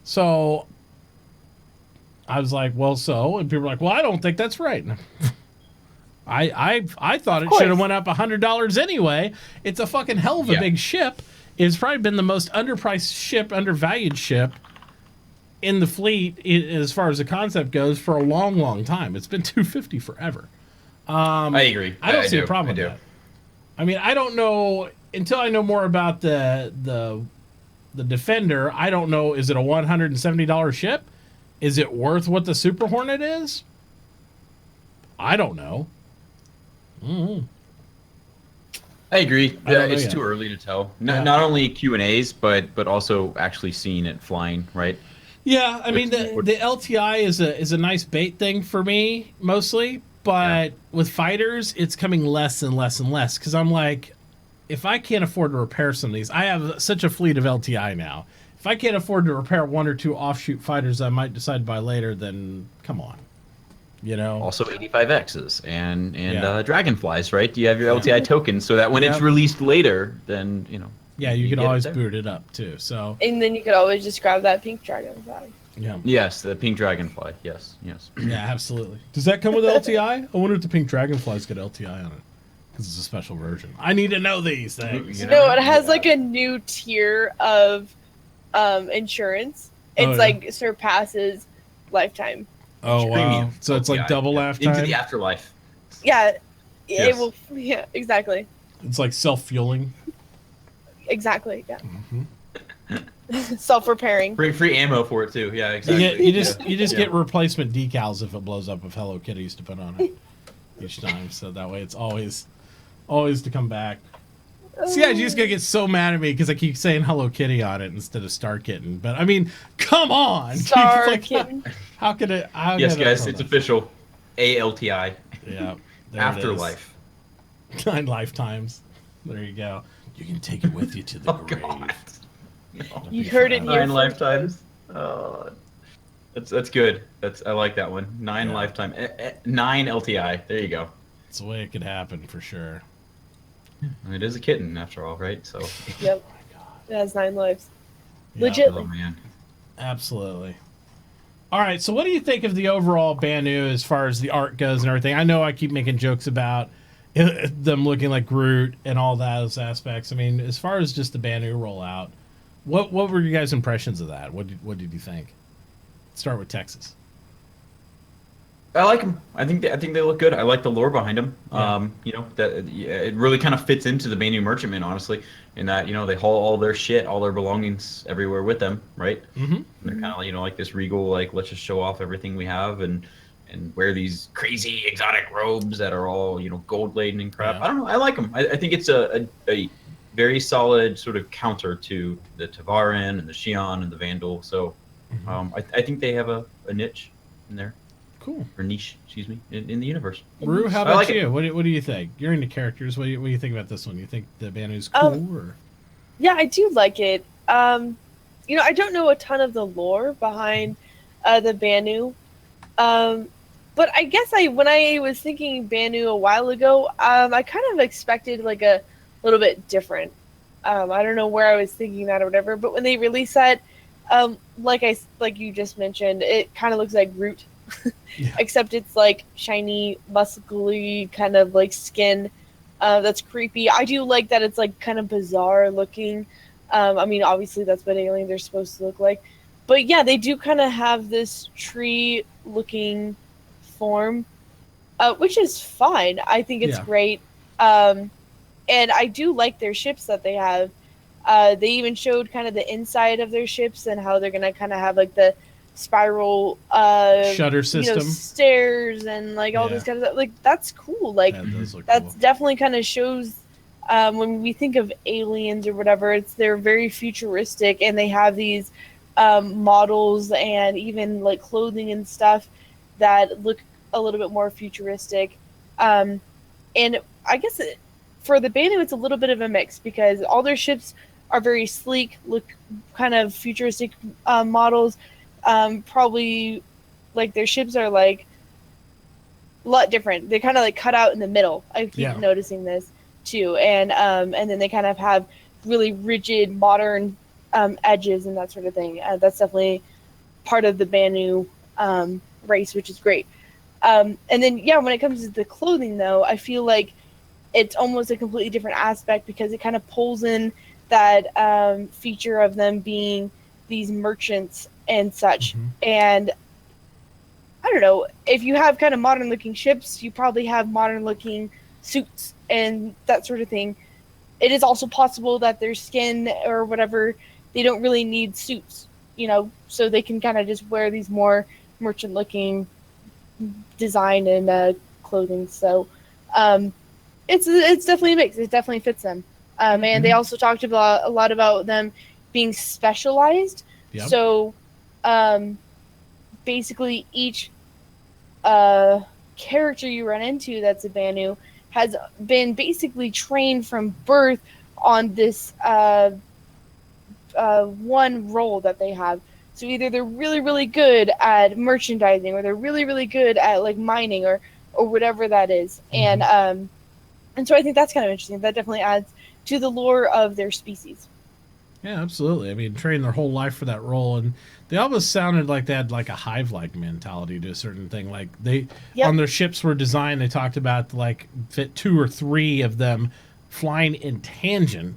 So I was like, "Well, so," and people were like, "Well, I don't think that's right." I thought it should have went up $100 anyway. It's a fucking hell of a big ship. It's probably been the most underpriced ship, undervalued ship in the fleet, as far as the concept goes, for a long, long time. It's been $250 forever. I agree. I don't see a problem with that. I mean, I don't know until I know more about the Defender. I don't know. Is it a $170 ship? Is it worth what the Super Hornet is? I don't know. I agree. It's too early to tell. Not only Q&As, but also actually seeing it flying, right? Yeah, I mean the LTI is a nice bait thing for me mostly, but with fighters it's coming less and less and less, because I'm like, if I can't afford to repair some of these, I have such a fleet of LTI now. If I can't afford to repair 1 or 2 offshoot fighters I might decide to buy later, then come on, you know. Also 85Xs and Dragonflies, right? You have your LTI tokens so that when it's released later, then you know. Yeah, you can always boot it up too. So. And then you could always just grab that pink dragonfly. Yeah. Yes, the pink dragonfly. Yes. Yeah, absolutely. Does that come with LTI? I wonder if the pink dragonflies get LTI on it, because it's a special version. I need to know these things. No, it has like a new tier of insurance. It's surpasses lifetime. Oh wow! So it's like double lifetime into the afterlife. Yeah, it will. Yeah, exactly. It's like self-fueling. Exactly. Yeah. Self-repairing. Free ammo for it too. Yeah, exactly. You just get replacement decals if it blows up of Hello Kitties to put on it each time, so that way it's always to come back. See, I just gonna get so mad at me because I keep saying Hello Kitty on it instead of Star Kitten. But I mean, come on, Star Kitten. How could it? Yes, guys, it's official. ALTI. Yeah. Afterlife. 9 lifetimes. There you go. You can take it with you to the grave. God. No. You heard it here 9 lifetimes. That's good. I like that one. 9 lifetime. 9 LTI. There you go. It's the way it could happen for sure. It is a kitten after all, right? So. Yep. It has 9 lives. Yeah. Legit. Oh man. Absolutely. All right. So, what do you think of the overall Banu as far as the art goes and everything? I know I keep making jokes about them looking like Groot and all those aspects. I mean, as far as just the Banu rollout, what were your guys' impressions of that? What did you think? Start with Texas. I like them. I think they look good. I like the lore behind them. Yeah. It really kind of fits into the Banu merchantman, honestly, in that they haul all their shit, all their belongings everywhere with them, right? Mm-hmm. They're kind of like this regal, like let's just show off everything we have and wear these crazy exotic robes that are all gold laden and crap. Yeah. I don't know. I like them. I think it's a very solid sort of counter to the Tavaran and the Xi'an and the Vandal. So I think they have a niche in there. Cool. Or niche, excuse me, in the universe. Rue, how about you? What do you think? You're into characters. What do you think about this one? You think the Banu's cool? Or? Yeah, I do like it. I don't know a ton of the lore behind the Banu. But I guess when I was thinking Banu a while ago, I kind of expected like a little bit different. I don't know where I was thinking that or whatever, but when they released that, like you just mentioned, it kind of looks like Groot. Yeah. Except it's like shiny, muscly kind of like skin that's creepy. I do like that it's like kind of bizarre looking. I mean, obviously that's what aliens are supposed to look like. But yeah, they do kind of have this tree looking form, which is fine. I think it's great. And I do like their ships that they have. They even showed kind of the inside of their ships and how they're going to kind of have like the spiral shutter system, stairs, and like all this kind of stuff. Like that's cool. Like that's definitely kind of shows when we think of aliens or whatever, they're very futuristic and they have these models and even like clothing and stuff that look a little bit more futuristic. And I guess for the Banu, it's a little bit of a mix because all their ships are very sleek, look kind of futuristic models. Probably like their ships are like a lot different. They're kind of like cut out in the middle. I keep noticing this too, and then they kind of have really rigid modern edges and that sort of thing. That's definitely part of the Banu race, which is great. And then when it comes to the clothing though, I feel like it's almost a completely different aspect because it kind of pulls in that feature of them being these merchants and such. And I don't know, if you have kind of modern looking ships, you probably have modern looking suits and that sort of thing. It is also possible that their skin or whatever, they don't really need suits, so they can kind of just wear these more merchant looking design and clothing. So it's definitely a mix. It definitely fits them. And they also talked about a lot about them being specialized. Yep. So basically each character you run into that's a Banu has been basically trained from birth on this one role that they have. So either they're really, really good at merchandising or they're really, really good at like mining or whatever that is. And so I think that's kind of interesting. That definitely adds to the lore of their species. Yeah, absolutely. I mean, trained their whole life for that role, and they almost sounded like they had like a hive-like mentality to a certain thing. Like they on their ships were designed. They talked about like fit 2 or 3 of them flying in tangent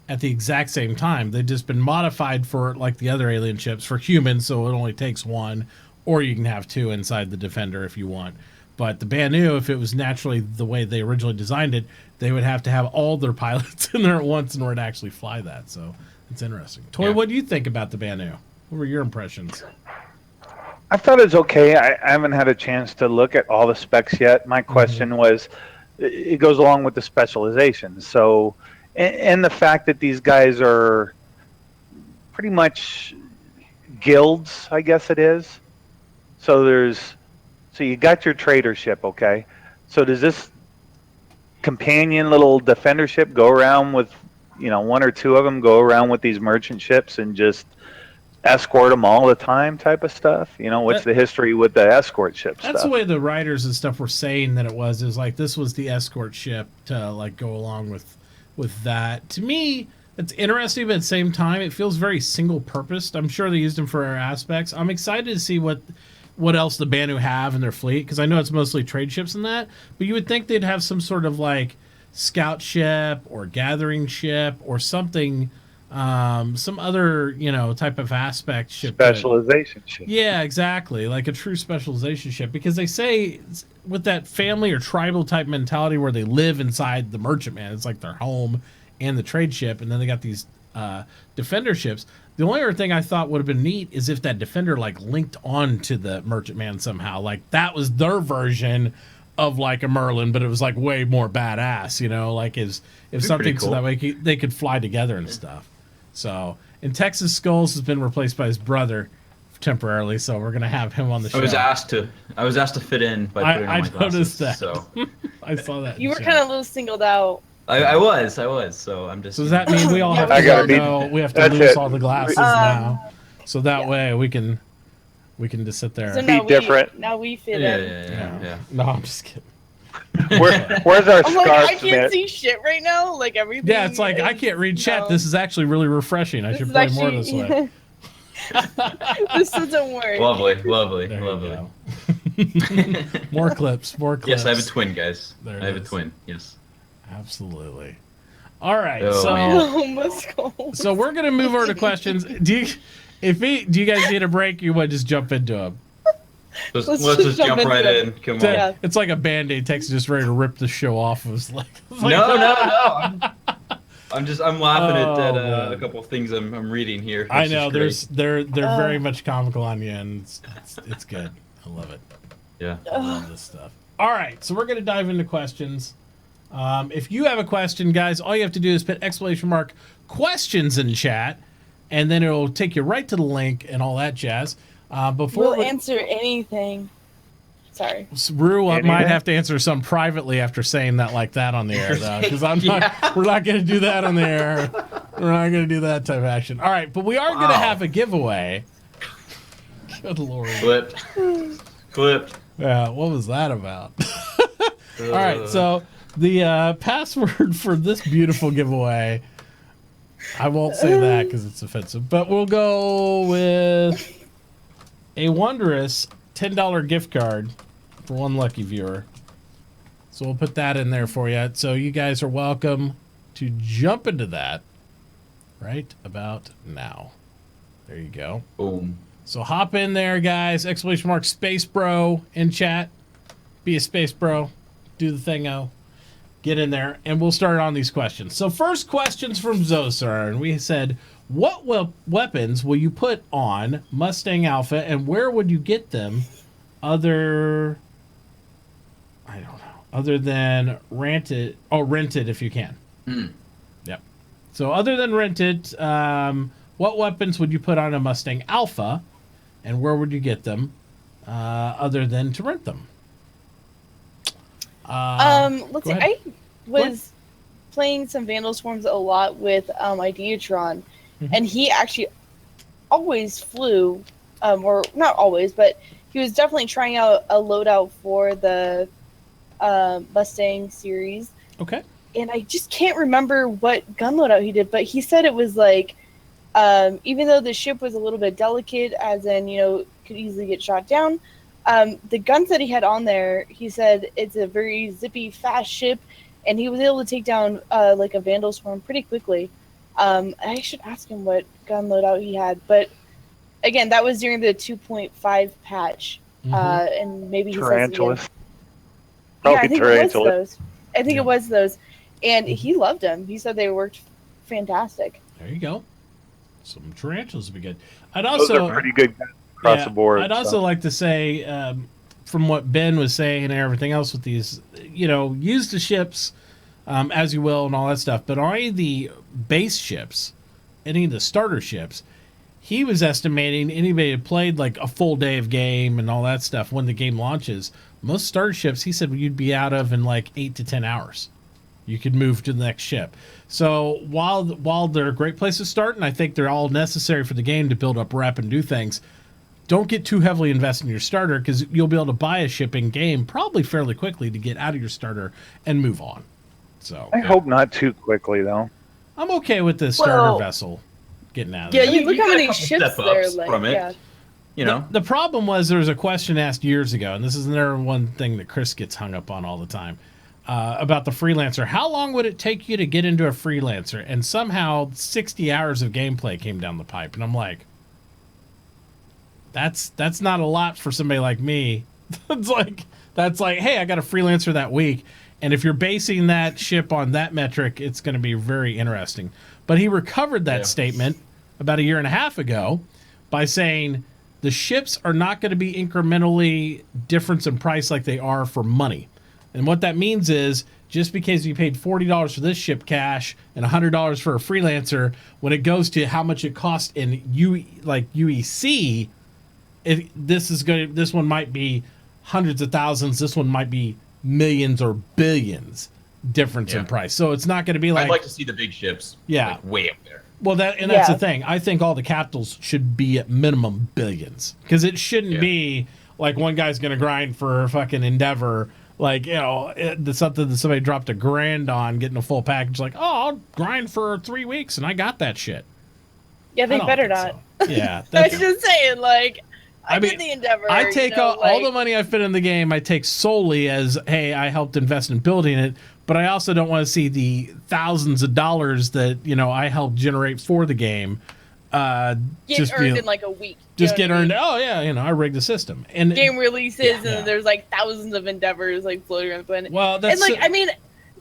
at the exact same time. They've just been modified for like the other alien ships for humans, so it only takes 1, or you can have 2 inside the Defender if you want. But the Banu, if it was naturally the way they originally designed it, they would have to have all their pilots in there at once in order to actually fly that. So it's interesting. Toy, what do you think about the Banu? What were your impressions? I thought it was okay. I haven't had a chance to look at all the specs yet. My question was, it goes along with the specialization. So, and the fact that these guys are pretty much guilds, I guess it is. So you got your trader ship, okay? So does this companion little defender ship go around with, one or two of them go around with these merchant ships and just escort them all the time type of stuff? What's the history with the escort ship stuff? That's the way the writers and stuff were saying that it was. Is like this was the escort ship to like go along with that. To me, it's interesting, but at the same time, it feels very single-purposed. I'm sure they used them for aspects. I'm excited to see what else the Banu have in their fleet, because I know it's mostly trade ships and that, but you would think they'd have some sort of like scout ship or gathering ship or something, some other type of aspect ship. Specialization ship. Yeah, exactly, like a true specialization ship, because they say with that family or tribal type mentality where they live inside the merchantman, it's like their home and the trade ship, and then they got these defender ships. The only other thing I thought would have been neat is if that defender like linked on to the merchantman somehow, like that was their version of like a Merlin, but it was like way more badass, like if something cool. So that way they could fly together and stuff. So, and TexasSkulls has been replaced by his brother temporarily, so we're gonna have him on the show. I was asked to fit in by putting on my glasses. Noticed that. So I saw that. You were kind of a little singled out. I was. So I'm just. So does that mean we all have to we have to lose all the glasses now, so that way we can just sit there. So now we fit in. Yeah. No, I'm just kidding. Where's our scarf? I can't see shit right now. Like everything. Yeah, it's like I can't read chat. This is actually really refreshing. I should play more this way. This doesn't work. Lovely. More clips. Yes, I have a twin, guys. I have a twin. Yes. Absolutely. All right, so we're gonna move over to questions. Do you guys need a break? You want to just jump into them? Let's just jump right in. Come on. Yeah. It's like a Band-Aid. Texas just ready to rip the show off. It was like no. I'm laughing at a couple of things I'm reading here. I know they're very much comical on you, and it's good. I love it. Yeah, I love this stuff. All right, so we're gonna dive into questions. If you have a question, guys, all you have to do is put !questions in chat, and then it'll take you right to the link and all that jazz. We'll answer anything. Sorry. Rue might have to answer some privately after saying that like that on the air, though, because we're not going to do that on the air. We're not going to do that type of action. All right, but we are going to have a giveaway. Good Lord. Clipped. Yeah, what was that about? All right, so the password for this beautiful giveaway, I won't say that because it's offensive, but we'll go with a wondrous $10 gift card for one lucky viewer. So we'll put that in there for you. So you guys are welcome to jump into that right about now. There you go. Boom. So hop in there, guys. ! SpaceBro in chat. Be a SpaceBro. Do the thing-o. Get in there, and we'll start on these questions. So first questions from Zosar, and we said, what weapons will you put on Mustang Alpha, and where would you get them other than rented if you can? Yep. So other than rented, what weapons would you put on a Mustang Alpha, and where would you get them other than to rent them? Let's see. I was playing some Vandal Swarms a lot with Ideatron, and he actually always flew, or not always, but he was definitely trying out a loadout for the Mustang series. Okay. And I just can't remember what gun loadout he did, but he said it was like, even though the ship was a little bit delicate, as in, could easily get shot down, the guns that he had on there, he said it's a very zippy, fast ship, and he was able to take down like a Vandal Swarm pretty quickly. I should ask him what gun loadout he had, but again, that was during the 2.5 patch, and maybe he Tarantulas. says it again. Yeah, I think it was those. I think it was those, and he loved them. He said they worked fantastic. There you go. Some tarantulas would be good. Those are pretty good across the board. I'd also like to say, from what Ben was saying and everything else with these, use the ships as you will and all that stuff, but on any of the base ships, any of the starter ships, he was estimating anybody that played like a full day of game and all that stuff when the game launches, most starter ships, he said you'd be out of in like 8 to 10 hours. you could move to the next ship. So while they're a great place to start, and I think they're all necessary for the game to build up rep and do things, don't get too heavily invested in your starter, because you'll be able to buy a ship in game probably fairly quickly to get out of your starter and move on. So I hope not too quickly, though. I'm okay with the starter vessel getting out of there. Yeah, look how many ships there. Like, from it. Yeah. You know, the problem was there was a question asked years ago, and this is another one thing that Chris gets hung up on all the time, about the freelancer. How long would it take you to get into a freelancer? And somehow 60 hours of gameplay came down the pipe, and I'm like, that's not a lot for somebody like me. that's like, hey, I got a freelancer that week, and if you're basing that ship on that metric, it's going to be very interesting. But he recovered that statement about a year and a half ago by saying the ships are not going to be incrementally difference in price like they are for money. And what that means is, just because you paid $40 for this ship cash and $100 for a freelancer, when it goes to how much it costs in UEC, this one might be hundreds of thousands. This one might be millions or billions difference in price. So it's not going to be like, I'd like to see the big ships. Like, way up there. Well, that's the thing. I think all the capitals should be at minimum billions, because it shouldn't be like one guy's going to grind for fucking Endeavor. Like, something that somebody dropped $1,000 on, getting a full package. Like, I'll grind for 3 weeks and I got that shit. Yeah, they better not. So. Yeah, I'm just saying. Like, I did the Endeavor. I take all the money I put in the game. I take solely as, hey, I helped invest in building it. But I also don't want to see the thousands of dollars that I helped generate for the game get earned in like a week. Just get earned. Oh yeah, I rigged the system. And game releases, and then there's like thousands of Endeavors like floating around the planet. Well, that's I mean,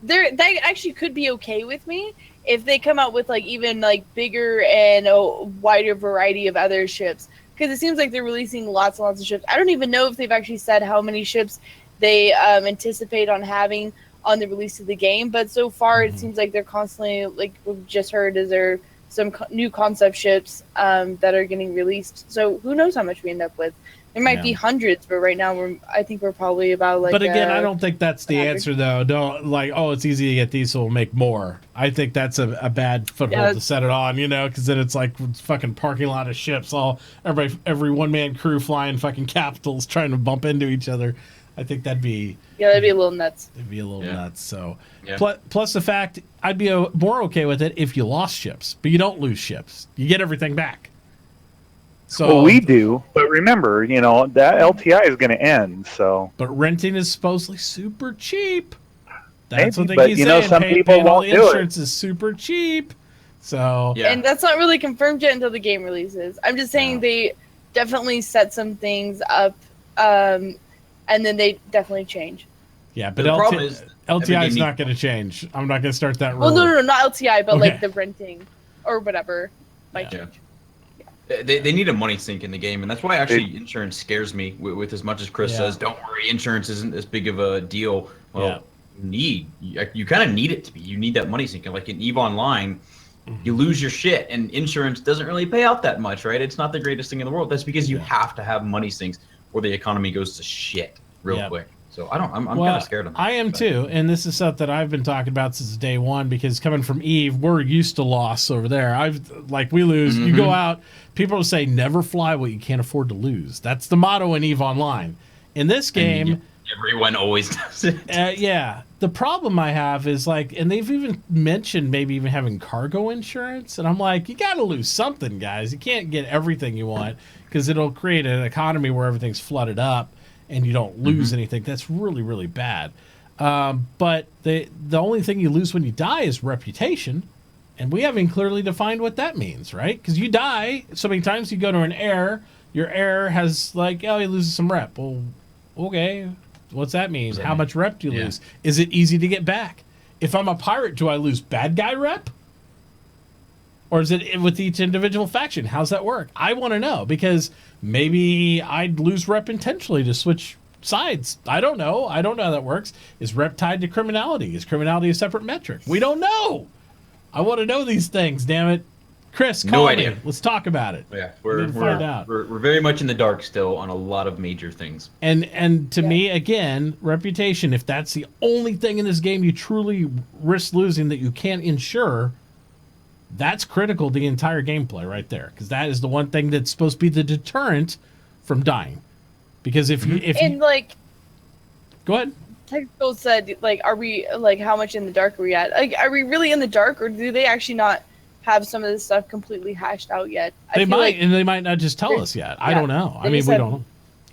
that actually could be okay with me if they come out with like even like bigger and a wider variety of other ships, because it seems like they're releasing lots and lots of ships. I don't even know if they've actually said how many ships they anticipate on having on the release of the game, but so far it seems like they're constantly, like we've just heard, is there some new concept ships that are getting released. So who knows how much we end up with. There might be hundreds, but right now I think we're probably about like. But again, I don't think that's the answer, though. Don't like, it's easy to get these, so we'll make more. I think that's a bad foothold to set it on, because then it's like fucking parking lot of ships, every one man crew flying fucking capitals trying to bump into each other. I think that'd be a little nuts. It'd be a little nuts. So, plus the fact, I'd be more okay with it if you lost ships, but you don't lose ships. You get everything back. So, well, we do, but remember, that LTI is going to end. So, but renting is supposedly super cheap. That's maybe, what they but keep saying. some people won't do it. Insurance is super cheap. So, and that's not really confirmed yet until the game releases. I'm just saying they definitely set some things up. And then they definitely change. Yeah, but LTI is not going to change. I'm not going to start that rule. Well, no, not LTI, but like the renting or whatever might change. Yeah. They need a money sink in the game, and that's why actually insurance scares me. With as much as Chris says, don't worry, insurance isn't as big of a deal. Well, you kind of need it to be. You need that money sink. And like in EVE Online, you lose your shit, and insurance doesn't really pay out that much, right? It's not the greatest thing in the world. That's because you have to have money sinks, or the economy goes to shit real quick. So I'm kind of scared of that. I am too, and this is something that I've been talking about since day one, because coming from EVE, we're used to loss over there. We lose. You go out, people will say never fly what you can't afford to lose. That's the motto in EVE Online. In this game, everyone always does it. The problem I have is and they've even mentioned maybe even having cargo insurance, and I'm like, you got to lose something, guys. You can't get everything you want, because it'll create an economy where everything's flooded up and you don't lose anything. That's really, really bad. But the only thing you lose when you die is reputation, and we haven't clearly defined what that means, right? Because you die so many times, you go to an heir, your heir has he loses some rep. Well, okay, what's that mean? How much rep do you lose? Is it easy to get back? If I'm a pirate, do I lose bad guy rep? Or is it with each individual faction? How's that work? I want to know, because maybe I'd lose rep intentionally to switch sides. I don't know. I don't know how that works. Is rep tied to criminality? Is criminality a separate metric? We don't know. I want to know these things, damn it. Chris, No call idea. me. Let's talk about it. Yeah, find out. We're very much in the dark still on a lot of major things. And to me, again, reputation, if that's the only thing in this game you truly risk losing that you can't ensure, that's critical to the entire gameplay right there. Because that is the one thing that's supposed to be the deterrent from dying. Because if you... Go ahead. Technical said, like, are we, like, how much in the dark are we at? Like, are we really in the dark, or do they actually not have some of this stuff completely hashed out yet? They might, and they might not just tell us yet. I don't know. I mean, we don't know.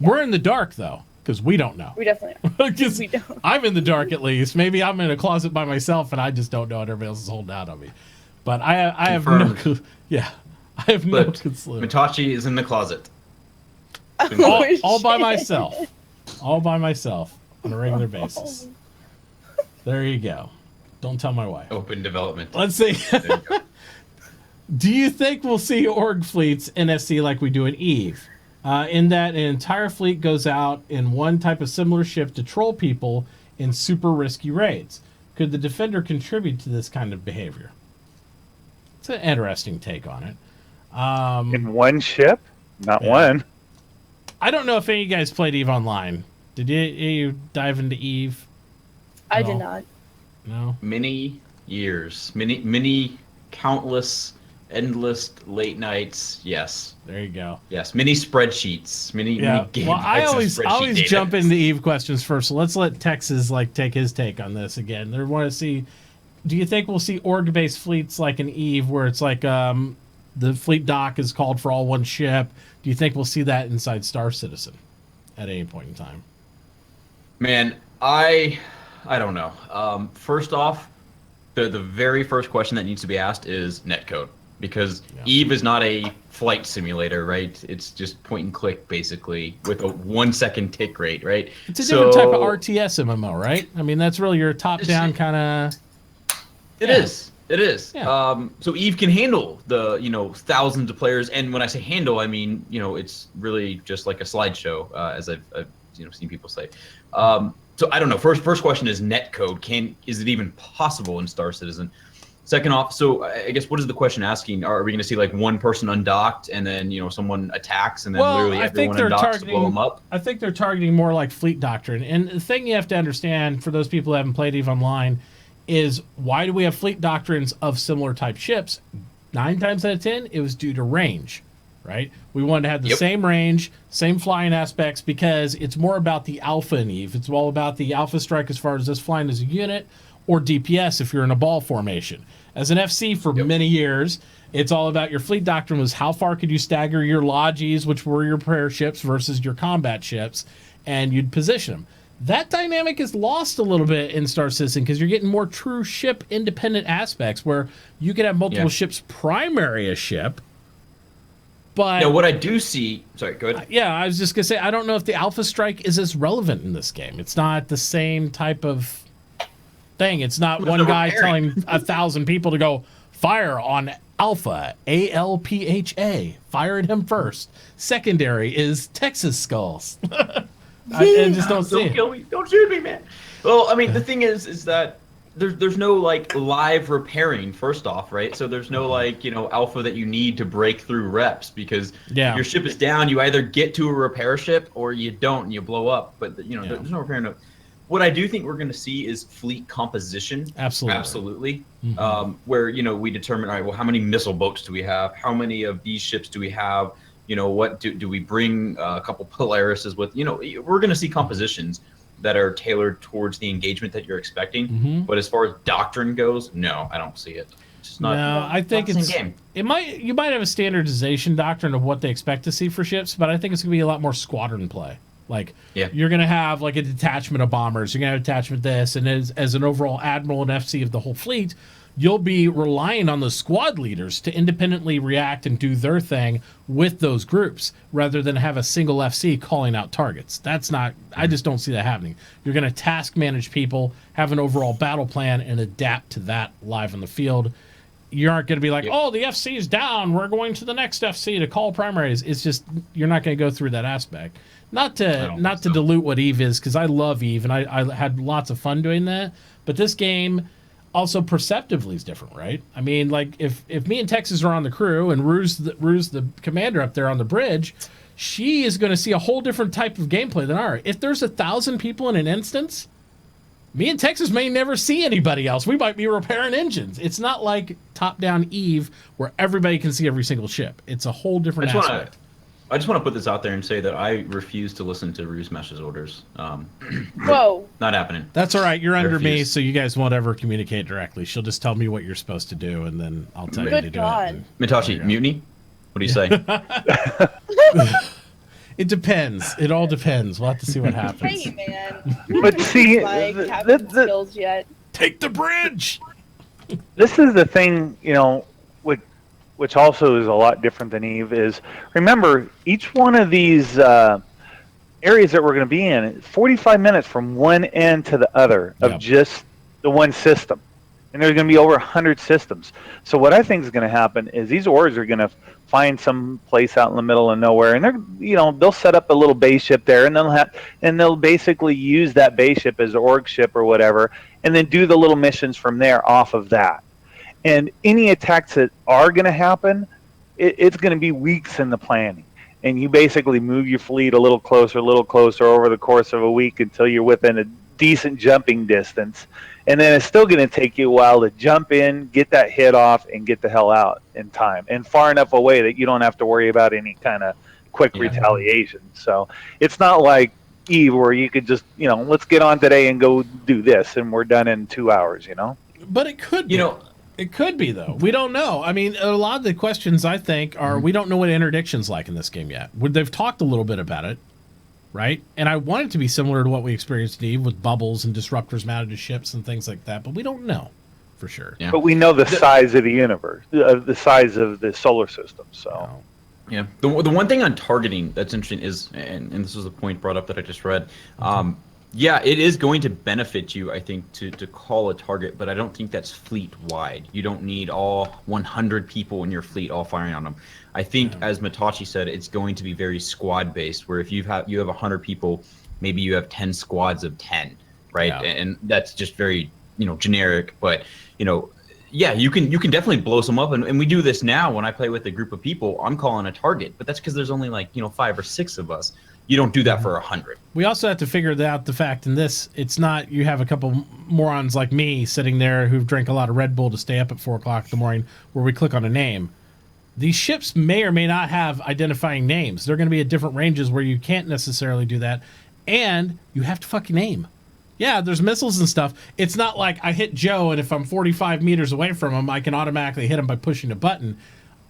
Yeah. We're in the dark, though, because we don't know. We definitely are. We don't. I'm in the dark, at least. Maybe I'm in a closet by myself, and I just don't know, and everybody else is holding out on me. But I have no clue. Yeah, I have no clue. Mitauchi is in the closet. All by myself. All by myself on a regular basis. There you go. Don't tell my wife. Open development. Let's see. Do you think we'll see org fleets in SC like we do in EVE? In that an entire fleet goes out in one type of similar ship to troll people in super risky raids. Could the Defender contribute to this kind of behavior? It's an interesting take on it. In one ship? Not one. I don't know if any of you guys played EVE Online. Did you dive into EVE? I did not. No? Many years. Many countless, endless late nights. Yes. There you go. Yes. Many spreadsheets. Many game. Well, I always data. jump into EVE questions first. So let's let Texas take his take on this again. They want to see, do you think we'll see org-based fleets like in EVE where it's like the fleet dock is called for all one ship? Do you think we'll see that inside Star Citizen at any point in time? Man, I don't know. First off, the very first question that needs to be asked is netcode, because EVE is not a flight simulator, right? It's just point and click basically with a 1 second tick rate, right? It's a different type of RTS MMO, right? I mean, that's really your top-down kind of. It is. It is. Yeah. So EVE can handle the thousands of players, and when I say handle, I mean it's really just like a slideshow, as I've seen people say. So I don't know. First question is netcode. Is it even possible in Star Citizen? Second off, so I guess what is the question asking? Are we going to see like one person undocked and then someone attacks and then literally everyone undocks to blow them up? I think they're targeting more like fleet doctrine. And the thing you have to understand for those people who haven't played EVE Online is why do we have fleet doctrines of similar type ships? 9 times out of 10, it was due to range, right? We wanted to have the same range, same flying aspects, because it's more about the alpha in EVE. It's all about the alpha strike as far as this flying as a unit, or DPS if you're in a ball formation. As an FC for many years, it's all about your fleet doctrine was how far could you stagger your Logis, which were your prayer ships, versus your combat ships, and you'd position them. That dynamic is lost a little bit in Star Citizen because you're getting more true ship independent aspects where you can have multiple ships primary a ship. But what I do see, sorry, go ahead. Yeah, I was just gonna say I don't know if the Alpha Strike is as relevant in this game. It's not the same type of thing. It's not one guy telling 1,000 people to go fire on Alpha, ALPHA. Fire at him first. Secondary is TexasSkulls. I just don't see it. Don't kill me. Don't shoot me, man. Well, I mean, the thing is that there's no live repairing, first off, right? So there's no alpha that you need to break through reps, because if your ship is down, you either get to a repair ship or you don't and you blow up. But there's no repairing. What I do think we're going to see is fleet composition. Absolutely. Mm-hmm. Where we determine, all right, well, how many missile boats do we have? How many of these ships do we have? What do we bring a couple Polarises with? We're going to see compositions that are tailored towards the engagement that you're expecting. Mm-hmm. But as far as doctrine goes, no, I don't see it. It's just not. No, I think it's game. You might have a standardization doctrine of what they expect to see for ships, but I think it's going to be a lot more squadron play. You're going to have a detachment of bombers. You're going to have a detachment of this, and as an overall admiral and FC of the whole fleet, you'll be relying on the squad leaders to independently react and do their thing with those groups rather than have a single FC calling out targets. That's not, I just don't see that happening. You're going to task manage people, have an overall battle plan, and adapt to that live on the field. You aren't going to be like, oh, the FC's down, we're going to the next FC to call primaries. It's just, you're not going to go through that aspect. Not to dilute what EVE is, because I love EVE, and I had lots of fun doing that. But this game, also perceptively is different, right? I mean, like if me and Texas are on the crew and Roo's the commander up there on the bridge, she is going to see a whole different type of gameplay than ours. If there's 1,000 people in an instance, me and Texas may never see anybody else. We might be repairing engines. It's not like top-down Eve where everybody can see every single ship. It's a whole different aspect. I just want to put this out there and say that I refuse to listen to RooSmash's orders. Whoa. Not happening. That's all right. You're under me, so you guys won't ever communicate directly. She'll just tell me what you're supposed to do, and then I'll tell you to do it. Mitauchi, mutiny? What do you say? It depends. It all depends. We'll have to see what happens. Hey, man. But see, skills yet. Take the bridge. This is the thing, which also is a lot different than Eve, is remember, each one of these areas that we're going to be in, 45 minutes from one end to the other of just the one system. And there's going to be over 100 systems. So what I think is going to happen is these orgs are going to find some place out in the middle of nowhere, and they'll set up a little base ship there, and they'll basically use that base ship as an org ship or whatever, and then do the little missions from there off of that. And any attacks that are going to happen, it's going to be weeks in the planning. And you basically move your fleet a little closer over the course of a week until you're within a decent jumping distance. And then it's still going to take you a while to jump in, get that hit off, and get the hell out in time. And far enough away that you don't have to worry about any kind of quick retaliation. So it's not like Eve where you could just, let's get on today and go do this, and we're done in 2 hours, But it could be. It could be, though. We don't know. I mean, a lot of the questions, I think, are we don't know what interdiction's like in this game yet. They've talked a little bit about it, right? And I want it to be similar to what we experienced in Eve with bubbles and disruptors mounted to ships and things like that, but we don't know for sure. Yeah. But we know the size of the universe, the size of the solar system, so... Yeah. The one thing on targeting that's interesting is, and this was a point brought up that I just read, yeah, it is going to benefit you, I think, to call a target, but I don't think that's fleet-wide. You don't need all 100 people in your fleet all firing on them. I think, as Mitauchi said, it's going to be very squad-based, where if you have 100 people, maybe you have 10 squads of 10, right? Yeah. And that's just very, generic, but, yeah, you can definitely blow some up, and we do this now when I play with a group of people. I'm calling a target, but that's because there's only 5 or 6 of us. You don't do that for 100. We also have to figure out the fact in this, it's not you have a couple morons like me sitting there who've drank a lot of Red Bull to stay up at 4 o'clock in the morning where we click on a name. These ships may or may not have identifying names. They're going to be at different ranges where you can't necessarily do that, and you have to fucking aim. Yeah, there's missiles and stuff. It's not like I hit Joe, and if I'm 45 meters away from him, I can automatically hit him by pushing a button.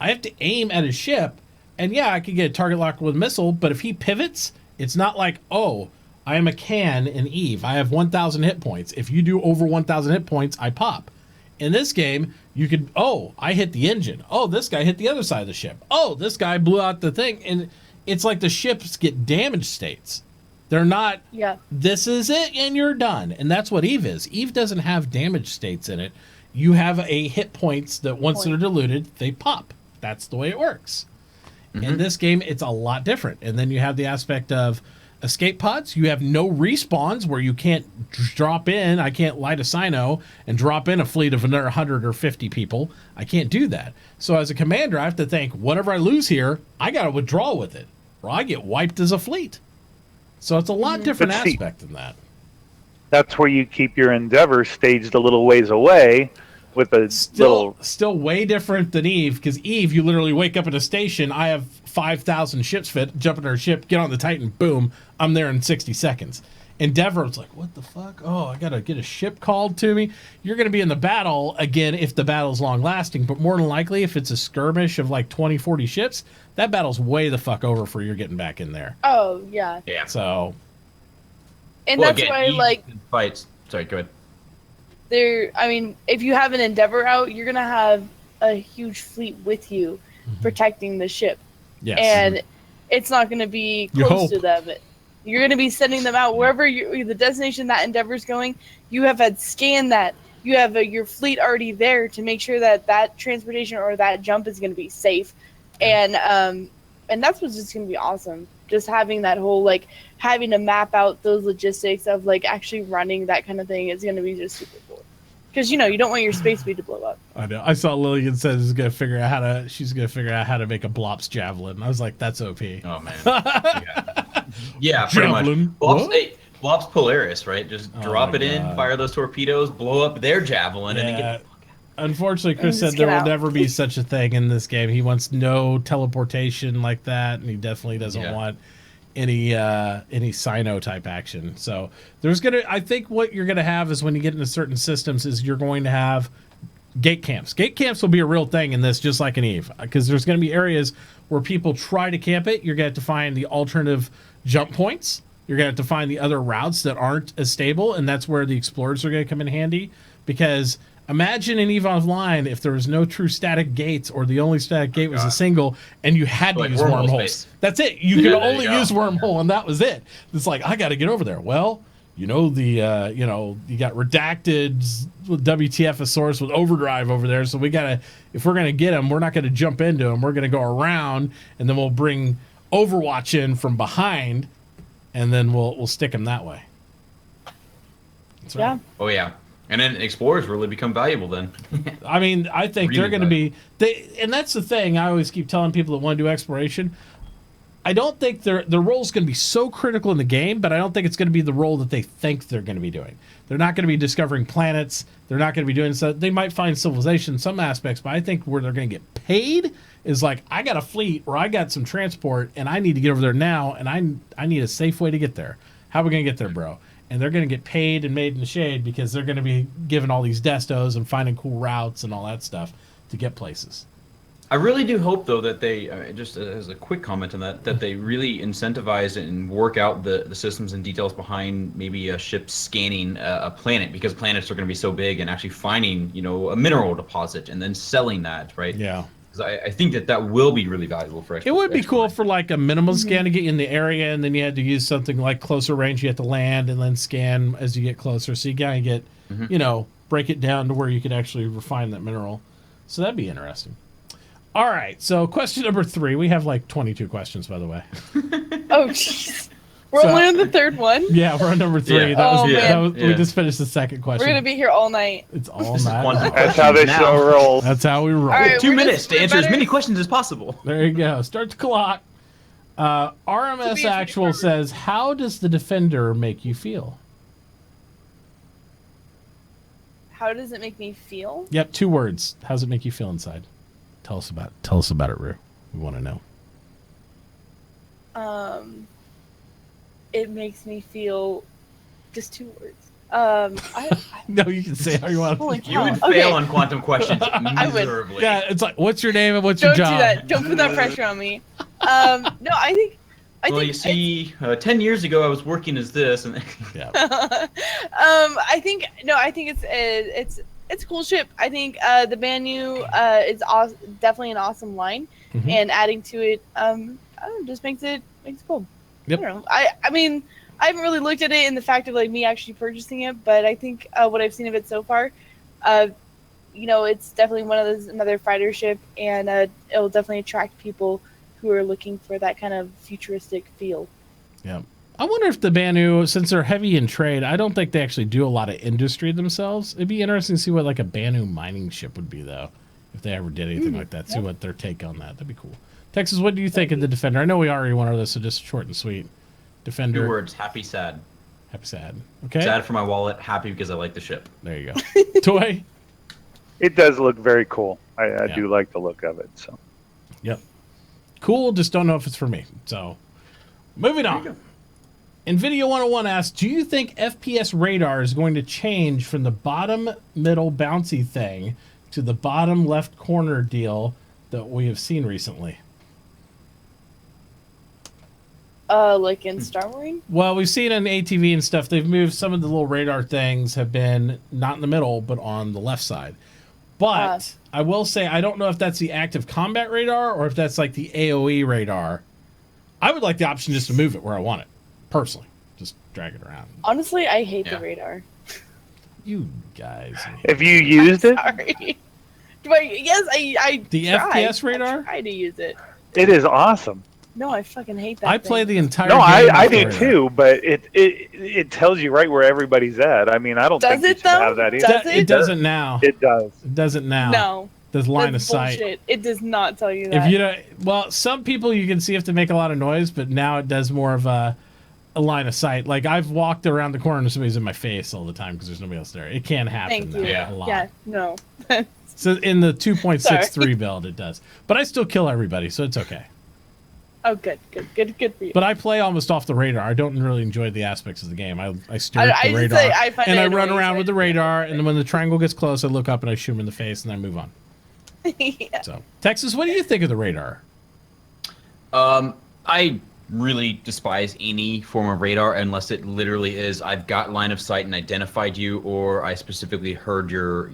I have to aim at his ship. And yeah, I could get a target lock with a missile, but if he pivots, it's not like, oh, I am a can in Eve. I have 1,000 hit points. If you do over 1,000 hit points, I pop. In this game, you could, I hit the engine. Oh, this guy hit the other side of the ship. Oh, this guy blew out the thing. And it's like the ships get damage states. They're not, this is it, and you're done. And that's what Eve is. Eve doesn't have damage states in it. You have a hit points that once they're diluted, they pop. That's the way it works. In this game, it's a lot different. And then you have the aspect of escape pods. You have no respawns where you can't drop in. I can't light a Sino and drop in a fleet of another 100 or 50 people. I can't do that. So as a commander, I have to think, whatever I lose here, I got to withdraw with it, or I get wiped as a fleet. So it's a lot different aspect than that. That's where you keep your Endeavor staged a little ways away. With a still way different than Eve, because Eve, you literally wake up at a station. I have 5,000 ships fit, jump in our ship, get on the Titan, boom, I'm there in 60 seconds. Endeavor, it's like, what the fuck? Oh, I gotta get a ship called to me. You're gonna be in the battle again if the battle's long lasting, but more than likely, if it's a skirmish of like 20, 40 ships, that battle's way the fuck over for you're getting back in there. Oh yeah. Yeah. So. And that's why fights. Sorry, go ahead. If you have an Endeavor out, you're gonna have a huge fleet with you protecting the ship. Yes. And it's not gonna be close to them. You're gonna be sending them out wherever the destination that Endeavor's going. You have had scanned that. You have your fleet already there to make sure that transportation or that jump is gonna be safe. And that's what's just gonna be awesome. Just having that whole having to map out those logistics of actually running that kind of thing is gonna be just super cool. because you don't want your space speed to blow up. I know. I saw Lillian says she's gonna figure out how to make a Blops javelin. I was like, that's OP. Oh man. Yeah, pretty Javelin. much. Blops Polaris, right? Just drop my it in, God. fire those torpedoes, blow up their javelin, and then get. Unfortunately, Chris said just there get will out. never be such a thing in this game. He wants no teleportation like that, and he definitely doesn't Yeah. want any Sino type action. So I think what you're gonna have is when you get into certain systems is you're going to have gate camps. Gate camps will be a real thing in this, just like in Eve, because there's going to be areas where people try to camp it. You're going to have to find the alternative jump points. You're going to have to find the other routes that aren't as stable, and that's where the explorers are going to come in handy. Because imagine in EVE Online if there was no true static gates, or the only static gate was a single, and you had to Like use wormhole wormholes. space. That's it. You could there you only go. use wormhole, and that was it. It's like, I got to get over there. Well, you got redacted WTF a source with overdrive over there. So if we're going to get them, we're not going to jump into them. We're going to go around, and then we'll bring Overwatch in from behind, and then we'll stick them that way. That's right. Yeah. Oh yeah, and then explorers really become valuable then. I mean, I think Really they're going to be, and that's the thing. I always keep telling people that want to do exploration. I don't think their role is going to be so critical in the game, but I don't think it's going to be the role that they think they're going to be doing. They're not going to be discovering planets. They're not going to be doing stuff. They might find civilization in some aspects, but I think where they're going to get paid is like, I got a fleet or I got some transport and I need to get over there now, and I need a safe way to get there. How are we going to get there, bro? And they're going to get paid and made in the shade because they're going to be given all these destos and finding cool routes and all that stuff to get places. I really do hope, though, that they, just as a quick comment on that they really incentivize and work out the systems and details behind maybe a ship scanning a planet, because planets are going to be so big, and actually finding, a mineral deposit and then selling that, right? Yeah. Because I think that will be really valuable for It would be cool for like a minimal Mm-hmm. scan to get you in the area, and then you had to use something like closer range. You have to land and then scan as you get closer. So you gotta get, break it down to where you could actually refine that mineral. So that'd be interesting. All right. So question number 3. We have like 22 questions, by the way. Oh, jeez. We're So- only on the third one. Yeah, we're on number 3. Yeah. That was, Yeah. we just finished the second question. We're going to be here all night. It's all This is night. quantum That's how this Now. show rolls. That's how we roll. All right. 2 we're minutes to we're answer as better- many questions as possible. There you go. Start the clock. RMS a Actual different- says, how does the Defender make you feel? How does it make me feel? Yep, 2 words. How does it make you feel inside? Tell us about it, Rue. We want to know. It makes me feel just 2 words. I No, you can say how you want. holy You would cow. fail Okay. on quantum questions would. miserably. Yeah, it's like, what's your name and what's Don't your do job? that. Don't put that pressure on me. No, I think. Well, you see, 10 years ago I was working as this, and Yeah. I think it's a cool ship. I think the Banu is definitely an awesome line, Mhm. and adding to it, I don't know, just makes it cool. Yep. I don't know. I mean, I haven't really looked at it in the fact of like me actually purchasing it, but I think what I've seen of it so far, it's definitely one of those, another fighter ship, and it'll definitely attract people who are looking for that kind of futuristic feel. Yeah. I wonder if the Banu, since they're heavy in trade, I don't think they actually do a lot of industry themselves. It'd be interesting to see what like a Banu mining ship would be, though, if they ever did anything like that. See what their take on that. That'd be cool. Texas, what do you think of the Defender? I know we already went over this, so just short and sweet. Defender. 2 words: happy, sad. Happy, sad. Okay. Sad for my wallet, happy because I like the ship. There you go. Toy. It does look very cool. I Yeah. do like the look of it. So Yep. Cool, just don't know if it's for me. So, moving on. NVIDIA 101 asks, do you think FPS radar is going to change from the bottom middle bouncy thing to the bottom left corner deal that we have seen recently? Like in Star Wars? Well, we've seen on ATV and stuff, they've moved some of the little radar things have been not in the middle, but on the left side. But I will say, I don't know if that's the active combat radar or if that's like the AoE radar. I would like the option just to move it where I want it, personally. Just drag it around. Honestly, I hate Yeah. the radar. You guys. if you used it, Sorry. Do I? Yes, I The tried. FPS radar? I tried to use it. it is awesome. No, I fucking hate that. I play the entire No, game. I with do radar. too, but it tells you right where everybody's at. I mean, I don't think you should have that either. Does It doesn't now. It does. It doesn't now. No. There's line That's of sight. bullshit. It does not tell you that. If you don't, well, some people you can see have to make a lot of noise, but now it does more of a line of sight. Like I've walked around the corner and somebody's in my face all the time because there's nobody else there. It can happen. Thank you. Now, a lot. Yeah, no. So in the 2.63 build, it does. But I still kill everybody, so it's okay. Oh, good for you. But I play almost off the radar. I don't really enjoy the aspects of the game. I stare at the just radar, say I find and it I run annoying, around so with the radar, and then when the triangle gets close, I look up and I shoot him in the face, and I move on. Yeah. So, Texas, what do you think of the radar? I really despise any form of radar unless it literally is I've got line of sight and identified you, or I specifically heard your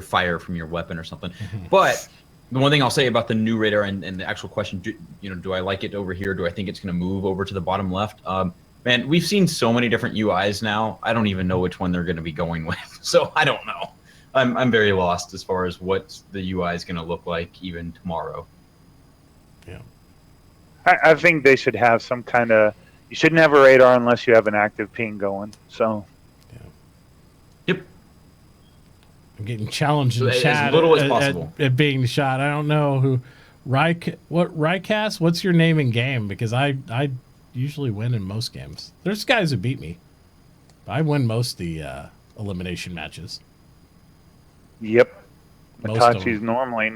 fire from your weapon or something. But the one thing I'll say about the new radar and the actual question, do I like it over here? Do I think it's going to move over to the bottom left? Man, we've seen so many different UIs now. I don't even know which one they're going to be going with. So I don't know. I'm very lost as far as what the UI is going to look like even tomorrow. Yeah. I think they should have some kind of. You shouldn't have a radar unless you have an active ping going. So. Yep. I'm getting challenged in As chat little as possible. at being shot. I don't know who. Rycast, what's your name in game? Because I usually win in most games. There's guys who beat me. I win most of the elimination matches. Yep. Most of Mitauchi's them. normally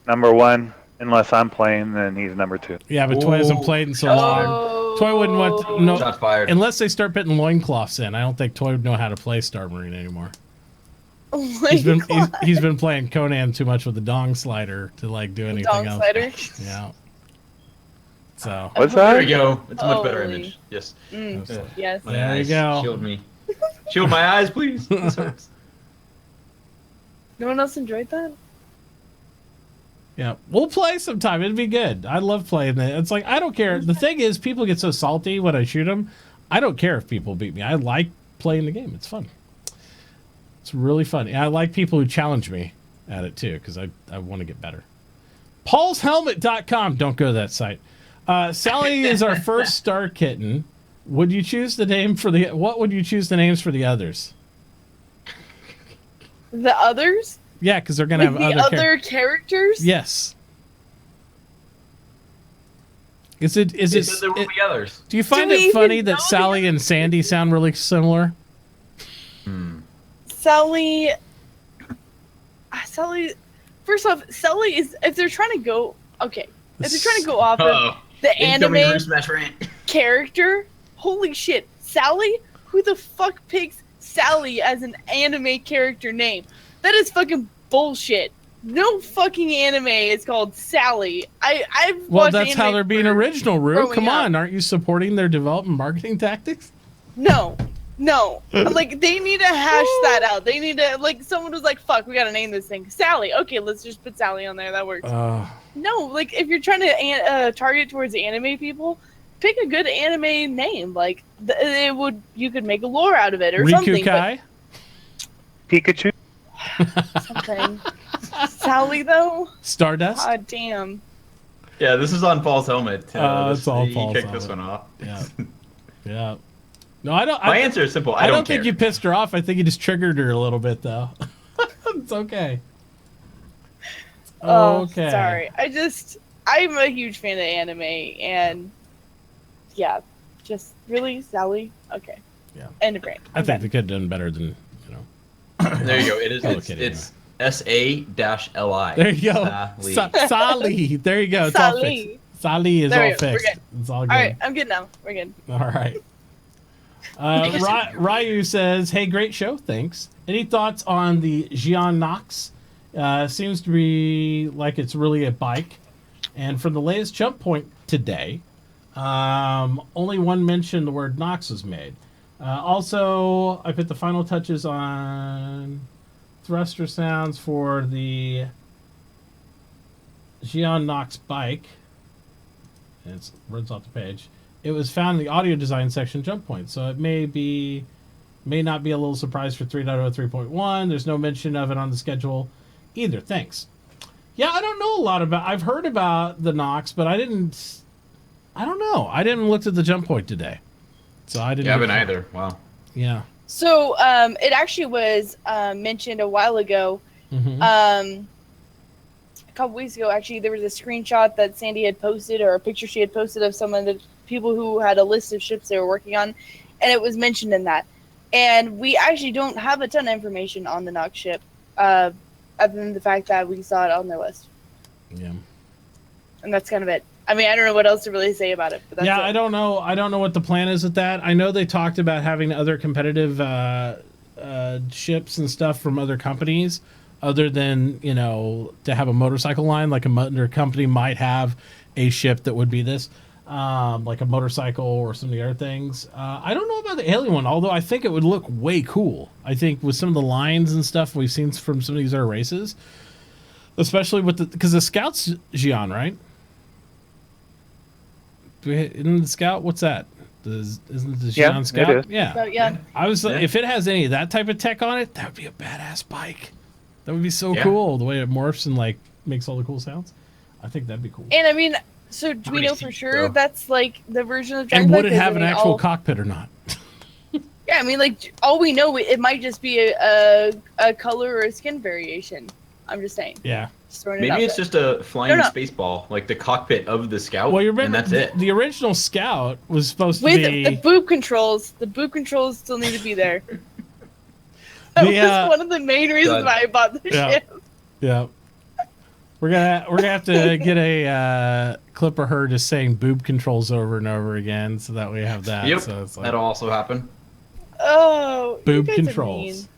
number one. Unless I'm playing, then he's number two. Yeah, but Toy hasn't played in so long. Toy wouldn't want no. Shots fired. Unless they start putting loincloths in. I don't think Toy would know how to play Star Marine anymore. He's been playing Conan too much with the dong slider to like do anything Dong else. slider? Yeah. So What's There that? we go. It's a much better Holy. image. Yes. Yes. My There you eyes. go. Shield me. Shield my eyes, please. This hurts. No one else enjoyed that? yeah, we'll play sometime. It'd be good. I love playing that. It's like I don't care. The thing is, people get so salty when I shoot them. I don't care if people beat me. I like playing the game. It's fun. It's really fun. And I like people who challenge me at it too because I want to get better. PaulsHelmet.com. Don't go to that site. Sally is our first star kitten. Would you choose the name for the? What would you choose the names for the others? The others? Yeah, because they're gonna Like have the other. other characters? Yes. Is it? They said there will be others. Do you find we it even funny that know Sally and Sandy sound really similar? Sally. First off, Sally is. If they're trying to go. Okay. If they're trying to go off of the anime RooSmash rant. character, holy shit. Sally? Who the fuck picks Sally as an anime character name? That is fucking bullshit. No fucking anime is called Sally. I've Well, watched that's how anime they're being for original, Rue. growing Come on, up. aren't you supporting their development marketing tactics? No. Like, they need to hash that out. They need to, like, someone was like, fuck, we gotta name this thing Sally. Okay, let's just put Sally on there. That works. No, like, if you're trying to target towards anime people, pick a good anime name. Like, you could make a lore out of it or something. Rikukai? Pikachu? But something. Sally, though? Stardust? God damn. Yeah, this is on Paul's helmet. It's all you Paul's kicked this helmet. one off. Yeah. Yeah. No, I don't. My answer is simple. I don't care. think you pissed her off. I think you just triggered her a little bit, though. It's okay. Okay. Sorry. I'm a huge fan of anime, and yeah, just really, Sally? Okay. Yeah. End of rant. I think they could have done better than, There you go. It is. Oh, It's, kidding, it's SA-LI. There you go. Sally. Sally. There you go. It's all Sally. fixed. Sally is There we all go. We're fixed. good. It's all good. All right, I'm good now. We're good. All right. Ryu says, "Hey, great show. Thanks. Any thoughts on the Xian Nox? Seems to be like it's really a bike. And from the latest jump point today, only one mention the word Nox was made. Also, I put the final touches on thruster sounds for the Xian Nox bike. And it runs off the page. It was found in the audio design section jump point, so it may not be a little surprise for 3.0 3.1. There's no mention of it on the schedule either. Thanks." Yeah, I don't know a lot about. I've heard about the Nox, but I don't know. I didn't look at the jump point today, so I didn't. Yeah, I haven't either. Wow. Yeah. So it actually was mentioned a while ago. Mm-hmm. A couple weeks ago, actually, there was a screenshot that Sandy had posted, or a picture she had posted of some of the people who had a list of ships they were working on, and it was mentioned in that. And we actually don't have a ton of information on the Nox ship, other than the fact that we saw it on their list. Yeah. And that's kind of it. I mean, I don't know what else to really say about it. But that's yeah, it. I don't know. I don't know what the plan is with that. I know they talked about having other competitive ships and stuff from other companies, other than, you know, to have a motorcycle line. Like another company might have a ship that would be this, like a motorcycle or some of the other things. I don't know about the alien one, although I think it would look way cool. I think with some of the lines and stuff we've seen from some of these other races, especially with because the Scout's Xi'an, right? Isn't the Scout? What's that? Isn't it the Xi'an Scout? It is. Yeah. So, yeah. I was Yeah. if it has any of that type of tech on it, that would be a badass bike. That would be so Yeah. cool. The way it morphs and like makes all the cool sounds. I think that'd be cool. And I mean, so do we many know for seats, sure though? that's like the version of And DreamHack? would it have an I mean, actual cockpit or not? Yeah, I mean, like all we know, it might just be a color or a skin variation. I'm just saying. Yeah. Just throwing it out Maybe it's there. just a flying No. space ball, like the cockpit of the Scout, Well, you remember and that's it. the original Scout was supposed With to be the boob controls. The boob controls still need to be there. That The, was one of the main reasons God. why I bought the Yeah. ship. Yeah. We're gonna have to get a clip of her just saying boob controls over and over again, so that we have that. Yep, So it's like that'll also happen. Oh, boob you guys are controls. mean.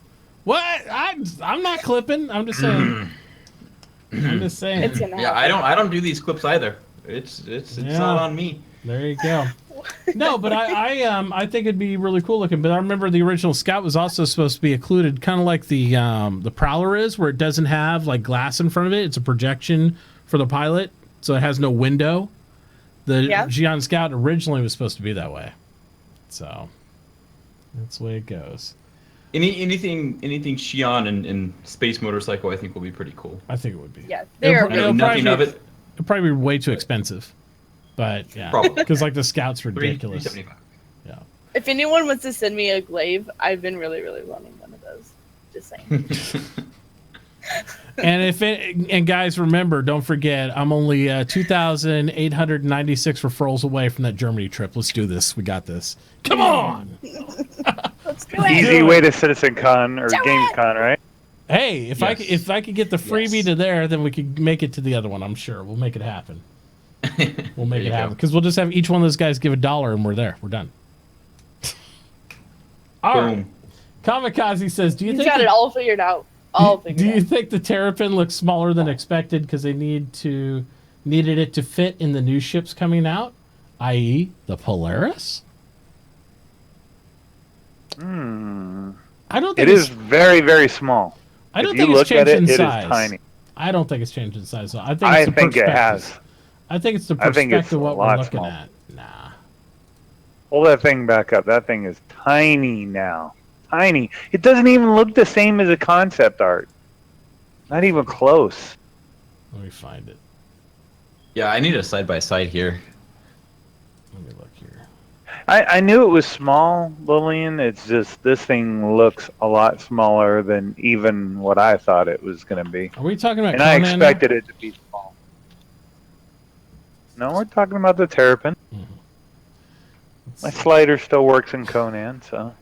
What? I'm not clipping. I'm just saying. I'm just saying. It's gonna Yeah, happen. I don't do these clips either. It's Yeah. not on me. There you go. No, but I think it'd be really cool looking. But I remember the original Scout was also supposed to be occluded, kind of like the Prowler is, where it doesn't have like glass in front of it. It's a projection for the pilot, so it has no window. The Xi'an Scout originally was supposed to be that way, so that's the way it goes. Anything Xi'an and space motorcycle, I think will be pretty cool. I think it would be. Yeah, they are. It'll Nothing probably of be- it. It'd probably be way too expensive, but yeah, Probably. because like the Scout's ridiculous. $375. Yeah. If anyone wants to send me a glaive, I've been really, really wanting one of those. Just saying. And guys, remember, don't forget, I'm only 2,896 referrals away from that Germany trip. Let's do this. We got this. Come on. Let's do it. Easy way to Citizen Con or Do Games it! Con, right? Hey, if Yes. I could get the freebie Yes. to there, then we could make it to the other one. I'm sure we'll make it happen. We'll make There it you happen go. because we'll just have each one of those guys give $1 and we're there. We're done. All right. Boom. Kamikaze says, "Do you He's think got it all figured out. All do figured you out. think the Terrapin looks smaller than expected because they needed it to fit in the new ships coming out, i.e., the Polaris?" I don't think It is very, very small. I don't if think you it's look at changed it, in it is size. tiny. I don't think it's changed in size. So I think I it's the think it perspective. has. I think it's the I think it's perspective of a what we're lot looking small. at. Nah. Pull that thing back up. That thing is tiny now. Tiny. It doesn't even look the same as a concept art. Not even close. Let me find it. Yeah, I need a side by side here. Let me look here. I knew it was small, Lillian. It's just this thing looks a lot smaller than even what I thought it was going to be. Are we talking about And I Conan now? expected it to be small. No, we're talking about the Terrapin. Let's My see. slider still works in Conan, so.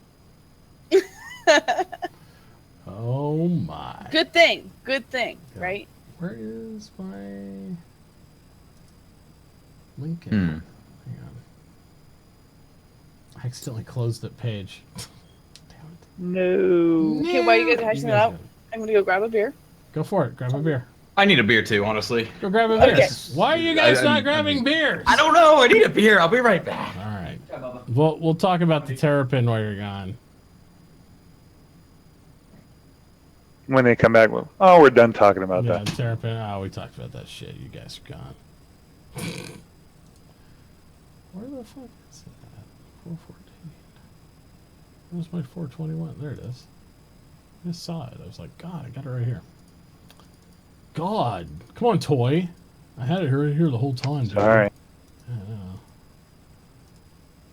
Oh my. Good thing. Good thing. Yeah. Right? Where is my Lincoln? Hmm. Hang on. I accidentally closed that page. Damn No. Okay, while you guys are it. hashing You it guys out, got it. I'm going to go grab a beer. Go for it. Grab a beer. I need a beer too, honestly. Go grab a beer. Okay. Why are you guys I not mean- grabbing beers? I don't know. I need a beer. I'll be right back. All right. We'll talk about the Terrapin while you're gone. When they come back, oh, we're done talking about Yeah, that. Terrapin. Oh, we talked about that shit. You guys are gone. Where the fuck is that? 414. Where's my 421? There it is. I just saw it. I was like, God, I got it right here. God. Come on, toy. I had it here the whole time. Dude. All right.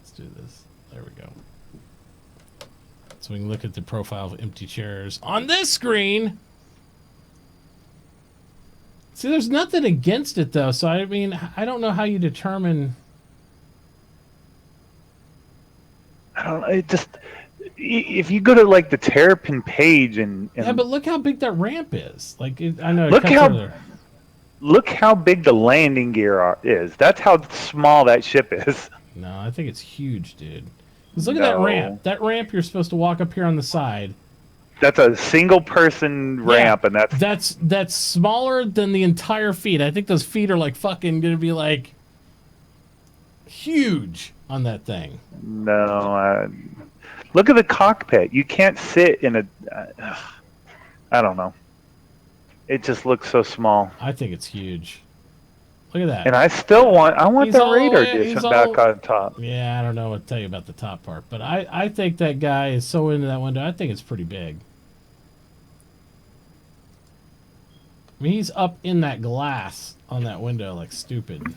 Let's do this. There we go. So we can look at the profile of empty chairs on this screen. See, there's nothing against it, though. So, I mean, I don't know how you determine... I don't know. It just... If you go to, like, the Terrapin page and... Yeah, but look how big that ramp is. Like, I know... Look how big the landing gear is. That's how small that ship is. No, I think it's huge, dude. Because look at that ramp. That ramp, you're supposed to walk up here on the side. That's a single-person ramp, and that's smaller than the entire feet. I think those feet are like fucking gonna be like huge on that thing. No, look at the cockpit. You can't sit in a. I don't know. It just looks so small. I think it's huge. Look at that. And I still want. I want the radar dish back on top. Yeah, I don't know what to tell you about the top part, but I think that guy is so into that window. I think it's pretty big. I mean, he's up in that glass on that window like stupid.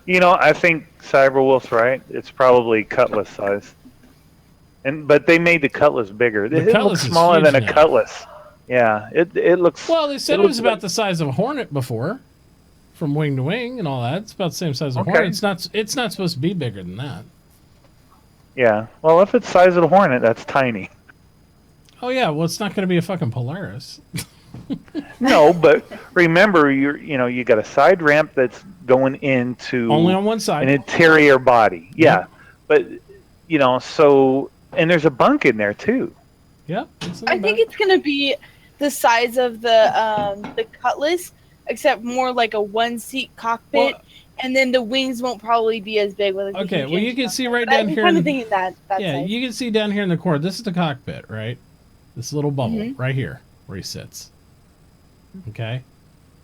You know, I think Cyberwolf's right. It's probably Cutlass size. But they made the Cutlass bigger. It looks smaller than a Cutlass. Yeah, it looks. Well, they said it was about the size of a Hornet before, from wing to wing and all that. It's about the same size as a Hornet. It's not supposed to be bigger than that. Yeah. Well, if it's size of a Hornet, that's tiny. Oh yeah. Well, it's not going to be a fucking Polaris. No, but remember, you got a side ramp that's going into only on one side an interior body. Yeah, but so and there's a bunk in there too. Yeah, I think it's gonna be the size of the Cutlass, except more like a one-seat cockpit, and then the wings won't probably be as big. With okay, well you can see right down here. I'm kind of thinking that. Yeah, size. You can see down here in the corner. This is the cockpit, right? This little bubble right here where he sits. Okay,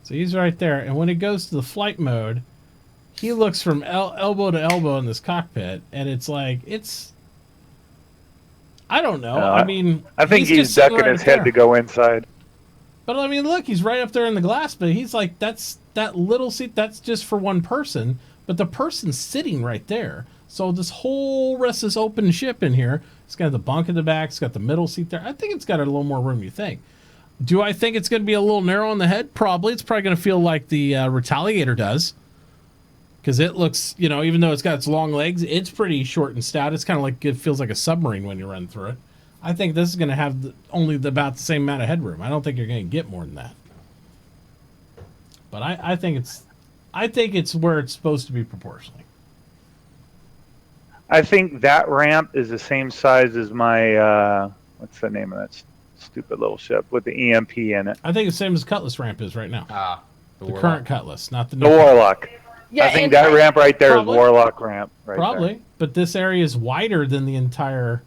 so he's right there, and when it goes to the flight mode, he looks from elbow to elbow in this cockpit, and it's like I don't know. I mean, I think he's ducking his head to go inside. But I mean, look, he's right up there in the glass, but he's like, that little seat, that's just for one person, but the person's sitting right there. So this whole rest of this open ship in here, it's got the bunk in the back, it's got the middle seat there. I think it's got a little more room, you think. Do I think it's going to be a little narrow on the head? Probably. It's probably going to feel like the Retaliator does. Because it looks, even though it's got its long legs, it's pretty short and stout. It's kind of like, it feels like a submarine when you run through it. I think this is going to have only about the same amount of headroom. I don't think you're going to get more than that. But I think it's where it's supposed to be proportionally. I think that ramp is the same size as my, what's the name of that stupid little ship with the EMP in it? I think it's the same as Cutlass ramp is right now. The current Cutlass, not the new Warlock. Yeah, I think that ramp right there is Warlock ramp. Probably, there. But this area is wider than the entire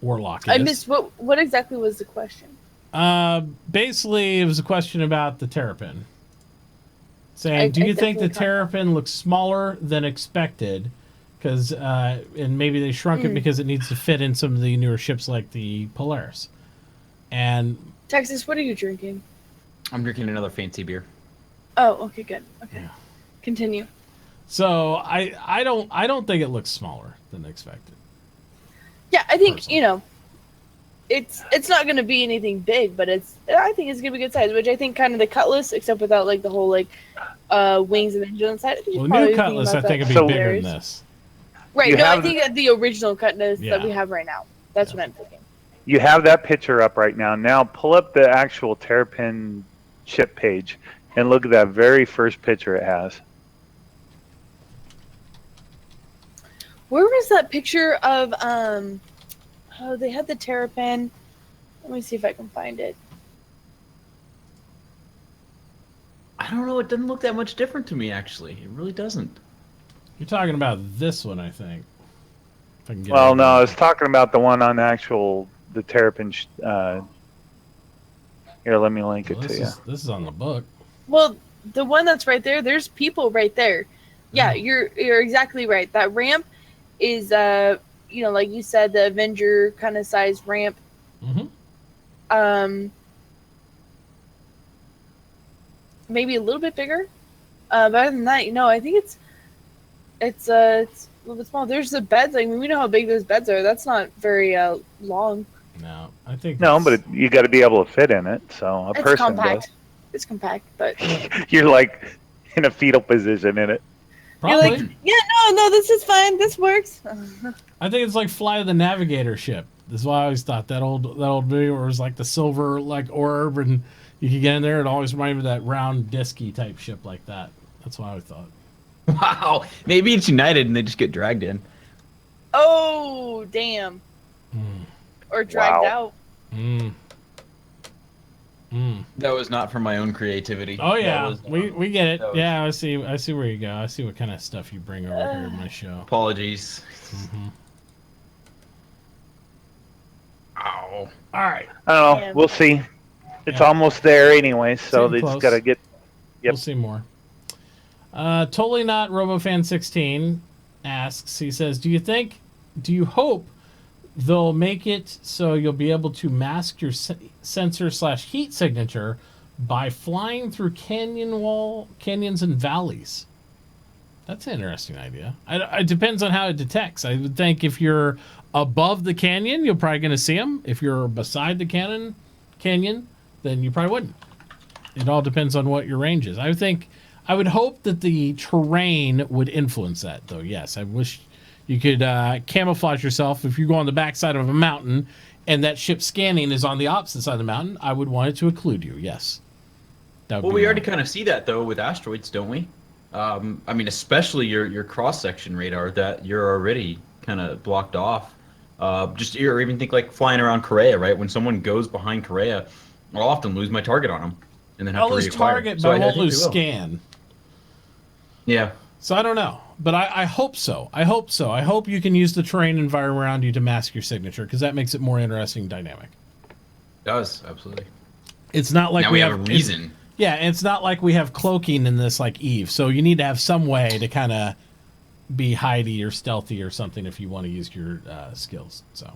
Warlock is. I missed what exactly was the question? Basically, it was a question about the Terrapin. Saying, do you think the Terrapin looks smaller than expected? Because and maybe they shrunk it because it needs to fit in some of the newer ships like the Polaris. And Texas, what are you drinking? I'm drinking another fancy beer. Oh, okay, good. Okay, yeah. Continue. So I don't think it looks smaller than expected. Yeah, I think it's not going to be anything big, but I think it's going to be good size. Which I think kind of the Cutlass, except without like the whole wings and engine on the side. Well, the new Cutlass I think would be bigger than this. Right. No, I think the original Cutlass that we have right now. That's what I'm thinking. You have that picture up right now. Now pull up the actual Terrapin ship page and look at that very first picture it has. Where was that picture of oh, they had the Terrapin. Let me see if I can find it. I don't know, it doesn't look that much different to me actually. It really doesn't. You're talking about this one, I think. If I can get well, no, I was talking about the one on the Terrapin. Here, let me link it to you. This is on the book. Well, the one that's right there, there's people right there. Yeah, you're exactly right. That ramp is like you said, the Avenger kind of size ramp. maybe a little bit bigger. But other than that, I think it's a little bit small. There's the beds. I mean, we know how big those beds are. That's not very long. No, I think no, but you got to be able to fit in it. So a It's person compact. does. It's compact, but You're like in a fetal position in it. probably. you're like, yeah, no, this is fine. This works. I think it's like Fly the Navigator ship. This is why I always thought that old video where it was like the silver like orb and you could get in there. It always reminded me of that round disky type ship like that. That's what I always thought. Wow. Maybe it's United and they just get dragged in. Oh, damn. Or dragged out. That was not from my own creativity. Oh yeah, That was, we get it. that was- Yeah, I see where you go. I see what kind of stuff you bring over here in my show. Apologies. Ow. All right, I don't know. Yeah. We'll see. It's Yeah. almost there anyway, so Getting they close. just got to get. Yep. We'll see more. Totally not RoboFan16 asks. He says, "Do you hope they'll make it so you'll be able to mask your sensor/heat signature by flying through canyons and valleys?" That's an interesting idea. It depends on how it detects. I would think if you're above the canyon, you're probably going to see them. If you're beside the canyon, then you probably wouldn't. It all depends on what your range is. I would hope that the terrain would influence that, though. Yes, I wish you could camouflage yourself. If you go on the backside of a mountain and that ship scanning is on the opposite side of the mountain, I would want it to occlude you. Yes. That would Well, be we already my- kind of see that though with asteroids, don't we? I mean, especially your cross section radar that you're already kind of blocked off. Or even think like flying around Korea, right? When someone goes behind Korea, I'll often lose my target on them, and then have I'll to lose reacquire. target, So but I I won't think lose we will. scan. Yeah. So I don't know, but I hope so. I hope you can use the terrain environment around you to mask your signature, because that makes it more interesting, dynamic. It does, absolutely. It's not like Now we we have a it's- reason. Yeah, and it's not like we have cloaking in this like Eve, so you need to have some way to kind of be hidey or stealthy or something if you want to use your skills. So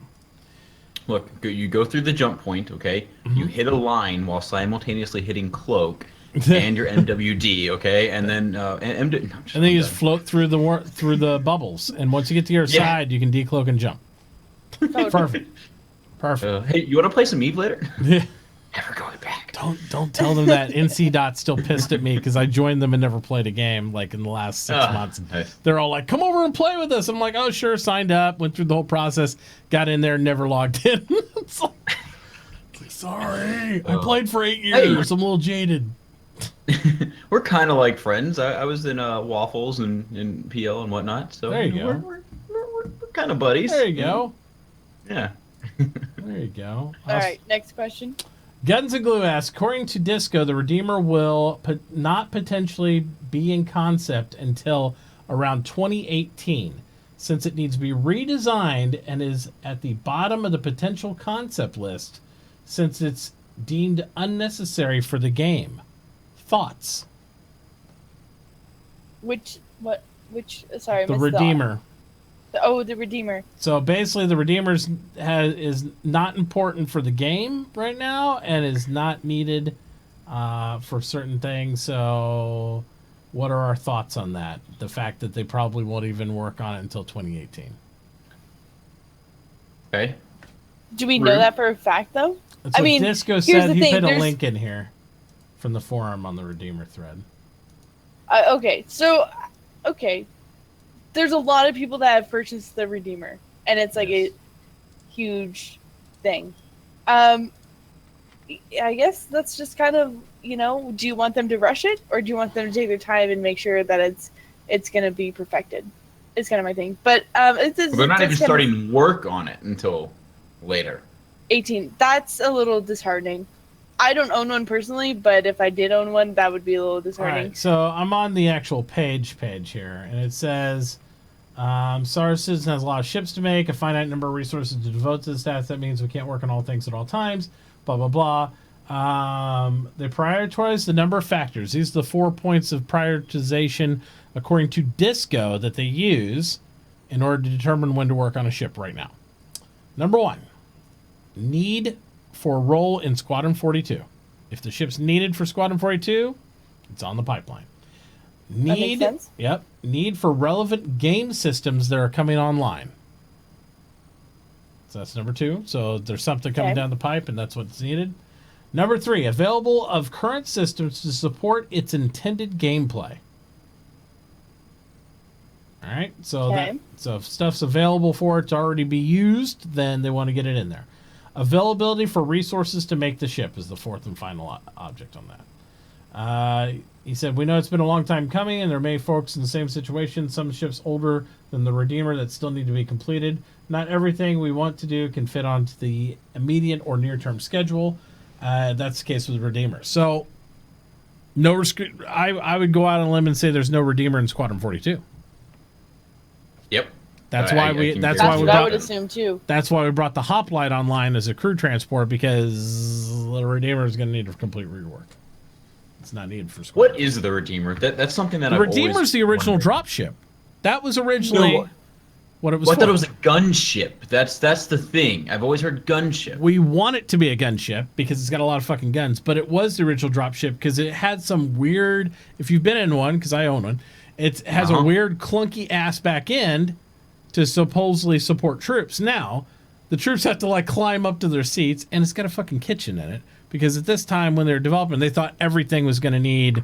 Look, you go through the jump point, okay? Mm-hmm. You hit a line while simultaneously hitting cloak and your MWD, okay? And then and then you just float through the bubbles, and once you get to your Yeah. side, you can decloak and jump. Perfect. Hey, you want to play some Eve later? Yeah. Never going back. Don't tell them that. NC Dot's still pissed at me because I joined them and never played a game like in the last 6 months. Nice. They're all like, "Come over and play with us." I'm like, "Oh, sure." Signed up, went through the whole process, got in there, never logged in. It's like, sorry, I played for 8 years. I'm a little jaded. We're kind of like friends. I was in Waffles and in PL and whatnot. So There you go. We're kind of buddies. There you go. Yeah. There you go. All right, next question. Guns and Glue asks, according to Disco, the Redeemer will not potentially be in concept until around 2018, since it needs to be redesigned and is at the bottom of the potential concept list, since it's deemed unnecessary for the game. Thoughts? Sorry, The missed Redeemer. the Redeemer. So basically, the Redeemer is not important for the game right now and is not needed for certain things. So, what are our thoughts on that? The fact that they probably won't even work on it until 2018. Okay. Do we know Rude. that for a fact, though? That's I what mean, Disco here's said. the He thing, put a there's- link in here from the forum on the Redeemer thread. Okay. There's a lot of people that have purchased the Redeemer, and it's like Yes. a huge thing. I guess that's just kind of, do you want them to rush it, or do you want them to take their time and make sure that it's going to be perfected? It's kind of my thing. But They're not even kind of starting work on it until later. 18. That's a little disheartening. I don't own one personally, but if I did own one, that would be a little All disheartening. right, so I'm on the actual page here, and it says, Star Citizen has a lot of ships to make, a finite number of resources to devote to this task. That means we can't work on all things at all times, blah, blah, blah. They prioritize the number of factors. These are the 4 points of prioritization, according to Disco, that they use in order to determine when to work on a ship right now. Number 1, need for a role in Squadron 42. If the ship's needed for Squadron 42, It's on the pipeline. That makes sense. Yep. Need for relevant game systems that are coming online. So that's number 2. So there's something coming down the pipe, and that's what's needed. Number 3, available of current systems to support its intended gameplay. All right. So so if stuff's available for it to already be used, then they want to get it in there. Availability for resources to make the ship is the 4th and final object on that. He said, we know it's been a long time coming, and there may be folks in the same situation. Some ships older than the Redeemer that still need to be completed. Not everything we want to do can fit onto the immediate or near-term schedule. That's the case with Redeemer. So, I would go out on a limb and say there's no Redeemer in Squadron 42. Yep. That's why we would assume too. That's why we brought the Hoplite online as a crew transport, because the Redeemer is going to need a complete rework. It's not needed for Squadron. What is the Redeemer? That's something that the Redeemer's the original dropship. That was originally what it was. I thought it was a gunship. That's the thing. I've always heard gunship. We want it to be a gunship because it's got a lot of fucking guns, but it was the original dropship because it had some weird. If you've been in one, because I own one, it has a weird clunky ass back end to supposedly support troops. Now, the troops have to like climb up to their seats, and it's got a fucking kitchen in it. Because at this time when they were developing, they thought everything was going to need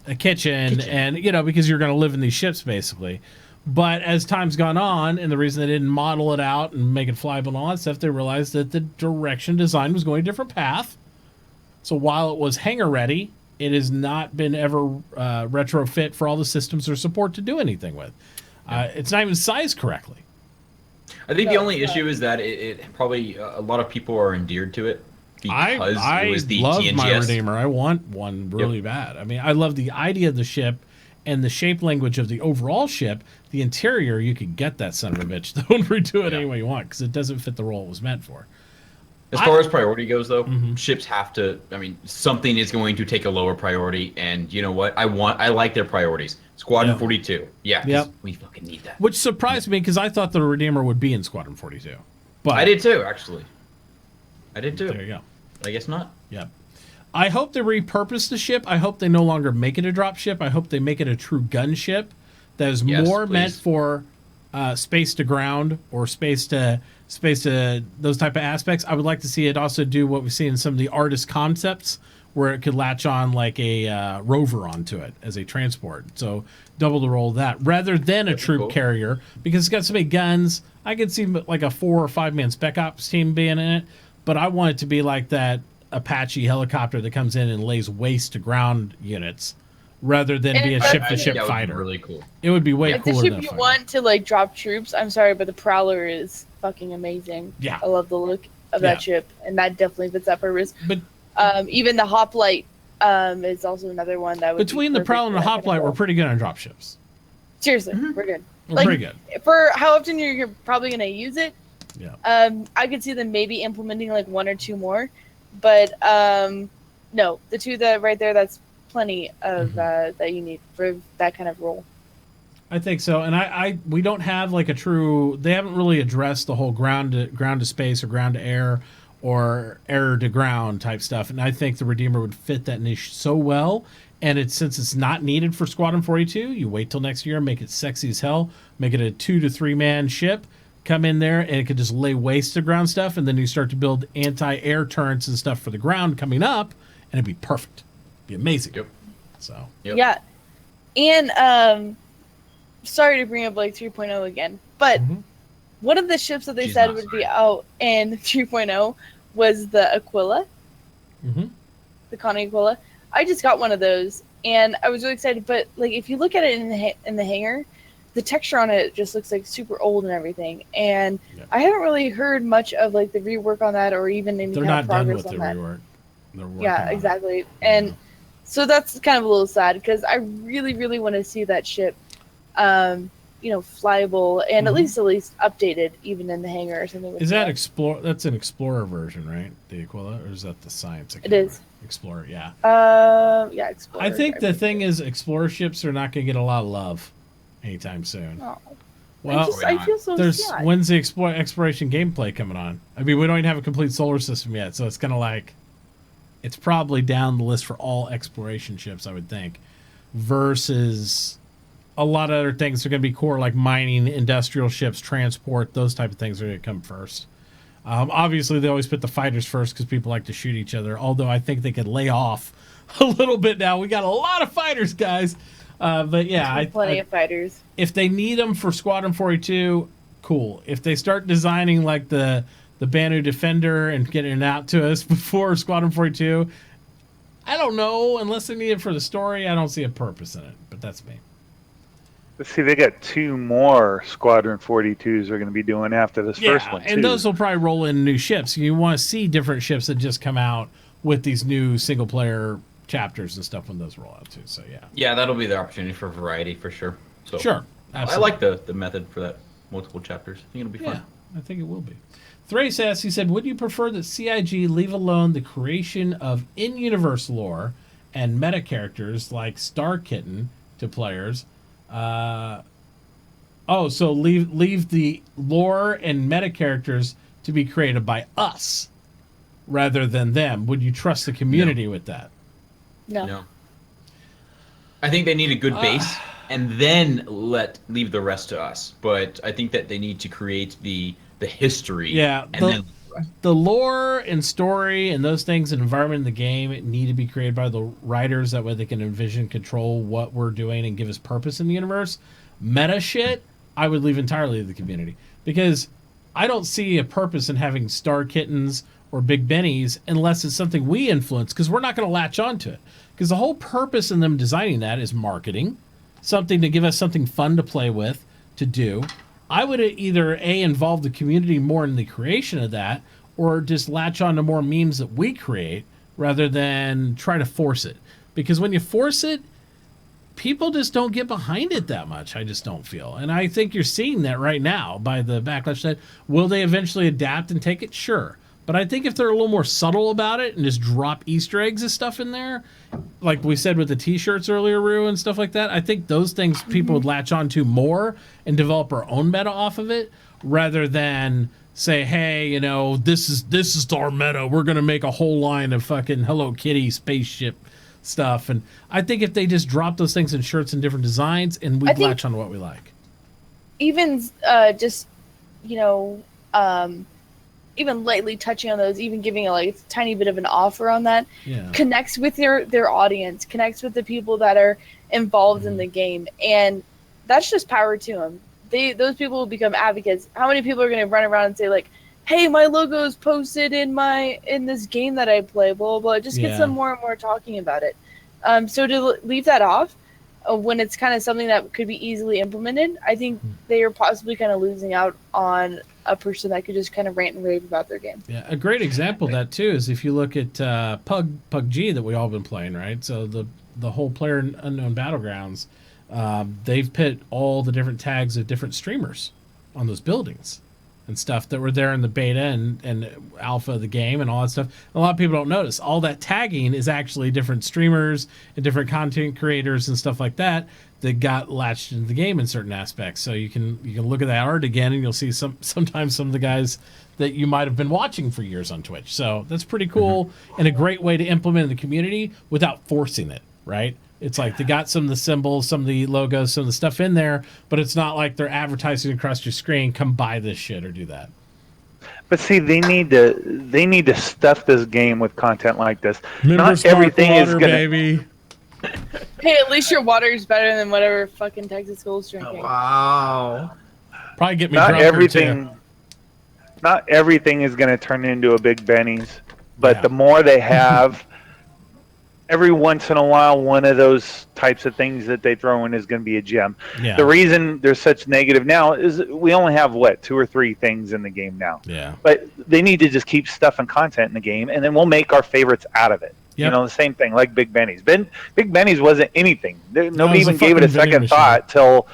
a kitchen, and because you're going to live in these ships basically. But as time's gone on, and the reason they didn't model it out and make it flyable and all that stuff, they realized that the direction design was going a different path. So while it was hangar ready, it has not been ever retrofit for all the systems or support to do anything with. It's not even sized correctly. I think the only issue is that it probably a lot of people are endeared to it. Because it was the love TNGS. my Redeemer. I want one really bad. I mean, I love the idea of the ship and the shape language of the overall ship. The interior, you could get that son of a bitch. Don't redo it any way you want because it doesn't fit the role it was meant for. As far as priority goes, though, ships have to. I mean, something is going to take a lower priority, and you know what? I like their priorities. Squadron 42. Yeah, we fucking need that. Which surprised me because I thought the Redeemer would be in Squadron 42. But I did too, actually. I did too. There you go. I guess not. Yeah. I hope they repurpose the ship. I hope they no longer make it a drop ship. I hope they make it a true gunship that is more meant for space to ground or space to those type of aspects. I would like to see it also do what we see in some of the artist concepts where it could latch on like a rover onto it as a transport. So double the role of that rather than a troop carrier because it's got so many guns. I could see like a 4 or 5 man spec ops team being in it. But I want it to be like that Apache helicopter that comes in and lays waste to ground units, rather than be a ship-to-ship fighter. Really cool. It would be way cooler. The ship you want to like drop troops. I'm sorry, but the Prowler is fucking amazing. Yeah, I love the look of that ship, and that definitely fits that purpose. But even the Hoplite is also another one that would. Between the Prowler and the Hoplite, we're pretty good on drop ships. Seriously, we're good. We're pretty good for how often you're probably going to use it. Yeah. I could see them maybe implementing like 1 or 2 more, but no, the 2 that right there, that's plenty of that you need for that kind of role. I think so, and we don't have like a true. They haven't really addressed the whole ground to space or ground to air or air to ground type stuff, and I think the Redeemer would fit that niche so well. And since it's not needed for Squadron 42, you wait till next year, make it sexy as hell, make it a 2 to 3 man ship. Come in there and it could just lay waste to ground stuff, and then you start to build anti-air turrets and stuff for the ground coming up, and it'd be perfect. It'd be amazing. Yep. So. Yeah. And sorry to bring up like 3.0 again, but one of the ships that they said would be out in 3.0 was the Aquila. The Connie Aquila. I just got one of those, and I was really excited. But like, if you look at it in the hangar, the texture on it just looks like super old and everything. And I haven't really heard much of like the rework on that, or even any kind of progress on that. They're not done with the rework. Yeah, exactly. And so that's kind of a little sad because I really, really want to see that ship, flyable and at least updated, even in the hangar or something. Is that Explorer? That's an Explorer version, right? The Aquila, or is that the Science? It is. Explorer, yeah. Yeah, Explorer. I think the thing is, Explorer ships are not going to get a lot of love anytime soon. Oh. Well, I feel so sad. When's the exploration gameplay coming on? I mean, we don't even have a complete solar system yet, so it's kind of like it's probably down the list for all exploration ships, I would think, versus a lot of other things are going to be core, like mining, industrial ships, transport, those type of things are going to come first. Obviously, they always put the fighters first because people like to shoot each other, although I think they could lay off a little bit now. We got a lot of fighters, guys. But yeah, plenty of fighters. If they need them for Squadron 42, cool. If they start designing like the Banu Defender and getting it out to us before Squadron 42, I don't know. Unless they need it for the story, I don't see a purpose in it. But that's me. Let's see, they got 2 more Squadron 42s they're going to be doing after this first one, too. And those will probably roll in new ships. You want to see different ships that just come out with these new single-player chapters and stuff when those roll out, too. So, yeah. Yeah, that'll be the opportunity for variety, for sure. So sure. Absolutely. I like the method for that, multiple chapters. I think it'll be fun. Yeah, I think it will be. Thrace asks, he said, would you prefer that CIG leave alone the creation of in-universe lore and meta characters like Star Kitten to players? So leave the lore and meta characters to be created by us rather than them. Would you trust the community with that? No. I think they need a good base and then leave the rest to us. But I think that they need to create the history. Yeah. The lore and story and those things and environment in the game need to be created by the writers. That way they can envision, control what we're doing and give us purpose in the universe. Meta shit, I would leave entirely to the community. Because I don't see a purpose in having Star Kittens or Big Bennies unless it's something we influence, because we're not going to latch onto it. Because the whole purpose in them designing that is marketing, something to give us something fun to play with, to do. I would either involve the community more in the creation of that, or just latch on to more memes that we create rather than try to force it. Because when you force it, people just don't get behind it that much. I just don't feel. And I think you're seeing that right now by the backlash. That will they eventually adapt and take it? Sure. But I think if they're a little more subtle about it and just drop Easter eggs and stuff in there, like we said with the T-shirts earlier, Rue, and stuff like that, I think those things people would latch on to more and develop our own meta off of it, rather than say, hey, this is our meta. We're going to make a whole line of fucking Hello Kitty spaceship stuff. And I think if they just drop those things in shirts and different designs, and we latch on to what we like. Even even lightly touching on those, even giving a tiny bit of an offer on that, connects with their audience, connects with the people that are involved in the game, and that's just power to them. Those people will become advocates. How many people are going to run around and say hey, my logo is posted in this game that I play, blah, blah, blah. It just gets them more and more talking about it. So to leave that off when it's kind of something that could be easily implemented, I think they are possibly kind of losing out on a person that could just kind of rant and rave about their game. Yeah, a great example of that too is if you look at PUBG that we all been playing, right? So the whole Player Unknown Battlegrounds, they've put all the different tags of different streamers on those buildings and stuff that were there in the beta and alpha of the game and all that stuff. A lot of people don't notice. All that tagging is actually different streamers and different content creators and stuff like that got latched into the game in certain aspects. So you can look at that art again and you'll see sometimes some of the guys that you might have been watching for years on Twitch. So that's pretty cool and a great way to implement in the community without forcing it, right? It's like they got some of the symbols, some of the logos, some of the stuff in there, but it's not like they're advertising across your screen, come buy this shit or do that. But see, they need to stuff this game with content like this. Not everything is gonna, baby. Hey, at least your water is better than whatever fucking TexasSkulls drinking. Oh, wow. Probably get me not drunker everything. too. Not everything is going to turn into a Big Benny's, but the more they have, every once in a while, one of those types of things that they throw in is going to be a gem. Yeah. The reason there's such negative now is we only have, 2 or 3 things in the game now. Yeah. But they need to just keep stuffing content in the game, and then we'll make our favorites out of it. Yep. The same thing like Big Benny's. Big Benny's wasn't anything. Nobody even gave it a second machine. thought till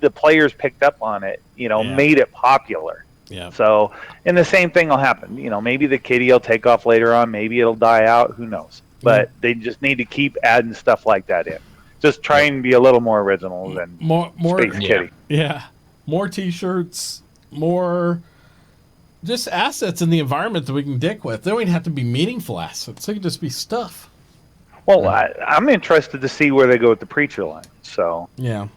the players picked up on it, made it popular. Yeah. So, and the same thing will happen. Maybe the kitty will take off later on. Maybe it'll die out. Who knows? But they just need to keep adding stuff like that in. Just try and be a little more original than more Space Kitty. Yeah. More T-shirts, more just assets in the environment that we can dick with. They don't even have to be meaningful assets. They can just be stuff. Well, I'm interested to see where they go with the Preacher line. So, yeah,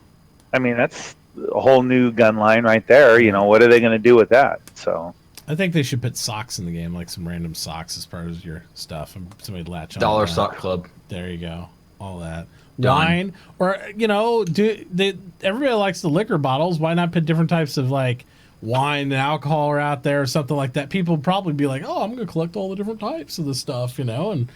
I mean, that's a whole new gun line right there. You know, what are they going to do with that? So, I think they should put socks in the game, like some random socks as part of your stuff, and somebody latch on. Dollar Sock Club. There you go. All that. Done. Wine, or everybody likes the liquor bottles. Why not put different types of like wine and alcohol are out there or something like that? People would probably be like, oh, I'm going to collect all the different types of this stuff, and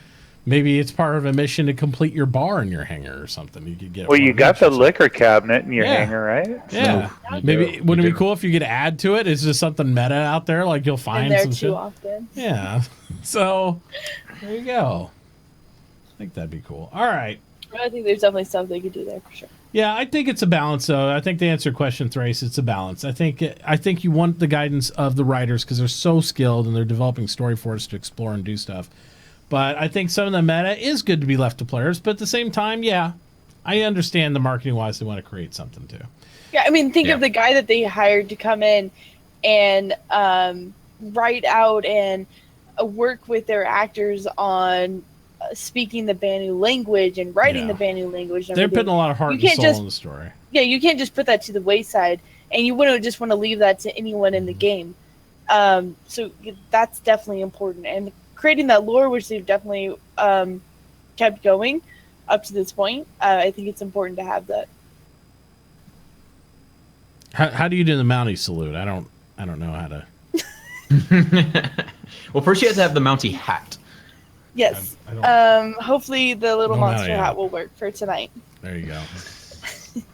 maybe it's part of a mission to complete your bar in your hangar or something. You could get. Well, you got the liquor cabinet in your hangar, right? Yeah. So, maybe wouldn't it be cool if you could add to it? It's just something meta out there, like you'll find there some too shit. often. Yeah. So there you go. I think that'd be cool. All right. I think there's definitely stuff they could do there for sure. Yeah, I think it's a balance, though. I think to answer question, Thrace, it's a balance. I think you want the guidance of the writers because they're so skilled and they're developing story for us to explore and do stuff. But I think some of the meta is good to be left to players. But at the same time, yeah, I understand the marketing-wise they want to create something too. Yeah, I mean, think of the guy that they hired to come in and write out and work with their actors on speaking the Banu language and writing the Banu language. They're putting a lot of heart and soul in the story. Yeah, you can't just put that to the wayside, and you wouldn't just want to leave that to anyone in the game. So that's definitely important. And creating that lore, which they've definitely kept going up to this point, I think it's important to have that. How do you do the Mountie salute? I don't know how to. Well, first you have to have the Mountie hat. Yes. Hopefully the little monster hat will work for tonight. There you go.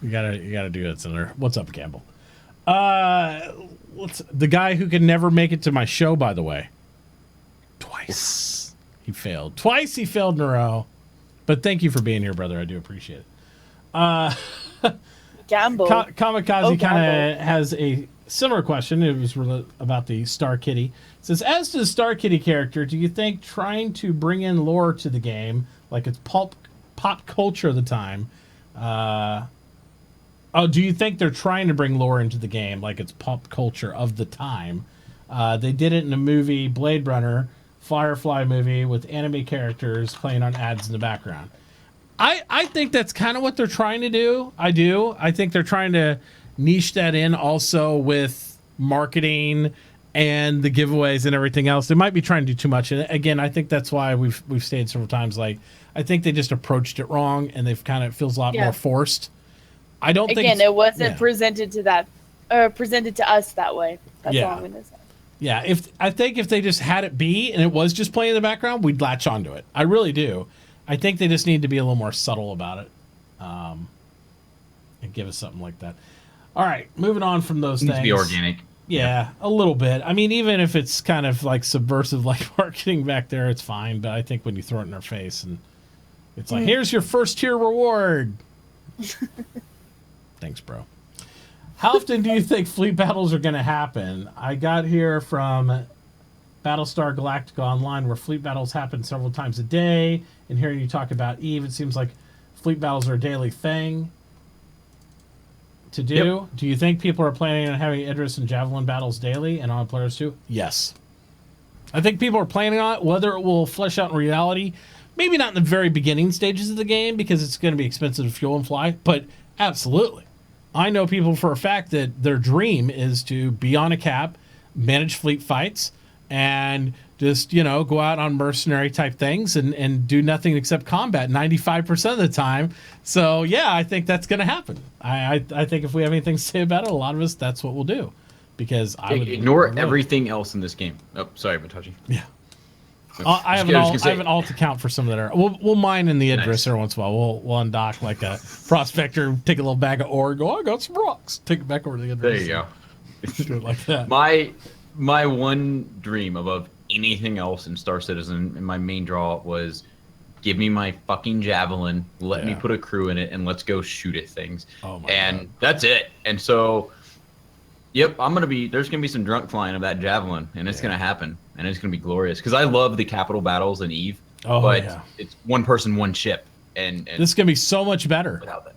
you gotta do it, Senator. What's up, Campbell? The guy who can never make it to my show, by the way. Twice. He failed. Twice he failed in a row. But thank you for being here, brother. I do appreciate it. Gamble. Kamikaze kind of has a similar question. It was about the Star Kitty. It says, as to the Star Kitty character, do you think trying to bring in lore to the game, like it's pop culture of the time, do you think they're trying to bring lore into the game like it's pop culture of the time? They did it in a movie, Blade Runner, Firefly movie, with anime characters playing on ads in the background. I think that's kind of what they're trying to do. I do. I think they're trying to niche that in also with marketing and the giveaways and everything else. They might be trying to do too much. And again, I think that's why we've stated several times, like, I think they just approached it wrong and they've kind of feels a lot more forced. I don't think it wasn't presented to us that way. That's all I'm going to say. Yeah, I think if they just had it be and it was just playing in the background, we'd latch onto it. I really do. I think they just need to be a little more subtle about it, and give us something like that. All right, moving on from those things. Needs to be organic. Yeah, a little bit. I mean, even if it's kind of like subversive, like marketing back there, it's fine. But I think when you throw it in their face and it's like, here's your first tier reward. Thanks, bro. How often do you think fleet battles are going to happen? I got here from Battlestar Galactica Online, where fleet battles happen several times a day. And hearing you talk about Eve, it seems like fleet battles are a daily thing to do. Yep. Do you think people are planning on having Idris and Javelin battles daily and on players too? Yes. I think people are planning on it. Whether it will flesh out in reality, maybe not in the very beginning stages of the game because it's going to be expensive to fuel and fly, but absolutely. I know people for a fact that their dream is to be on a cap, manage fleet fights, and just, go out on mercenary type things and do nothing except combat 95% of the time. So, yeah, I think that's going to happen. I think if we have anything to say about it, a lot of us, that's what we'll do. Because I would ignore everything else in this game. Oh, sorry, Mitauchi. Yeah. I have an alt account for some of that. We'll mine in the Idris every once in a while. We'll undock like a prospector, take a little bag of ore, and go, I got some rocks. Take it back over to the Idris. There you go. Do it like that. My one dream above anything else in Star Citizen, and my main draw was, give me my fucking javelin, let me put a crew in it, and let's go shoot at things. Oh my God. That's it. And so, there's gonna be some drunk flying of that javelin, and it's gonna happen, and it's gonna be glorious. Because I love the capital battles in Eve, but it's one person, one ship, and this is gonna be so much better without that.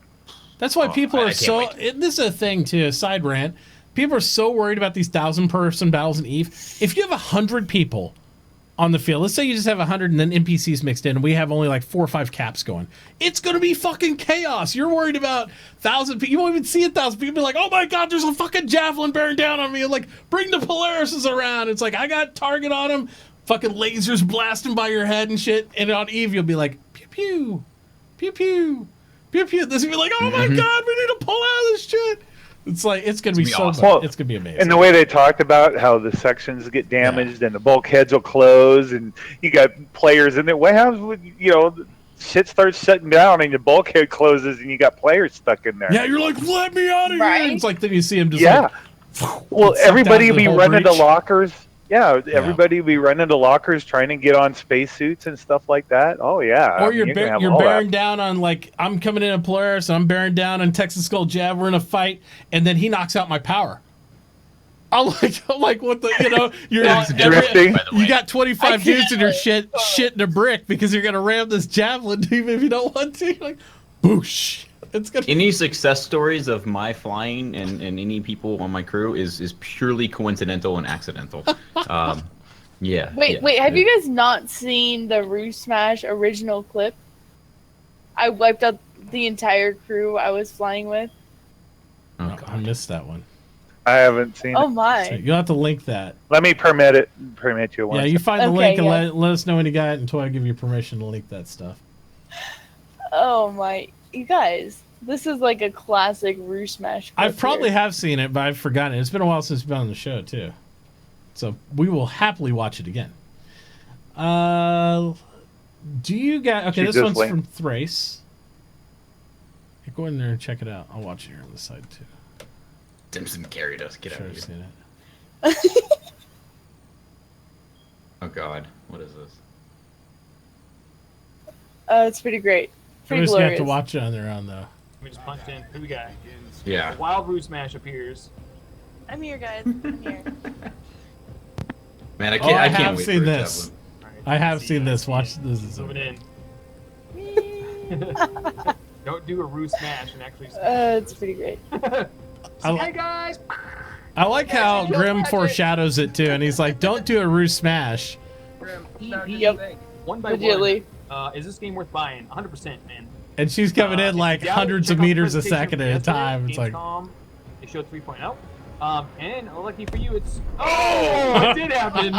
That's why people are so. This is a thing too. A side rant. People are so worried about these 1,000-person battles in EVE. If you have 100 people on the field, let's say you just have 100 and then NPCs mixed in, and we have only like 4 or 5 caps going, it's going to be fucking chaos. You're worried about 1,000 people. You won't even see 1,000 people. Be like, oh my God, there's a fucking javelin bearing down on me. And like, bring the Polarises around. It's like, I got target on him. Fucking lasers blasting by your head and shit. And on EVE, you'll be like, pew pew, pew pew, pew pew. This will be like, oh my God, we need to pull out of this shit. It's like, it's going to be so awesome. It's going to be amazing. And the way they talked about how the sections get damaged and the bulkheads will close and you got players in there. What happens when, shit starts shutting down and the bulkhead closes and you got players stuck in there? Yeah, you're like, let me out of here. It's like, then you see him just well, everybody will be running to lockers. Yeah, everybody will be running to lockers trying to get on spacesuits and stuff like that. Oh, yeah. Or you're bearing down on, like, I'm coming in a Polaris, and I'm bearing down on Texas Skull Jab. We're in a fight, and then he knocks out my power. I'm like, what the, you're drifting. You got 25 dudes in your shit in a brick because you're going to ram this javelin even if you don't want to. Like, boosh. Any success stories of my flying and any people on my crew is purely coincidental and accidental. Yeah. Wait, have you guys not seen the RooSmash original clip? I wiped out the entire crew I was flying with. Oh, I missed that one. I haven't seen it. Oh my. So you'll have to link that. Let me permit you one. Yeah, you find the link and let us know when you got it until I give you permission to link that stuff. Oh my. You guys, this is like a classic RooSmash. I probably have seen it, but I've forgotten it. It's been a while since it's been on the show, too. So we will happily watch it again. Do you guys... Okay, this one's from Thrace. Go in there and check it out. I'll watch it here on the side, too. Dimson carried us. Get out of here. Seen it. Oh, God. What is this? It's pretty great. Everybody's going to have to watch it on their own, though. We just punched in. Who we got? Yeah. Wild RooSmash appears. I'm here, guys. I'm here. Man, I can't wait seen for this. I have seen this. Watch this. Move it in. Don't do a RooSmash and actually. It's pretty great. Hey guys. I like how Grim foreshadows it too, and he's like, "Don't do a RooSmash." Yep. One by one. Is this game worth buying? 100%, man. And she's coming in like hundreds of meters a second at a time. It's like, they showed 3.0. And lucky for you, it's it did happen.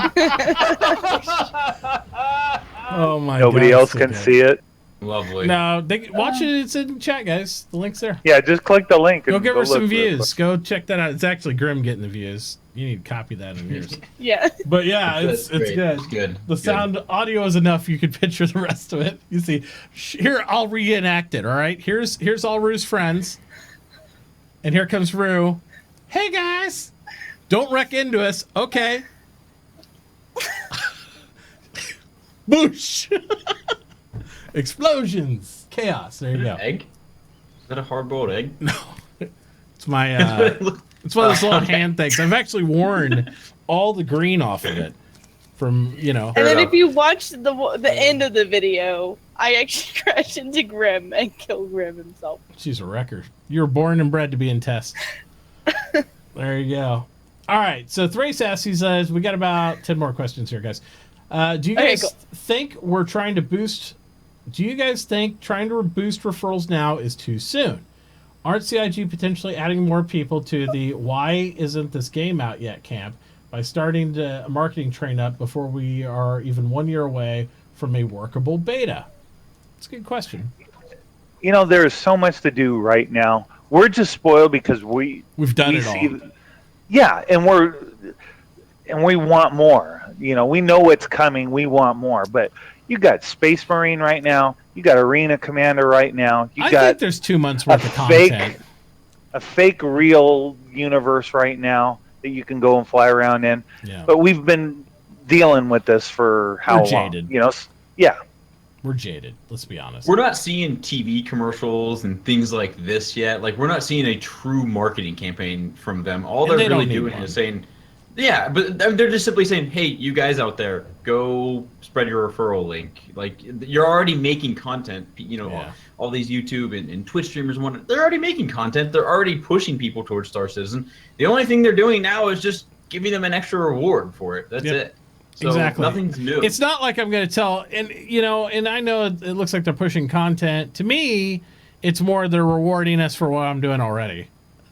Oh my! Nobody else can see it. Lovely. No, watch it. It's in chat, guys. The link's there. Yeah, just click the link. Go give her some views. Go check that out. It's actually Grim getting the views. You need to copy that in yours. Yeah. But yeah, it's good. It's good. The sound audio is enough. You can picture the rest of it. You see, here I'll reenact it. All right. Here's all Roo's friends, and here comes Roo. Hey guys, don't wreck into us. Okay. Boosh. Explosions. Chaos. There you go. Egg? Is that a hard-boiled egg? No. It's my it's one of those little hand things. I've actually worn all the green off of it from, And then if you watch the end of the video, I actually crashed into Grim and killed Grim himself. She's a wrecker. You were born and bred to be in tests. There you go. All right. So Thrace asks, he says, we got about 10 more questions here, guys. Do you guys think we're trying to boost... Do you guys think trying to boost referrals now is too soon? Aren't CIG potentially adding more people to the why isn't this game out yet camp by starting a marketing train up before we are even 1 year away from a workable beta? It's a good question. There's so much to do right now. We're just spoiled because we've done it all. Yeah, and we want more. We know what's coming. We want more, but you got Space Marine right now. You got Arena Commander right now. I think there's 2 months worth of content. A fake real universe right now that you can go and fly around in. Yeah. But we've been dealing with this for how long? Jaded. Yeah. We're jaded. Let's be honest. We're not seeing TV commercials and things like this yet. Like, we're not seeing a true marketing campaign from them. All they're really doing is saying, Yeah, but they're just simply saying, hey, you guys out there, go spread your referral link. Like, you're already making content. You know, Yeah. all these YouTube and Twitch streamers, they're already making content. They're already pushing people towards Star Citizen. The only thing they're doing now is just giving them an extra reward for it. That's it. So exactly. Nothing's new. It's not like I'm going to tell, and and I know it looks like they're pushing content. To me, it's more they're rewarding us for what I'm doing already.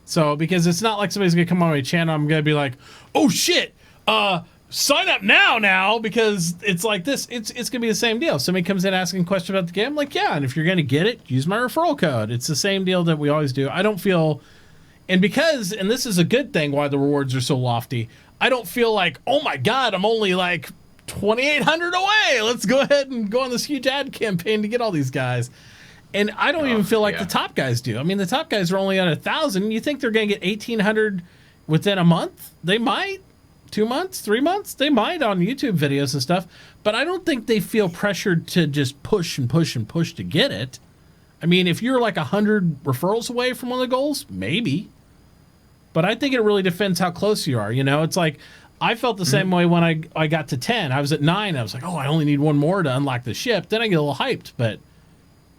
So, because it's not like somebody's going to come on my channel, I'm going to be like, oh shit, sign up now, because it's like this. It's going to be the same deal. Somebody comes in asking a question about the game, I'm like, yeah, and if you're going to get it, use my referral code. It's the same deal that we always do. I don't feel, and this is a good thing why the rewards are so lofty, I don't feel like, oh my God, I'm only like 2,800 away. Let's go ahead and go on this huge ad campaign to get all these guys. And I don't even feel like the top guys do. I mean, the top guys are only at 1,000. You think they're going to get 1,800 within a month? They might. 2 months, 3 months? They might on YouTube videos and stuff. But I don't think they feel pressured to just push and push and push to get it. I mean, if you're like 100 referrals away from one of the goals, maybe. But I think it really depends how close you are. You know, it's like I felt the same way when I got to 10. I was at 9. I was like, oh, I only need one more to unlock the ship. Then I get a little hyped, but...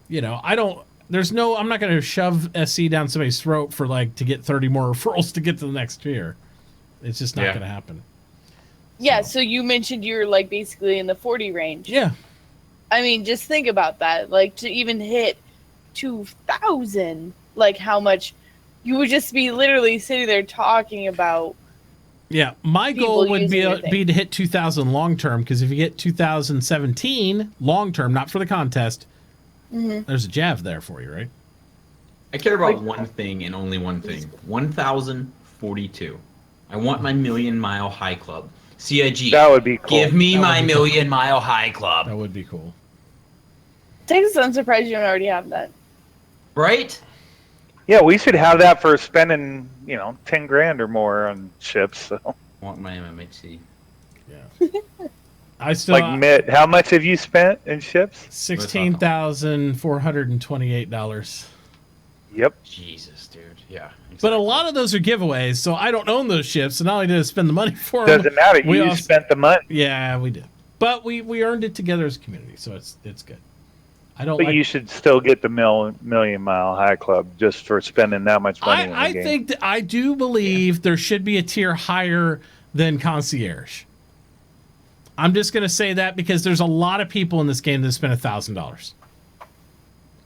I'm not going to shove SC down somebody's throat for to get 30 more referrals to get to the next tier. It's just not going to happen. Yeah, so you mentioned you're basically in the 40 range. Yeah. I mean, just think about that. To even hit 2,000, how much you would just be literally sitting there talking about. Yeah, my goal would be to hit 2,000 long term, because if you get 2017 long term, not for the contest, there's a jav there for you, right? I care about one thing and only one thing. 1,042. I want my Million Mile High Club. CIG. That would be cool. Give me my Million Mile High Club. That would be cool. Texas, I'm surprised you don't already have that. Right? Yeah, we should have that for spending, 10 grand or more on ships. So. I want my MMHC. Yeah. I still how much have you spent in ships? $16,428. Yep. Jesus, dude. Yeah. Exactly. But a lot of those are giveaways, so I don't own those ships, and not only did I spend the money for them. Doesn't matter. You spent the money. Yeah, we did. But we earned it together as a community, so it's good. But you should still get the Million Mile High Club just for spending that much money in the game. I do believe there should be a tier higher than Concierge. I'm just going to say that because there's a lot of people in this game that spend $1,000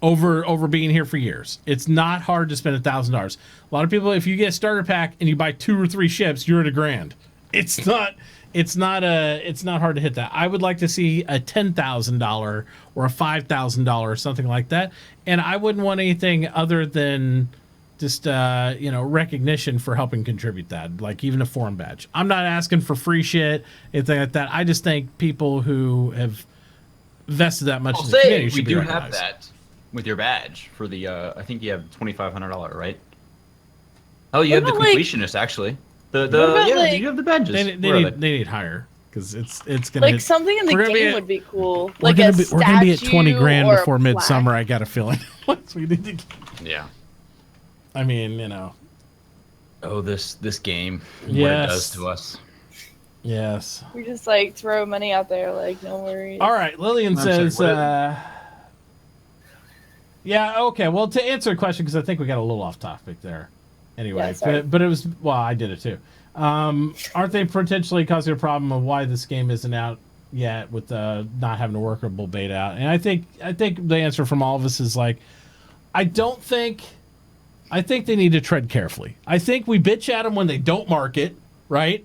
over being here for years. It's not hard to spend $1,000. A lot of people, if you get a starter pack and you buy 2 or 3 ships, you're at $1,000. It's not hard to hit that. I would like to see a $10,000 or a $5,000 or something like that, and I wouldn't want anything other than just recognition for helping contribute that, like even a forum badge. I'm not asking for free shit, anything like that. I just think people who have vested that much in the community should be recognized. We do have that with your badge for the. I think you have $2,500, right? Oh, you have the completionist actually. You have the badges. They need higher because it's gonna hit, something in the game would be cool. We're gonna be at 20 grand before midsummer. I got a feeling. We need to. Yeah. I mean, Oh, this game. What it does to us. Yes. We just throw money out there, no worries. All right, Lillian says. Yeah. Okay. Well, to answer the question, because I think we got a little off topic there. Anyway, but it was I did it too. Aren't they potentially causing a problem of why this game isn't out yet with not having a workable beta out? And I think the answer from all of us is I think they need to tread carefully. I think we bitch at them when they don't market, right?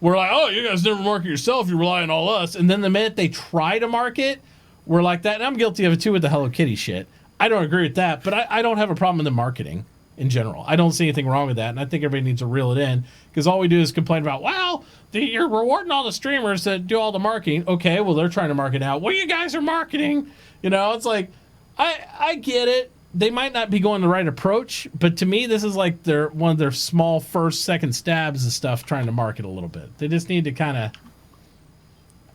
We're like, oh, you guys never market yourself. You rely on all us. And then the minute they try to market, we're like that. And I'm guilty of it too with the Hello Kitty shit. I don't agree with that, but I don't have a problem with the marketing in general. I don't see anything wrong with that. And I think everybody needs to reel it in because all we do is complain about, wow, you're rewarding all the streamers that do all the marketing. Okay, well, they're trying to market out. Well, you guys are marketing. It's like, I get it. They might not be going the right approach, but to me, this is one of their small first, second stabs and stuff trying to market a little bit. They just need to kind of,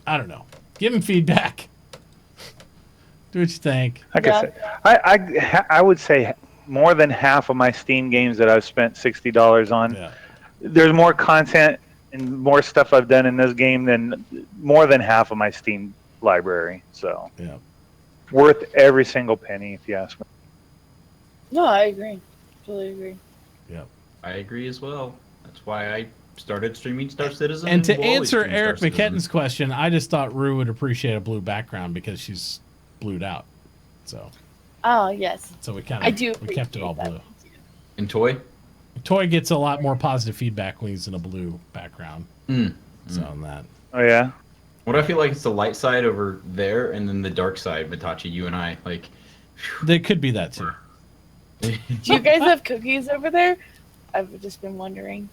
I don't know, give them feedback. Do what you think. Like I said, I would say more than half of my Steam games that I've spent $60 on, there's more content and more stuff I've done in this game than more than half of my Steam library. So Yeah. worth every single penny, if you ask me. No, I agree. Totally agree. Yeah. I agree as well. That's why I started streaming Star Citizen. And to will always answer stream Eric Star Citizen. McKetton's question, I just thought Rue would appreciate a blue background because she's blued out. So Yes. we kind I do of we kept it all appreciate blue. that. And Toy? Toy gets a lot more positive feedback when he's in a blue background. So on that. Oh yeah. What I feel like it's the light side over there, and then the dark side, Mitauchi, you and I. Like, There could be that too. Do you guys have cookies over there? I've just been wondering.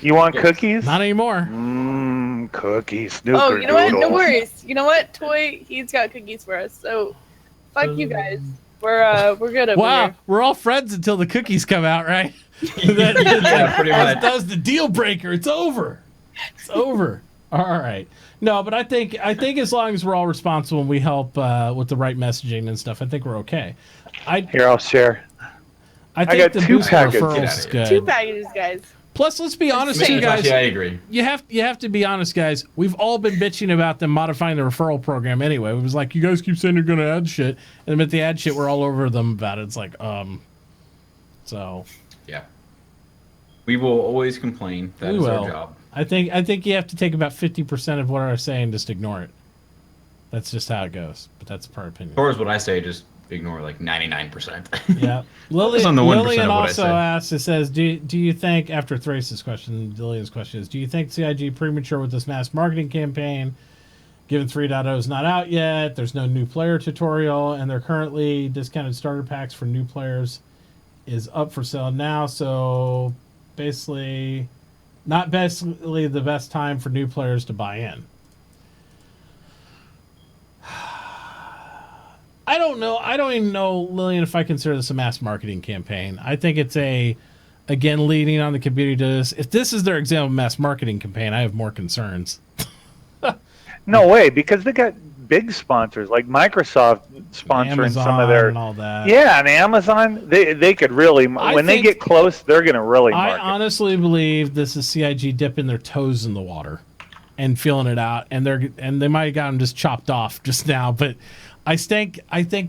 You want Yes. cookies? Not anymore. Cookies. Snooker Oh, you know what? No doodle. worries. You know what? Toy, he's got cookies for us. So, fuck you guys. We're good over Wow, here. we're all friends until the cookies come out, right? yeah, pretty much. That was the deal breaker. It's over. It's over. All right. No, but I think as long as we're all responsible and we help with the right messaging and stuff, I think we're okay. Here, I'll share. I think got the 2 boost packets. referrals Get is outta here. 2 good. packages, guys. Plus, let's be honest too, Mitauchi, guys. I agree. You have to be honest, guys. We've all been bitching about them modifying the referral program anyway. It was like, you guys keep saying you're going to add shit, and then at the add shit, we're all over them about it. It's like, so Yeah. We will always complain. That we is will. our job. I think you have to take about 50% of what I was saying, just ignore it. That's just how it goes. But that's per opinion. Or is what I say, just ignore like 99%. Yeah. Focus on the 1% Lillian of what I also say. asks, it says, do you think, after Thrace's question, Lillian's question is, do you think CIG premature with this mass marketing campaign, given 3.0 is not out yet, there's no new player tutorial, and they're currently discounted starter packs for new players is up for sale now, so basically, not basically the best time for new players to buy in? I don't know. I don't even know, Lillian, if I consider this a mass marketing campaign. I think it's again, leading on the community to this. If this is their example of mass marketing campaign, I have more concerns. No way, because they got big sponsors like Microsoft sponsoring Amazon some of their. and all that. Yeah, and Amazon, they could really, when they think- get close, they're going to really I market. honestly believe this is CIG dipping their toes in the water and feeling it out, and they might have gotten just chopped off just now, but I think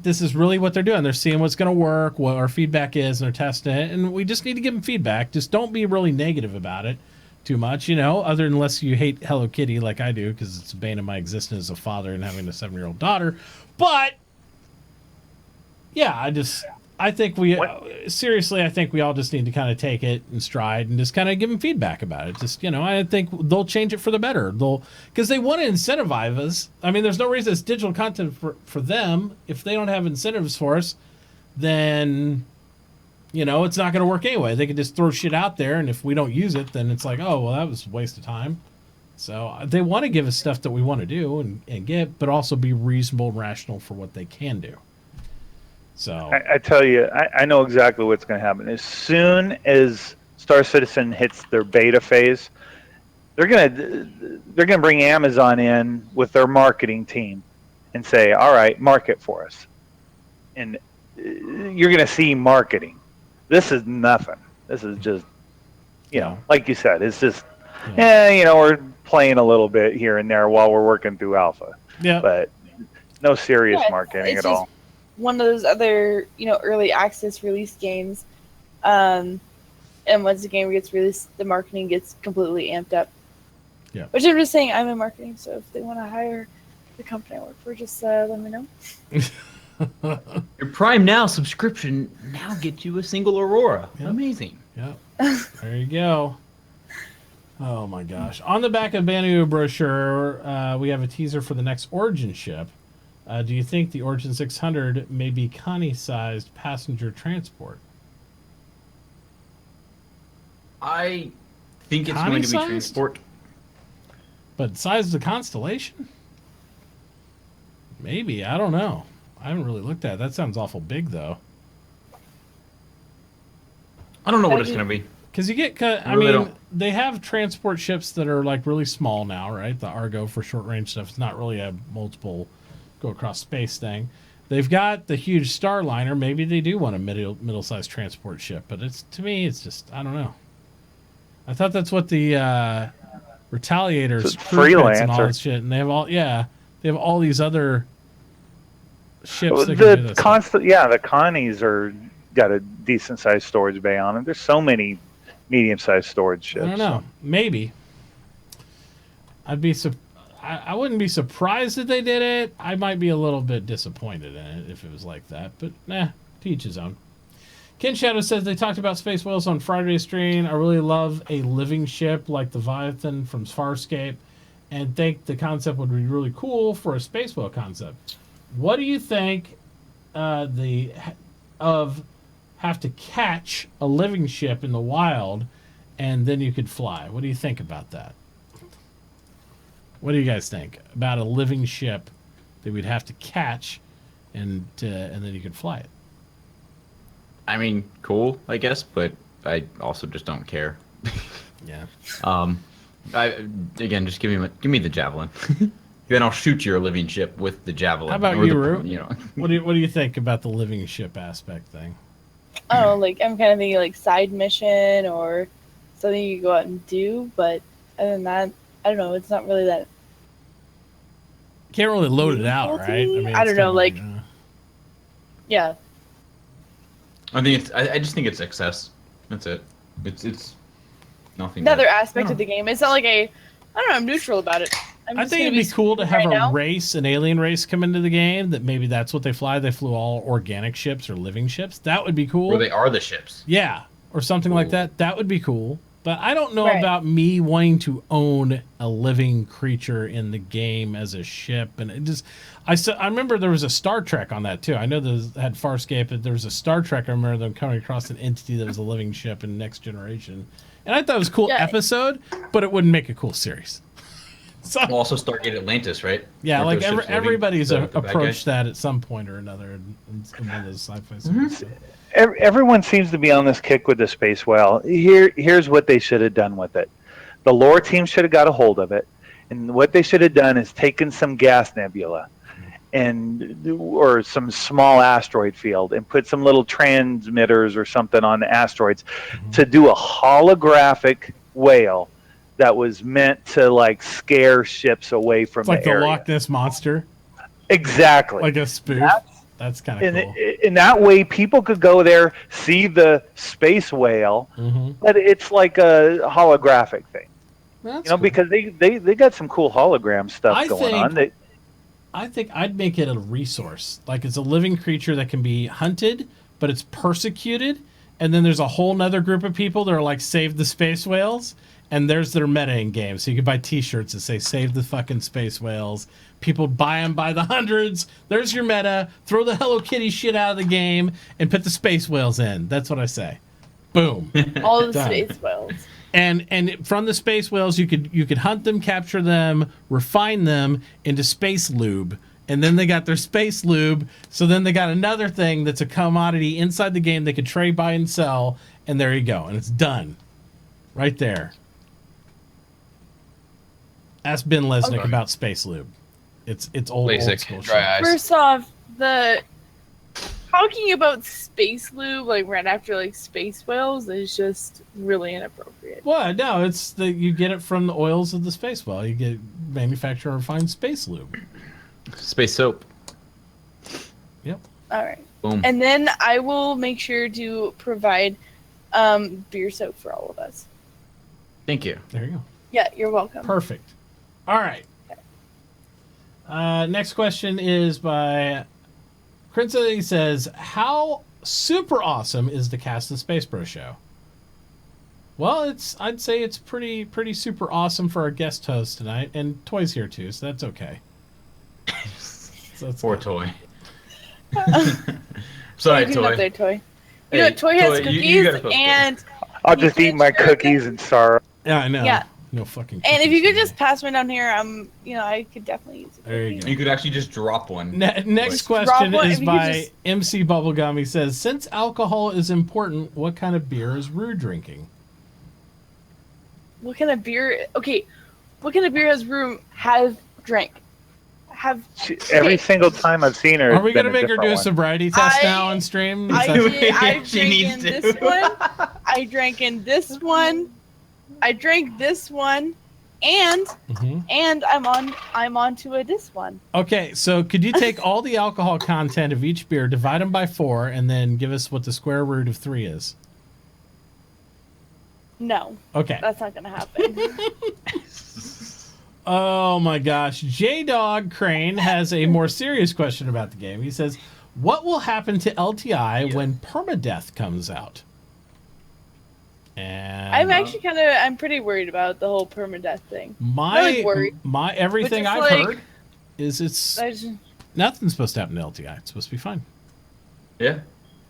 this is really what they're doing. They're seeing what's going to work, what our feedback is, and they're testing it. And we just need to give them feedback. Just don't be really negative about it too much, other unless you hate Hello Kitty like I do, because it's a bane of my existence as a father and having a 7-year-old daughter. But yeah, I think we all just need to kind of take it in stride and just kind of give them feedback about it. Just, I think they'll change it for the better. Because they want to incentivize us. I mean, there's no reason it's digital content for them. If they don't have incentives for us, then, it's not going to work anyway. They can just throw shit out there, and if we don't use it, then it's like, oh, well, that was a waste of time. So they want to give us stuff that we want to do and get, but also be reasonable and rational for what they can do. So I tell you, I know exactly what's going to happen. As soon as Star Citizen hits their beta phase, they're gonna bring Amazon in with their marketing team and say, "All right, market for us," and you're going to see marketing. This is nothing. This is just, like you said, it's just, we're playing a little bit here and there while we're working through alpha. yeah, But no serious Yeah, marketing it's at all. one of those other, early access release games. And once the game gets released, the marketing gets completely amped up. Yeah. Which I'm just saying, I'm in marketing, so if they want to hire the company I work for, just let me know. Your Prime Now subscription now gets you a single Aurora. Yep. Amazing. yeah. There you go. Oh my gosh! On the back of Banu brochure, we have a teaser for the next Origin ship. Do you think the Origin 600 may be Connie-sized passenger transport? I think it's going to be Connie-sized? transport. But size of the Constellation? Maybe. I don't know. I haven't really looked at it. That sounds awful big, though. I don't know what it's going to be. Because you get, really don't. they have transport ships that are like really small now, right? The Argo for short range stuff. It's not really a multiple go across space thing. They've got the huge Starliner. Maybe they do want a middle-sized transport ship, but to me, it's just, I don't know. I thought that's what the Retaliators, It's Freelancer, and all Freelancer. this shit, and they have all these other ships. That can do The this constant, yeah, the Connies are got a decent sized storage bay on them. There's so many medium sized storage ships. I don't know. Maybe. I wouldn't be surprised if they did it. I might be a little bit disappointed in it if it was like that. But to each his own. Ken Shadow says they talked about space whales on Friday's stream. I really love a living ship like the Leviathan from Farscape, and think the concept would be really cool for a space whale concept. What do you think have to catch a living ship in the wild, and then you could fly? What do you think about that? What do you guys think about a living ship that we'd have to catch, and then you could fly it? I mean, cool, I guess, but I also just don't care. Yeah. Again, just give me the javelin. Then I'll shoot your living ship with the javelin. How about or you, the- Roo? You know. What do you think about the living ship aspect thing? Oh, like I'm kind of thinking like side mission or something you go out and do, but other than that, I don't know. It's not really that. Can't really load it out, right? I it's don't know, kinda Yeah. I just think it's excess. That's it. It's nothing. Another that- aspect of the game. It's not like I don't know. I'm neutral about it. I'm I just think gonna it'd be cool to have right a now. race, an alien race, come into the game. That maybe that's what they fly. They flew all organic ships or living ships. That would be cool. Or they are the ships. Yeah, or something like Ooh. that. That would be cool. But I don't know Right. about me wanting to own a living creature in the game as a ship. And it just, I remember there was a Star Trek on that too. I know they had Farscape, but there was a Star Trek. I remember them coming across an entity that was a living ship in Next Generation. And I thought it was a cool Yeah. episode, but it wouldn't make a cool series. So Well, also Stargate Atlantis, right? yeah, Aren't like those ships living? everybody's The bad approached guys? that at some point or another in one of those sci-fi series. So. Everyone seems to be on this kick with the space whale. Here's what they should have done with it. The lore team should have got a hold of it, and what they should have done is taken some gas nebula or some small asteroid field and put some little transmitters or something on the asteroids to do a holographic whale that was meant to like scare ships away from It's like the the area. Loch Ness monster, Exactly. like a spoof. That's kind of And cool. in that way, people could go there, see the space whale, but it's like a holographic thing. That's You know, cool. because they got some cool hologram stuff I going think- on. I think I'd make it a resource. Like it's a living creature that can be hunted, but it's persecuted. And then there's a whole nother group of people that are like, save the space whales. And there's their meta in game. So you can buy t-shirts that say, save the fucking space whales. People buy them by the hundreds. There's your meta. Throw the Hello Kitty shit out of the game and put the space whales in. That's what I say. Boom. All the Done. space whales. And from the space whales, you could hunt them, capture them, refine them into space lube, and then they got their space lube. So then they got another thing that's a commodity inside the game they could trade, buy, and sell, and there you go, and it's done, right there. Ask Ben Lesnick Okay. about space lube. It's old LASIK, school dry shit. eyes. First off, the talking about space lube like right after like space whales is just really inappropriate. What? No, it's you get it from the oils of the space whale. You get manufacture and refine space lube. Space soap. Yep. All right. Boom. And then I will make sure to provide beer soap for all of us. Thank you. There you go. Yeah, you're welcome. Perfect. All right. Next question is by Crinsley. He says, how super awesome is the cast of SpaceBro show? Well, I'd say it's pretty super awesome for our guest host tonight, and Toy's here too, so that's okay. So that's Poor good. Toy. What Sorry, are you doing up Toy. there, Toy? You Hey, know what? Toy has Toy, you cookies gotta post it. and I'll You just eat could my share cookies in sorrow. Yeah, I know. Yeah. No fucking. if you cookies could for me. just pass one down here, I could definitely use it. There you go. You could actually just drop one. Next Drop question one, is if you by just- MC Bubblegum. He says, since alcohol is important, what kind of beer is Rue drinking? What kind of beer? Okay, what kind of beer has Room drank? Every single time I've seen her, Are it's we been going to a make her do a different one. sobriety test I- now on stream? Is I that- did. I She drank needs in to. this one. I drank in this one. I drank this one, and I'm on to this one. Okay, so could you take all the alcohol content of each beer, divide them by 4, and then give us what the square root of 3 is? No. Okay. That's not gonna happen. Oh my gosh. J-Dog Crane has a more serious question about the game. He says, what will happen to LTI when permadeath comes out? And I'm actually I'm pretty worried about the whole permadeath thing. Everything I've heard is nothing's supposed to happen to LTI. It's supposed to be fine. Yeah.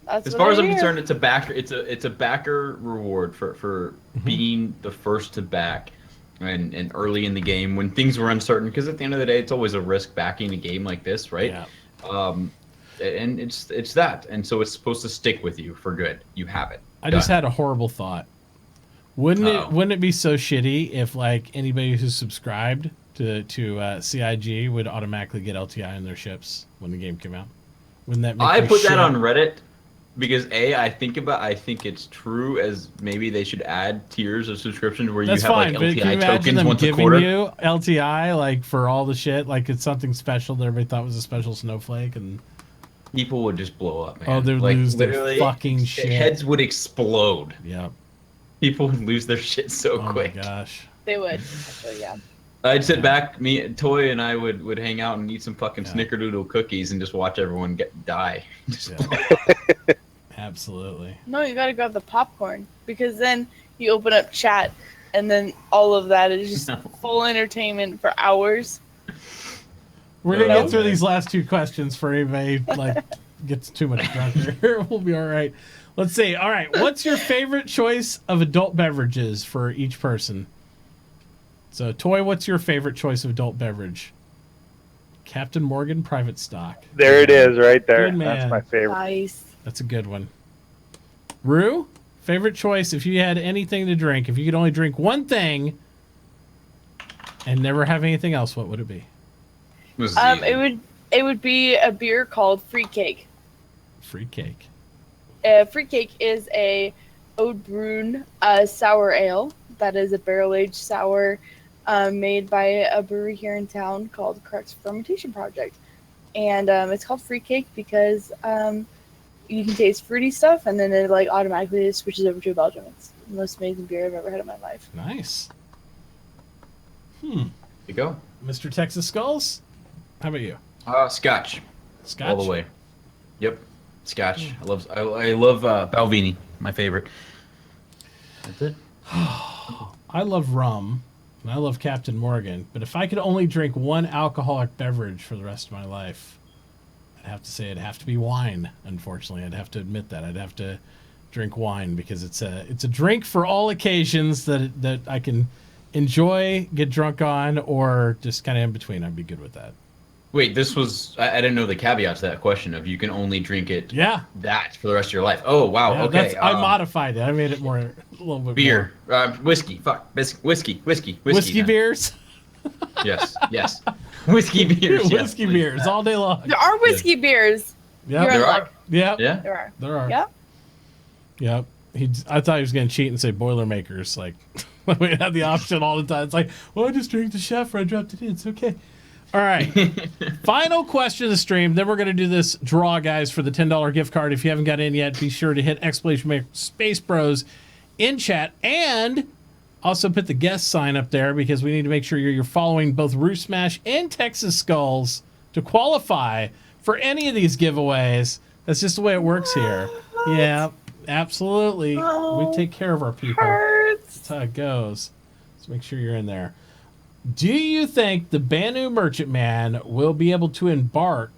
As far as I'm concerned, it's a backer. It's a backer reward for being the first to back, and early in the game when things were uncertain. Because at the end of the day, it's always a risk backing a game like this, right? Yeah. And it's that, and so it's supposed to stick with you for good. You have it. I just had a horrible thought. Wouldn't it be so shitty if like anybody who's subscribed to CIG would automatically get LTI in their ships when the game came out? Wouldn't that make I put that on Reddit because I think it's true as maybe they should add tiers of subscriptions where That's you have fine, like but can you LTI imagine tokens them once a giving quarter. you LTI like for all the shit, like it's something special that everybody thought was a special snowflake, and People would just blow up, man. oh, they'd like, lose their literally, fucking shit. Heads would explode. Yeah. People would lose their shit so quick. Oh my gosh. They would. Actually, yeah. I'd sit back, Toy and I would hang out and eat some fucking snickerdoodle cookies and just watch everyone die. Yeah. Absolutely. No, you gotta grab the popcorn because then you open up chat and then all of that is just full entertainment for hours. We're gonna get through these last 2 questions for anybody like gets too much drunk here. We'll be all right. Let's see. All right, what's your favorite choice of adult beverages for each person? So, Toy, what's your favorite choice of adult beverage? Captain Morgan Private Stock. There it is, right there. Good man. That's my favorite. Nice. That's a good one. Rue, favorite choice if you had anything to drink, if you could only drink one thing and never have anything else, what would it be? It would be a beer called Free Cake. Free Cake. Free Cake is a Oud Bruin sour ale. That is a barrel-aged sour made by a brewery here in town called Correct Fermentation Project. And it's called Free Cake because you can taste fruity stuff, and then it like automatically switches over to a Belgian. It's the most amazing beer I've ever had in my life. Nice. There you go. Mr. Texas Skulls, how about you? Scotch. Scotch? All the way. Yep. Scotch. I love Balvenie, my favorite. That's it. I love rum, and I love Captain Morgan, but if I could only drink one alcoholic beverage for the rest of my life, I'd have to say it'd have to be wine, unfortunately. I'd have to admit that. I'd have to drink wine because it's a drink for all occasions that I can enjoy, get drunk on, or just kind of in between. I'd be good with that. Wait, this was... I didn't know the caveat to that question of you can only drink it that for the rest of your life. Oh, wow, yeah, okay. I modified it. I made it a little bit beer. Whiskey. Fuck. Whiskey. Whiskey beers? Yes. Whiskey beers. Whiskey beers all day long. There are whiskey beers. Yeah, there are. Yeah. There are. Yep. Yep. I thought he was going to cheat and say Boilermakers. Like, we had the option all the time. It's like, well, I just drank the chef or I dropped it in. It's okay. All right. Final question of the stream. Then we're going to do this draw, guys, for the $10 gift card. If you haven't got in yet, be sure to hit !SpaceBros in chat. And also put the guest sign up there because we need to make sure you're following both RooSmash and Texas Skulls to qualify for any of these giveaways. That's just the way it works here. Yeah, absolutely. We take care of our people. That's how it goes. So make sure you're in there. Do you think the Banu Merchantman will be able to embark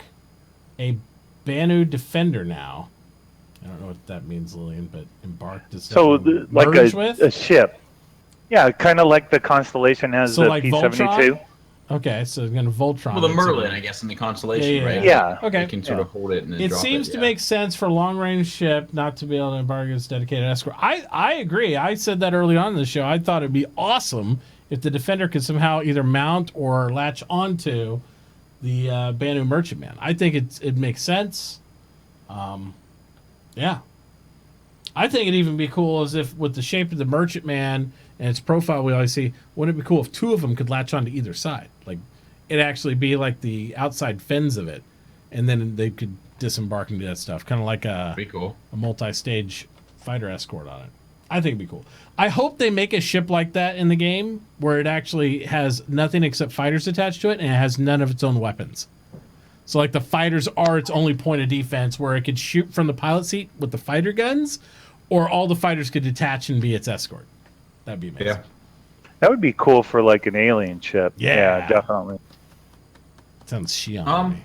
a Banu Defender now? I don't know what that means, Lillian, but embark does like a ship. Yeah, kind of like the Constellation has the like P-72. Voltron? Okay, so it's going to Voltron. Well, the Merlin, I guess, in the Constellation, right? Yeah. Okay. You can sort of hold it and then it drop seems it, to make sense for a long-range ship not to be able to embark its dedicated escort. I agree. I said that early on in the show. I thought it'd be awesome if the Defender could somehow either mount or latch onto the Banu Merchantman. I think it makes sense. Yeah. I think it'd even be cool as if with the shape of the Merchantman, and its profile we always see, wouldn't it be cool if 2 of them could latch onto either side? Like, it actually be like the outside fins of it, and then they could disembark and do that stuff. Kind of like Pretty cool. a multi-stage fighter escort on it. I think it'd be cool. I hope they make a ship like that in the game where it actually has nothing except fighters attached to it, and it has none of its own weapons. So, like, the fighters are its only point of defense, where it could shoot from the pilot seat with the fighter guns, or all the fighters could detach and be its escort. That'd be amazing. Yeah. That would be cool for like an alien ship. Yeah. Definitely. Sounds Shion to me.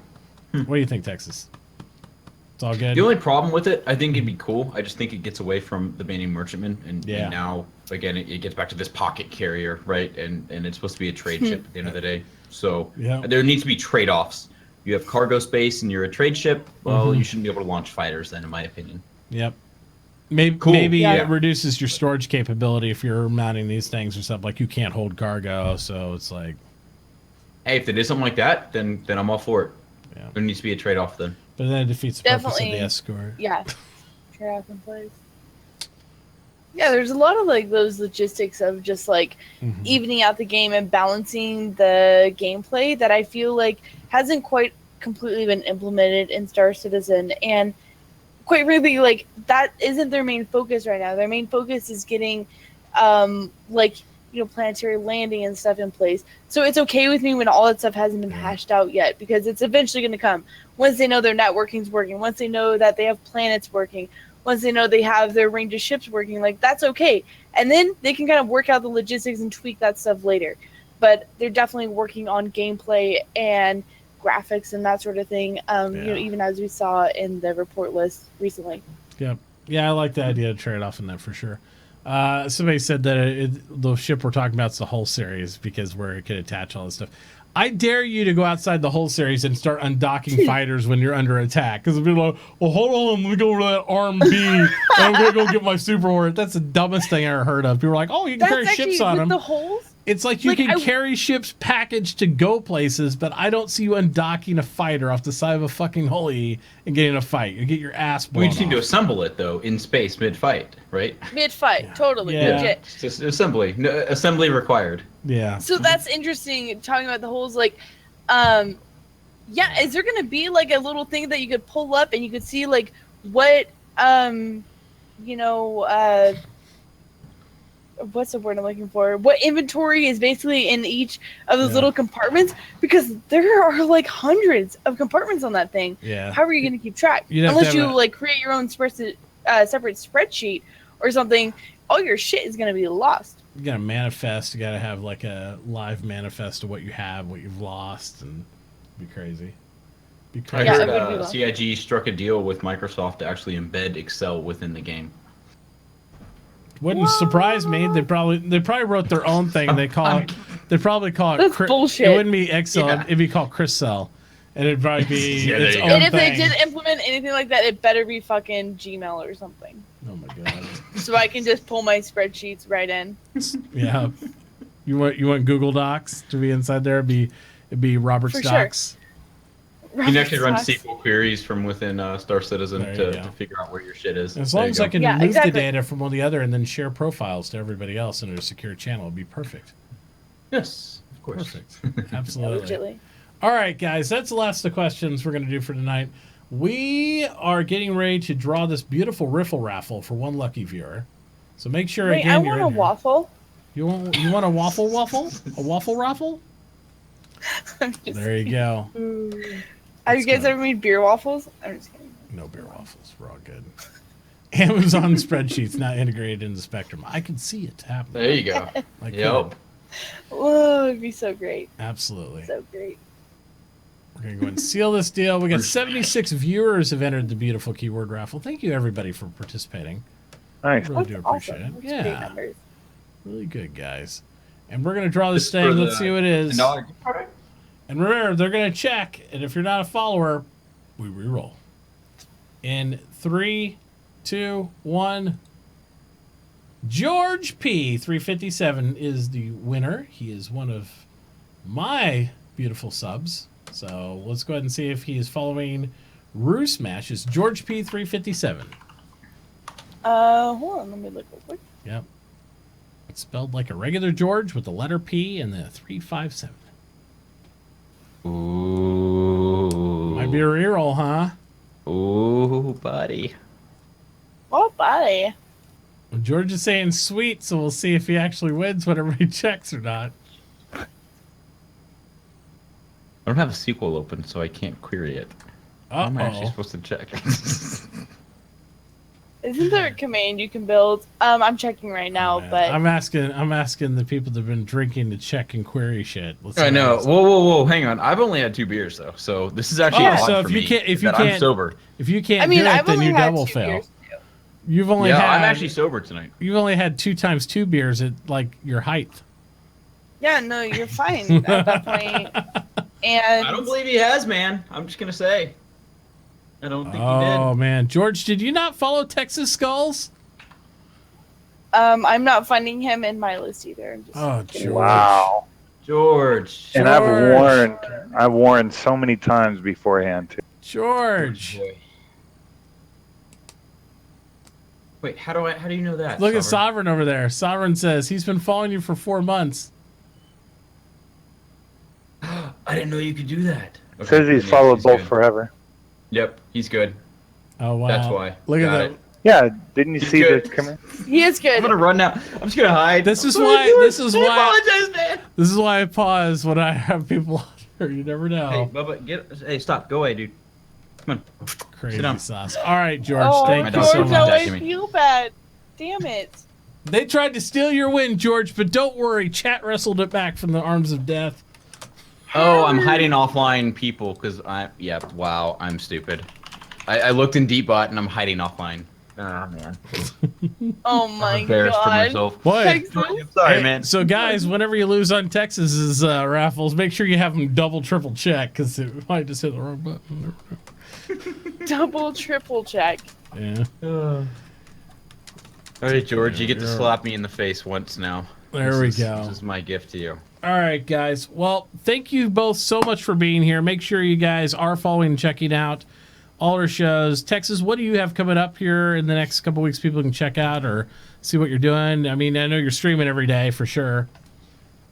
What do you think, Texas? It's all good? The only problem with it, I think it'd be cool. I just think it gets away from the main merchantman, and now again it gets back to this pocket carrier, right? And it's supposed to be a trade ship at the end of the day. So there needs to be trade-offs. You have cargo space and you're a trade ship. Well, you shouldn't be able to launch fighters then, in my opinion. Yep. Maybe it reduces your storage capability if you're mounting these things or something. Like, you can't hold cargo, so it's like, hey, if they did something like that, then I'm all for it. Yeah. There needs to be a trade-off then. But then it defeats the purpose of the escort. Yeah. Terrapin plays. Yeah, there's a lot of like those logistics of just like evening out the game and balancing the gameplay that I feel like hasn't quite completely been implemented in Star Citizen, and quite really like that isn't their main focus right now. Their main focus is getting planetary landing and stuff in place. So it's okay with me when all that stuff hasn't been hashed out yet, because it's eventually going to come. Once they know their networking's working, once they know that they have planets working, once they know they have their range of ships working, like, that's okay. And then they can kind of work out the logistics and tweak that stuff later. But they're definitely working on gameplay and graphics and that sort of thing, even as we saw in the report list recently. Yeah, I like the idea of trade-off in that for sure. Somebody said that the ship we're talking about is the Hull series, because where it could attach all this stuff. I dare you to go outside the Hull series and start undocking fighters when you're under attack. Because it'll be like, well, hold on, let me go to that arm B, and I'm going to go get my super horde. That's the dumbest thing I ever heard of. People are like, oh, you can carry ships on them. The holes? It's like you can carry ships packaged to go places, but I don't see you undocking a fighter off the side of a fucking Hully and getting a fight. You get your ass blown We just need to assemble it, though, in space, mid-fight, right? Mid-fight, totally, legit. Just assembly. No, assembly required. Yeah. So that's interesting, talking about the holes, like, is there going to be, like, a little thing that you could pull up and you could see, like, what, what's the word I'm looking for? What inventory is basically in each of those little compartments? Because there are like hundreds of compartments on that thing. Yeah. How are you going to keep track? Unless you like create your own separate spreadsheet or something, all your shit is going to be lost. You got to manifest. You got to have like a live manifest of what you have, what you've lost, and it'd be crazy. I heard CIG struck a deal with Microsoft to actually embed Excel within the game. Wouldn't surprise me. They probably wrote their own thing. They probably call it. That's bullshit. It wouldn't be Excel. It'd be called Criscel, and it'd probably be its own And if thing. they did implement anything like that, it better be fucking Gmail or something. Oh my god! So I can just pull my spreadsheets right in. Yeah, you want Google Docs to be inside there? It'd be Robert's Docs. Sure. You can actually run SQL queries from within Star Citizen to figure out where your shit is. As long as I can move the data from one to the other and then share profiles to everybody else in a secure channel, it'd be perfect. Yes, of course. Perfect. Absolutely. Legitly. All right, guys, that's the last of the questions we're going to do for tonight. We are getting ready to draw this beautiful riffle raffle for one lucky viewer. So make sure I want a waffle. You want a waffle? A waffle raffle? There you go. Have you guys ever made beer waffles? I'm just kidding. No beer waffles. We're all good. Amazon spreadsheets not integrated into Spectrum. I can see it happening. There you go. Yep. Oh, it'd be so great. Absolutely. So great. We're going to go ahead and seal this deal. We got 76 viewers have entered the beautiful keyword raffle. Thank you, everybody, for participating. Nice. Really do appreciate it. Yeah. Really good, guys. And we're going to draw this thing. Let's see what it is. And remember, they're going to check. And if you're not a follower, we re-roll. In 3, 2, 1. George P. 357 is the winner. He is one of my beautiful subs. So let's go ahead and see if he is following RooSmash. It's George P. 357. Hold on. Let me look real quick. Yep. spelled like a regular George with the letter P and the 357. Ooh. Might be a reroll, huh? Ooh, buddy. Oh, buddy. Well, George is saying sweet, so we'll see if he actually wins whenever he checks or not. I don't have a sequel open, so I can't query it. How am I actually supposed to check? Isn't there a command you can build? I'm checking right now, but I'm asking the people that've been drinking to check and query shit. I know. Whoa, hang on. I've only had 2 beers though, so this is actually odd so for if you me can't, if you that can't, I'm sober. If you can't I mean, do it, I've then only you had double 2 fail. beers, too. You've only had. I'm actually sober tonight. You've only had 2 times 2 beers at like your height. Yeah, no, you're fine at that point. And I don't believe he has, man. I'm just gonna say. I don't think he did. Oh man, George, did you not follow Texas Skulls? I'm not finding him in my list either. I'm just George. Wow. George. And I've warned so many times beforehand too. George. Boy. Wait, how do you know that? Look at Sovereign over there. Sovereign says he's been following you for 4 months. I didn't know you could do that. Okay, Says he's followed both good. forever. Yep, he's good. Oh wow. That's why. Look Got at it. that. Yeah, didn't you He's see good. the command? He is good. I'm gonna run now. I'm just gonna hide. This is I'm why. sorry, This is George. why. I apologize, man. This is why I pause when I have people. You never Hey, know. Bubba, hey, stop. Go away, dude. Come on. Crazy sit down. sauce. All right, George. Oh, Thank My you dog's so George, coming now much. I attacking me. feel bad. Damn it. They tried to steal your win, George, but don't worry. Chat wrestled it back from the arms of death. Oh, I'm hiding offline people because wow, I'm stupid. I looked in Deepbot and I'm hiding offline. Oh, man. Oh I'm my embarrassed for god. myself. Boy. Texas? I'm sorry, Hey, man. So, guys, whenever you lose on Texas's raffles, make sure you have them double, triple check because it might just hit the wrong button. Double, triple check. Yeah. All right, George, you get to slap me in the face once now. There we go. This is my gift to you. All right, guys. Well, thank you both so much for being here. Make sure you guys are following and checking out all our shows. Texas, what do you have coming up here in the next couple weeks people can check out or see what you're doing? I mean, I know you're streaming every day for sure.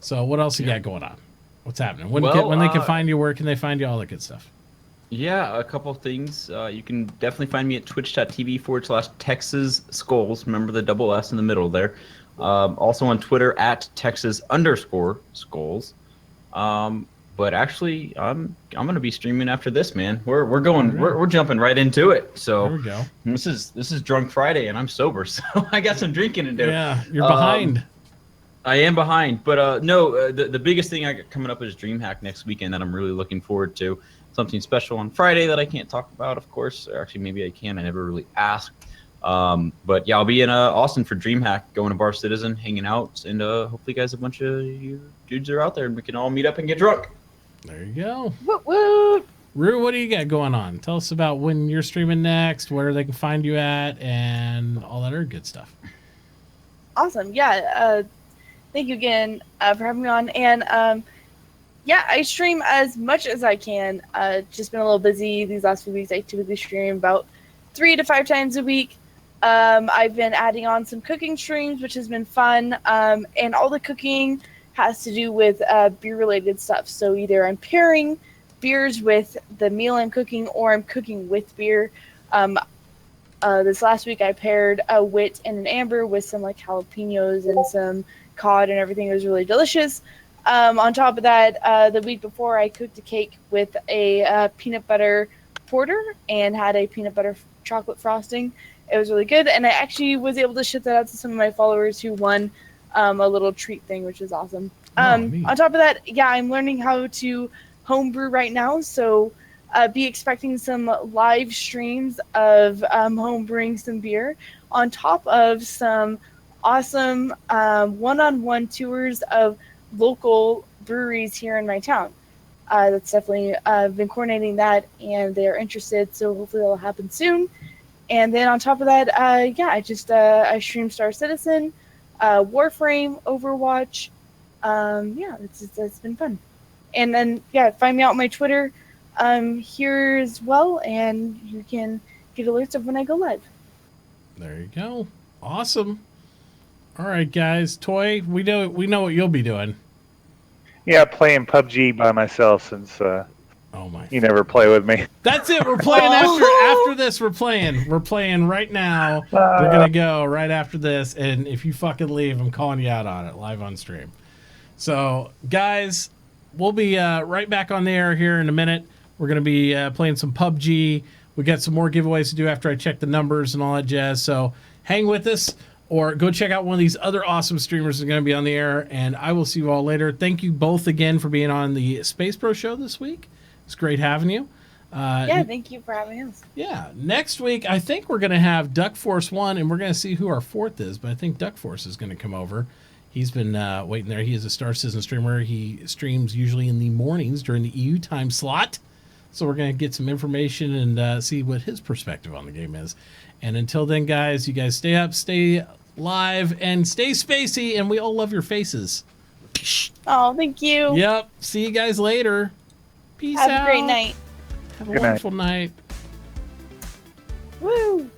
So what else you got going on? What's happening? When they can find you, where can they find you? All that good stuff. Yeah, a couple of things. You can definitely find me at twitch.tv/TexasSkulls. Remember the double S in the middle there. Also on Twitter at Texas_Skulls. But actually, I'm gonna be streaming after this, man. We're jumping right into it. So There we go. this is Drunk Friday, and I'm sober, so I got some drinking to do. Yeah, you're behind. I am behind, but no. The biggest thing I got coming up is DreamHack next weekend that I'm really looking forward to. Something special on Friday that I can't talk about, of course. Or actually, maybe I can. I never really asked. But yeah, I'll be in Austin for DreamHack, going to Bar Citizen, hanging out, and hopefully, guys, a bunch of you dudes are out there, and we can all meet up and get drunk. There you go. Woot woot. Rue, what do you got going on? Tell us about when you're streaming next, where they can find you at, and all that other good stuff. Awesome. Yeah. Thank you again for having me on. And yeah, I stream as much as I can. Just been a little busy these last few weeks. I typically stream about 3 to 5 times a week. I've been adding on some cooking streams, which has been fun. And all the cooking has to do with beer-related stuff. So either I'm pairing beers with the meal I'm cooking, or I'm cooking with beer. This last week I paired a wit and an amber with some like jalapenos and some cod and everything. It was really delicious. On top of that, the week before I cooked a cake with a peanut butter porter and had a peanut butter chocolate frosting. It was really good, and I actually was able to ship that out to some of my followers who won a little treat thing, which is awesome. On top of that, yeah, I'm learning how to homebrew right now, so be expecting some live streams of homebrewing some beer, on top of some awesome one-on-one tours of local breweries here in my town. That's definitely been coordinating that, and they are interested, so hopefully that'll happen soon. And then on top of that, yeah, I stream Star Citizen, Warframe, Overwatch. Yeah, it's been fun. And then, yeah, find me out on my Twitter here as well, and you can get alerts of when I go live. There you go. Awesome. All right, guys. Toy, we know what you'll be doing. Yeah, playing PUBG by myself since Oh my! you never play with me. That's it. We're playing after this. We're playing right now. We're gonna go right after this, and if you fucking leave, I'm calling you out on it live on stream. So, guys, we'll be right back on the air here in a minute. We're gonna be playing some PUBG. We got some more giveaways to do after I check the numbers and all that jazz. So, hang with us. Or go check out one of these other awesome streamers that's going to be on the air, and I will see you all later. Thank you both again for being on the SpaceBro show this week. It's great having you. Yeah, thank you for having us. Yeah, next week I think we're going to have Duck Force 1, and we're going to see who our fourth is, but I think Duck Force is going to come over. He's been waiting there. He is a Star Citizen streamer. He streams usually in the mornings during the EU time slot, so we're going to get some information and see what his perspective on the game is. And until then, guys, you guys stay up, stay live, and stay spacey, and we all love your faces. Oh, thank you. Yep. See you guys later. Peace out. Have a great night. Have a wonderful night. Woo!